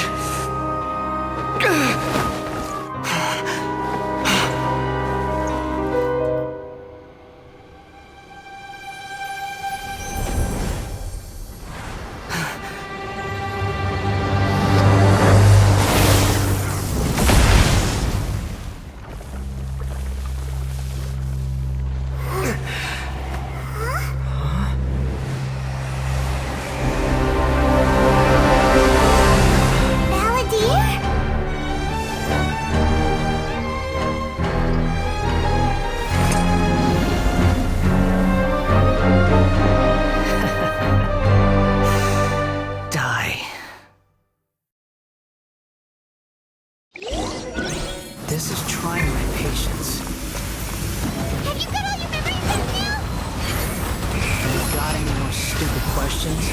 questions?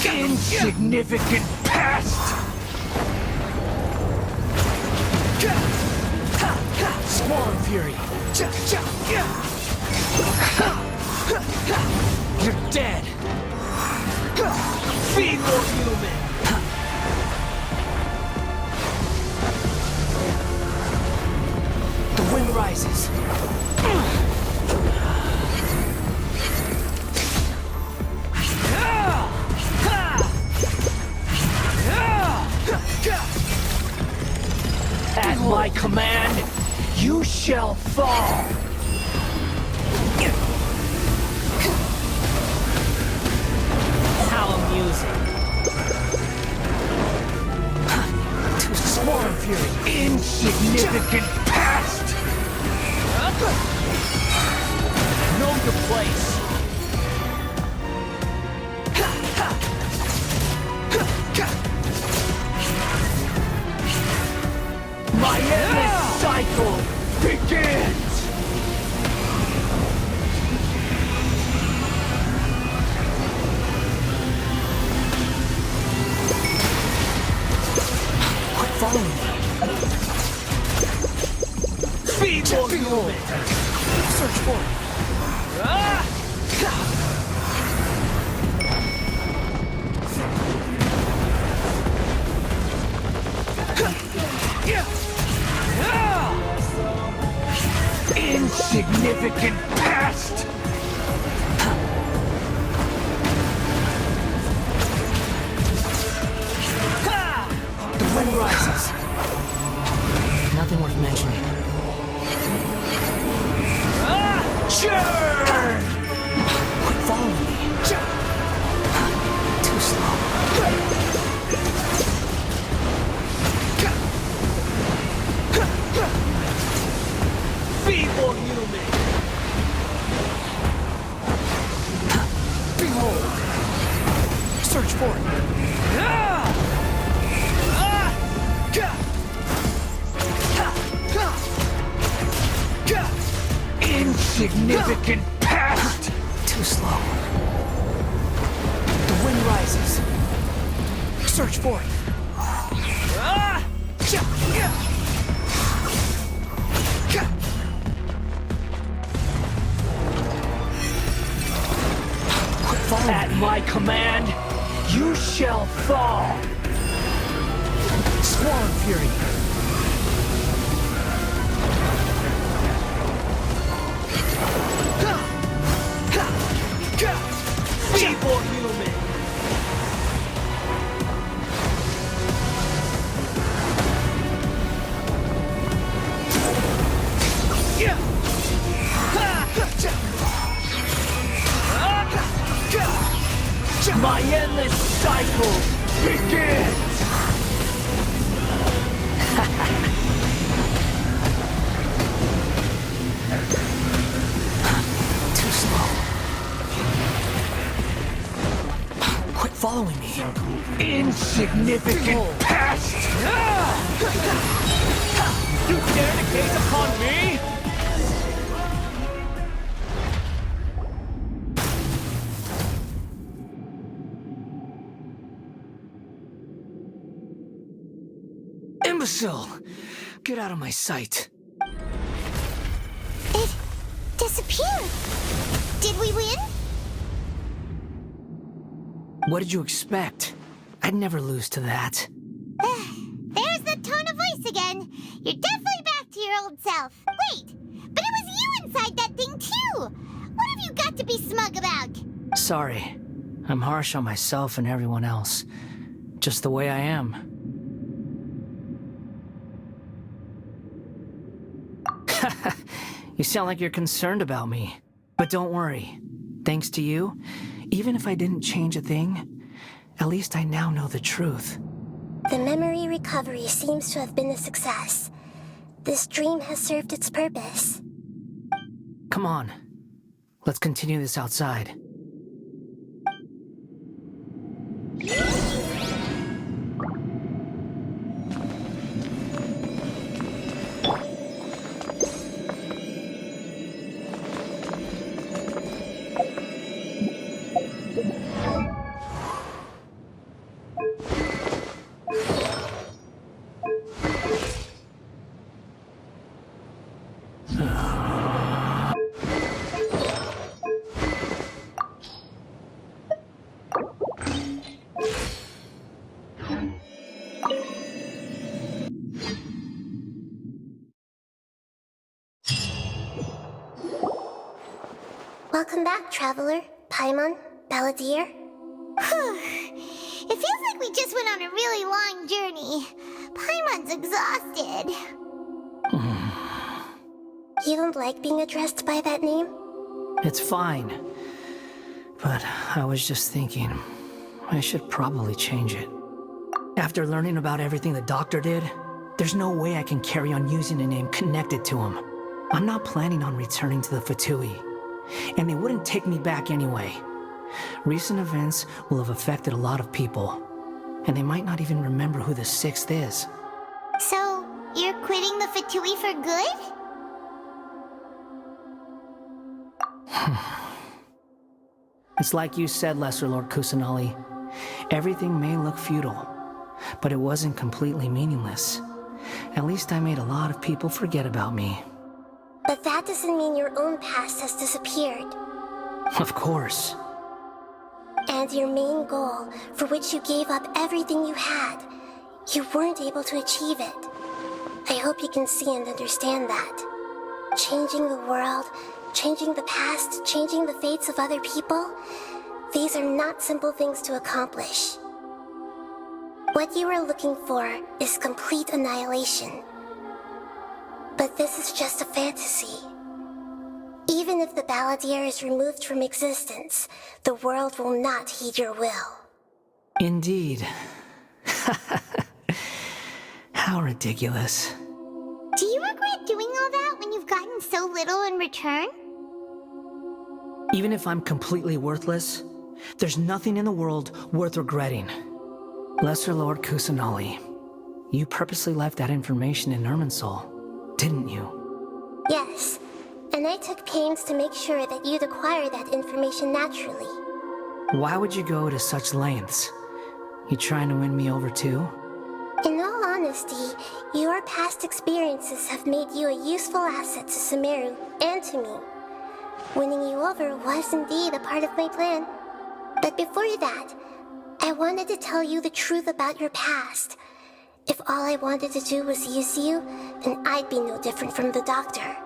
Insignificant past!
Squall Fury! You're dead!
Feeble human!
The wind rises.
At my command, you shall fall!
How amusing. To Swarm Fury!
Insignificant past!
Know your place!
My endless cycle begins!
Quit following me!
Feeble human!
Search for it!
Insignificant past!
The wind rises. Nothing worth mentioning.
Churn!
Quit following me. Too slow.
Feeble human!
Behold! Search for it.
Insignificant past!
Too slow. The wind rises. Search for it. Quit following
At
me.
my command, you shall fall!
Squall Fury!
Feeble human! My endless cycle begins!
Too slow. Quit following me.
Insignificant past! You dare to gaze upon me?
Imbecile! Get out of my sight.
It disappeared. Did we win?
What did you expect? I'd never lose to that.
There's the tone of voice again. You're definitely back to your old self. Wait, but it was you inside that thing too. What have you got to be smug about?
Sorry. I'm harsh on myself and everyone else. Just the way I am. You sound like you're concerned about me. But don't worry. Thanks to you, even if I didn't change a thing, at least I now know the truth.
The memory recovery seems to have been a success. This dream has served its purpose.
Come on. Let's continue this outside.
Welcome back, Traveler, Paimon, Balladeer.
It feels like we just went on a really long journey. Paimon's exhausted.
You don't like being addressed by that name?
It's fine. But I was just thinking, I should probably change it. After learning about everything the doctor did, there's no way I can carry on using a name connected to him. I'm not planning on returning to the Fatui, and they wouldn't take me back anyway. Recent events will have affected a lot of people, and they might not even remember who the Sixth is.
So, you're quitting the Fatui for good?
It's like you said, Lesser Lord Kusanali. Everything may look futile, but it wasn't completely meaningless. At least I made a lot of people forget about me.
But that doesn't mean your own past has disappeared.
Of course.
And your main goal, for which you gave up everything you had, you weren't able to achieve it. I hope you can see and understand that. Changing the world, changing the past, changing the fates of other people, these are not simple things to accomplish. What you are looking for is complete annihilation. But this is just a fantasy. Even if the Balladeer is removed from existence, the world will not heed your will.
Indeed. How ridiculous.
Do you regret doing all that when you've gotten so little in return?
Even if I'm completely worthless, there's nothing in the world worth regretting. Lesser Lord Kusanali, you purposely left that information in Irminsul, didn't you?
Yes, and I took pains to make sure that you'd acquire that information naturally.
Why would you go to such lengths? You trying to win me over too?
In all honesty, your past experiences have made you a useful asset to Sumeru and to me. Winning you over was indeed a part of my plan. But before that, I wanted to tell you the truth about your past. If all I wanted to do was use you, then I'd be no different from the doctor.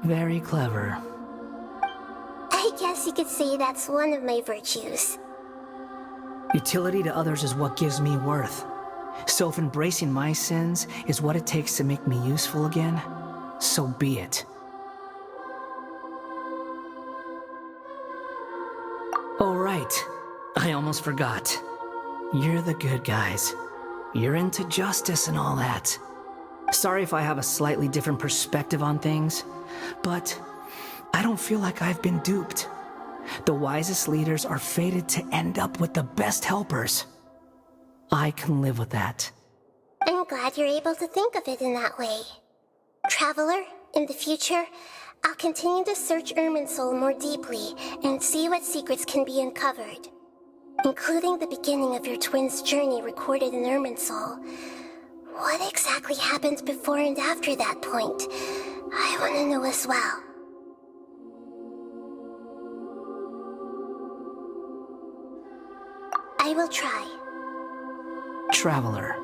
Very clever.
I guess you could say that's one of my virtues.
Utility to others is what gives me worth. So if embracing my sins is what it takes to make me useful again, so be it. Oh right, I almost forgot. You're the good guys. You're into justice and all that. Sorry if I have a slightly different perspective on things, but I don't feel like I've been duped. The wisest leaders are fated to end up with the best helpers. I can live with that.
I'm glad you're able to think of it in that way. Traveler, in the future, I'll continue to search Irminsul more deeply and see what secrets can be uncovered, including the beginning of your twins' journey recorded in Irminsul. What exactly happened before and after that point? I want to know as well. I will try.
Traveler.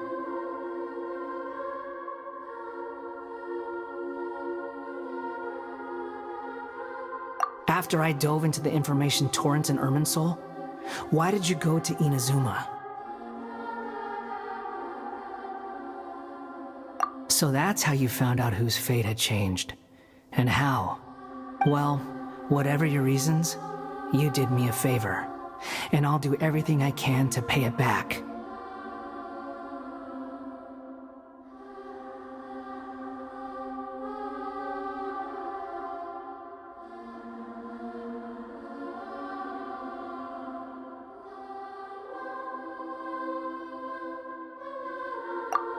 After I dove into the information torrents in Irminsul, why did you go to Inazuma? So that's how you found out whose fate had changed. And how? Well, whatever your reasons, you did me a favor. And I'll do everything I can to pay it back.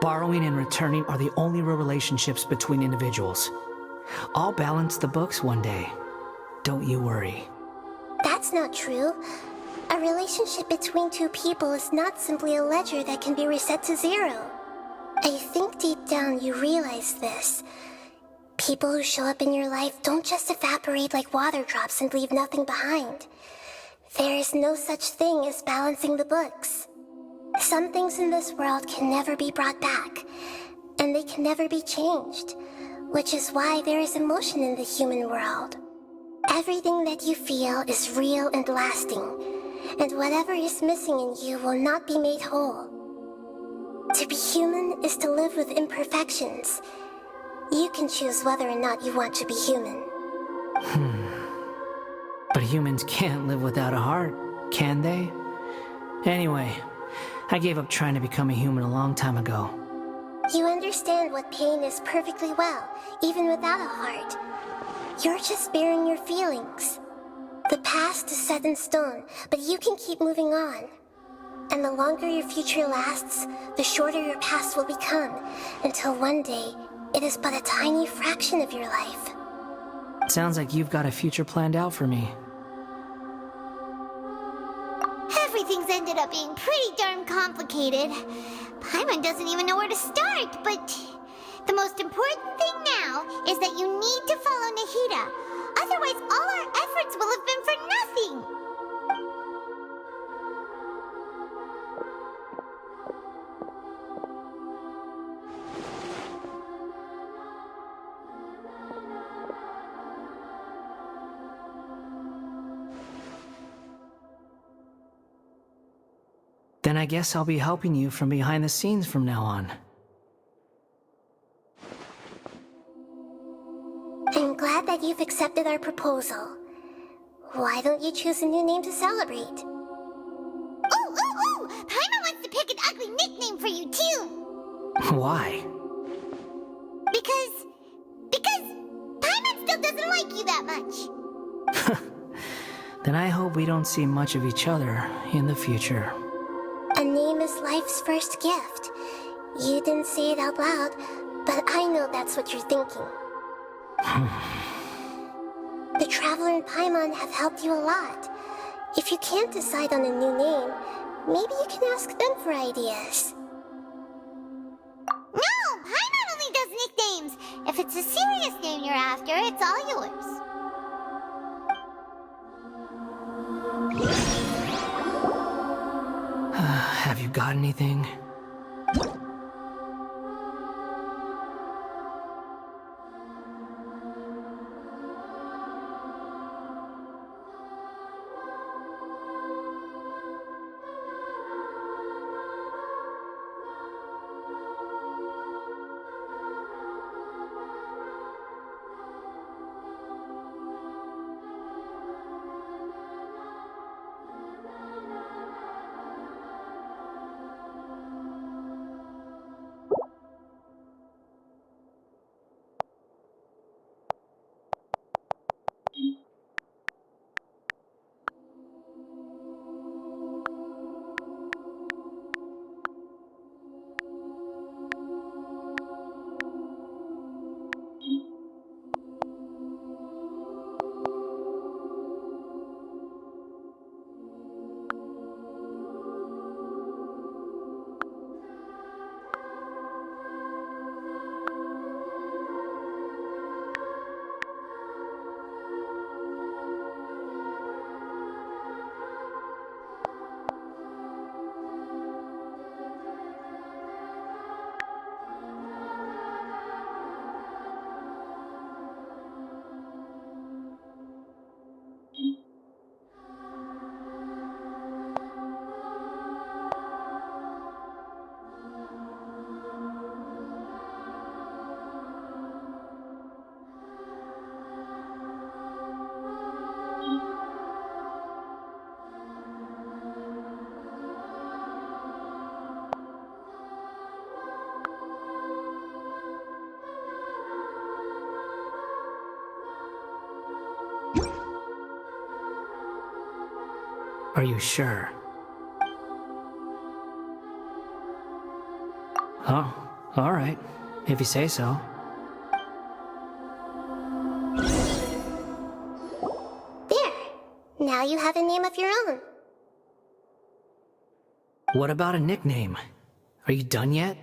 Borrowing and returning are the only real relationships between individuals. I'll balance the books one day. Don't you worry.
That's not true. A relationship between two people is not simply a ledger that can be reset to zero. I think deep down you realize this. People who show up in your life don't just evaporate like water drops and leave nothing behind. There is no such thing as balancing the books. Some things in this world can never be brought back, and they can never be changed, which is why there is emotion in the human world. Everything that you feel is real and lasting, and whatever is missing in you will not be made whole. To be human is to live with imperfections. You can choose whether or not you want to be human.
But humans can't live without a heart, can they? Anyway, I gave up trying to become a human a long time ago.
You understand what pain is perfectly well, even without a heart. You're just bearing your feelings. The past is set in stone, but you can keep moving on. And the longer your future lasts, the shorter your past will become, until one day, it is but a tiny fraction of your life.
Sounds like you've got a future planned out for me.
Everything's ended up being pretty darn complicated. Paimon doesn't even know where to start, but the most important thing now is that you need to follow Nahida. Otherwise, all our efforts will have been for nothing.
Then I guess I'll be helping you from behind the scenes from now on.
I'm glad that you've accepted our proposal. Why don't you choose a new name to celebrate?
Ooh! Paimon wants to pick an ugly nickname for you, too!
Why?
Because Paimon still doesn't like you that much.
Then I hope we don't see much of each other in the future.
A name is life's first gift. You didn't say it out loud, but I know that's what you're thinking. The Traveler and Paimon have helped you a lot. If you can't decide on a new name, maybe you can ask them for ideas.
No! Paimon only does nicknames! If it's a serious name you're after, it's all yours.
Have you got anything? Are you sure? Oh, all right. If you say so.
There! Now you have a name of your own.
What about a nickname? Are you done yet?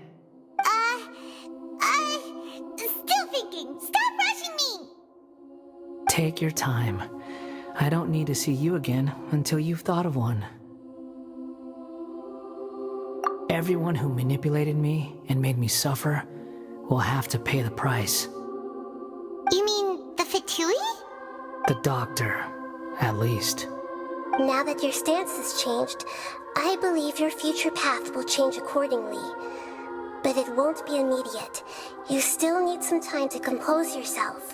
Still thinking. Stop rushing me!
Take your time. I don't need to see you again until you've thought of one. Everyone who manipulated me and made me suffer will have to pay the price.
You mean the Fatui?
The doctor, at least.
Now that your stance has changed, I believe your future path will change accordingly. But it won't be immediate. You still need some time to compose yourself.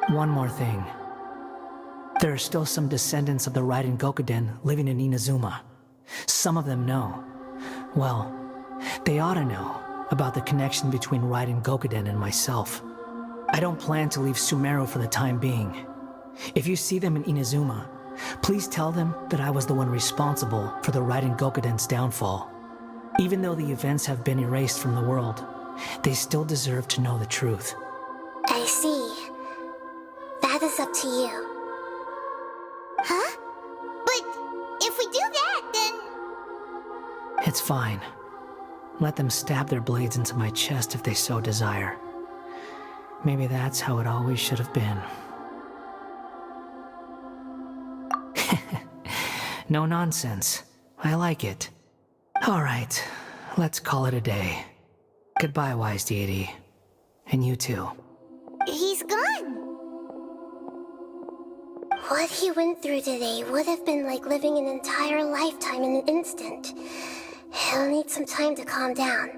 One more thing. There are still some descendants of the Raiden Gokuden living in Inazuma. Some of them know. Well, they ought to know about the connection between Raiden Gokuden and myself. I don't plan to leave Sumeru for the time being. If you see them in Inazuma, please tell them that I was the one responsible for the Raiden Gokuden's downfall. Even though the events have been erased from the world, they still deserve to know the truth.
I see. That is up to you.
Huh? But if we do that, then...
It's fine. Let them stab their blades into my chest if they so desire. Maybe that's how it always should have been. No nonsense. I like it. All right, let's call it a day. Goodbye, wise deity. And you too.
He's gone.
What he went through today would have been like living an entire lifetime in an instant. He'll need some time to calm down.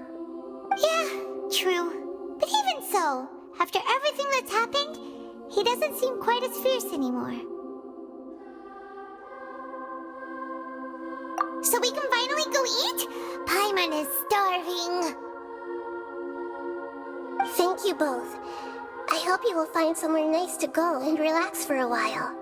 Yeah, true. But even so, after everything that's happened, he doesn't seem quite as fierce anymore. So we can finally go eat? Paimon is starving.
Thank you both. I hope you will find somewhere nice to go and relax for a while.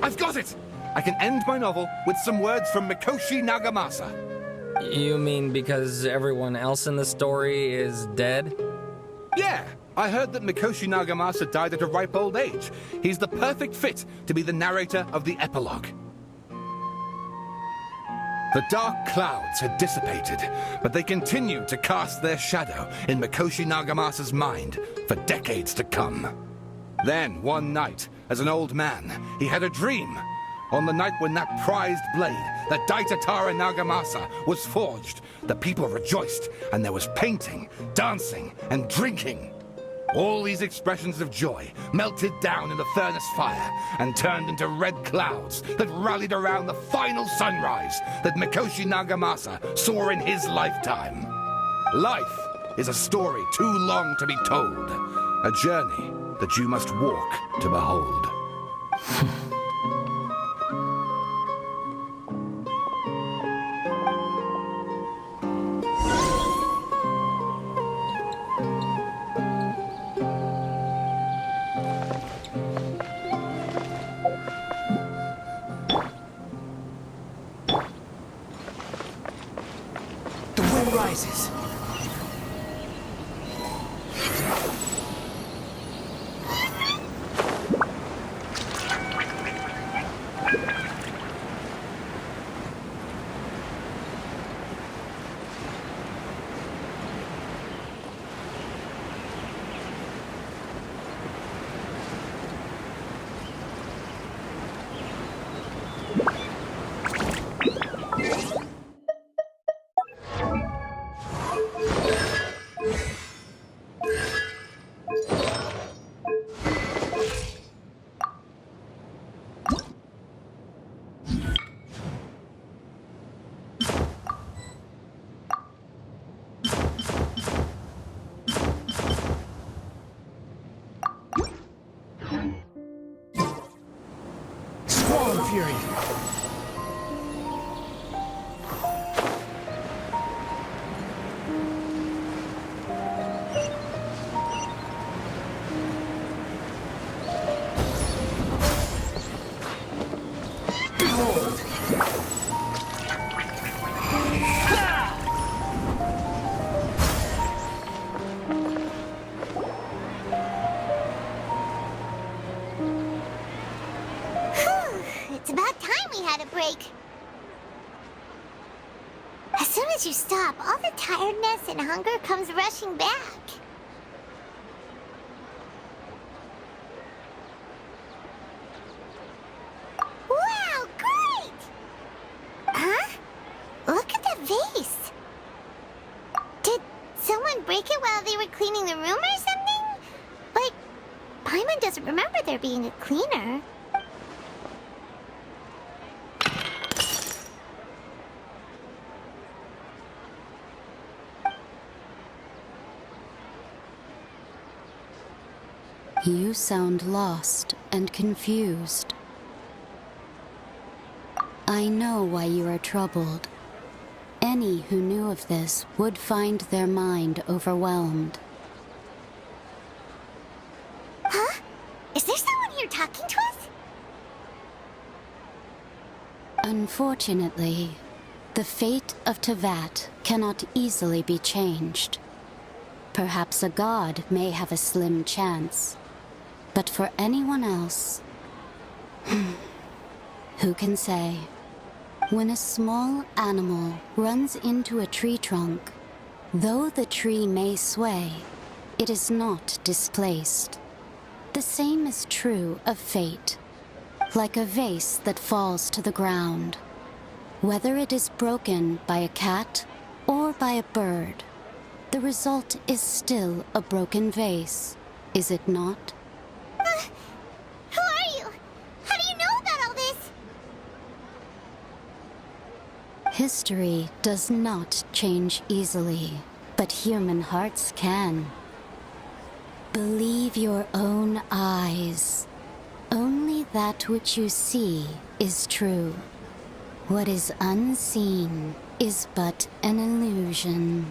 I've got it! I can end my novel with some words from Mikoshi Nagamasa.
You mean because everyone else in the story is dead?
Yeah, I heard that Mikoshi Nagamasa died at a ripe old age. He's the perfect fit to be the narrator of the epilogue. The dark clouds had dissipated, but they continued to cast their shadow in Mikoshi Nagamasa's mind for decades to come. Then, one night, as an old man, he had a dream. On the night when that prized blade, the Daitatara Nagamasa, was forged, the people rejoiced, and there was painting, dancing, and drinking. All these expressions of joy melted down in the furnace fire and turned into red clouds that rallied around the final sunrise that Mikoshi Nagamasa saw in his lifetime. Life is a story too long to be told, a journey that you must walk to behold.
The wind rises. Fury. Behold.
It's about time we had a break. As soon as you stop, all the tiredness and hunger comes rushing back. were cleaning the room or something? But Paimon doesn't remember there being a cleaner.
You sound lost and confused. I know why you are troubled. Any who knew of this would find their mind overwhelmed.
Huh? Is there someone here talking to us?
Unfortunately, the fate of Tevat cannot easily be changed. Perhaps a god may have a slim chance. But for anyone else, who can say? When a small animal runs into a tree trunk, though the tree may sway, it is not displaced. The same is true of fate, like a vase that falls to the ground. Whether it is broken by a cat or by a bird, the result is still a broken vase, is it not?
Who are you? How do you know about all this?
History does not change easily, but human hearts can. Believe your own eyes. Only that which you see is true. What is unseen is but an illusion.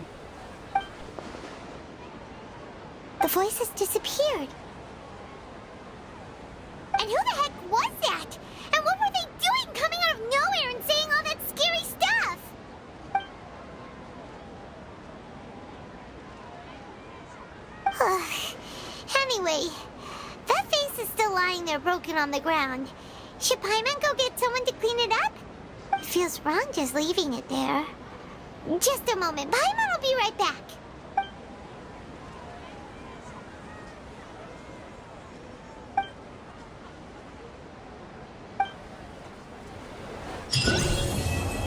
The voice has disappeared. And who the heck was that? And what were they doing coming out of nowhere and saying all that scary stuff? Anyway, that vase is still lying there broken on the ground. Should Paimon go get someone to clean it up? It feels wrong just leaving it there. Just a moment. Paimon will be right back.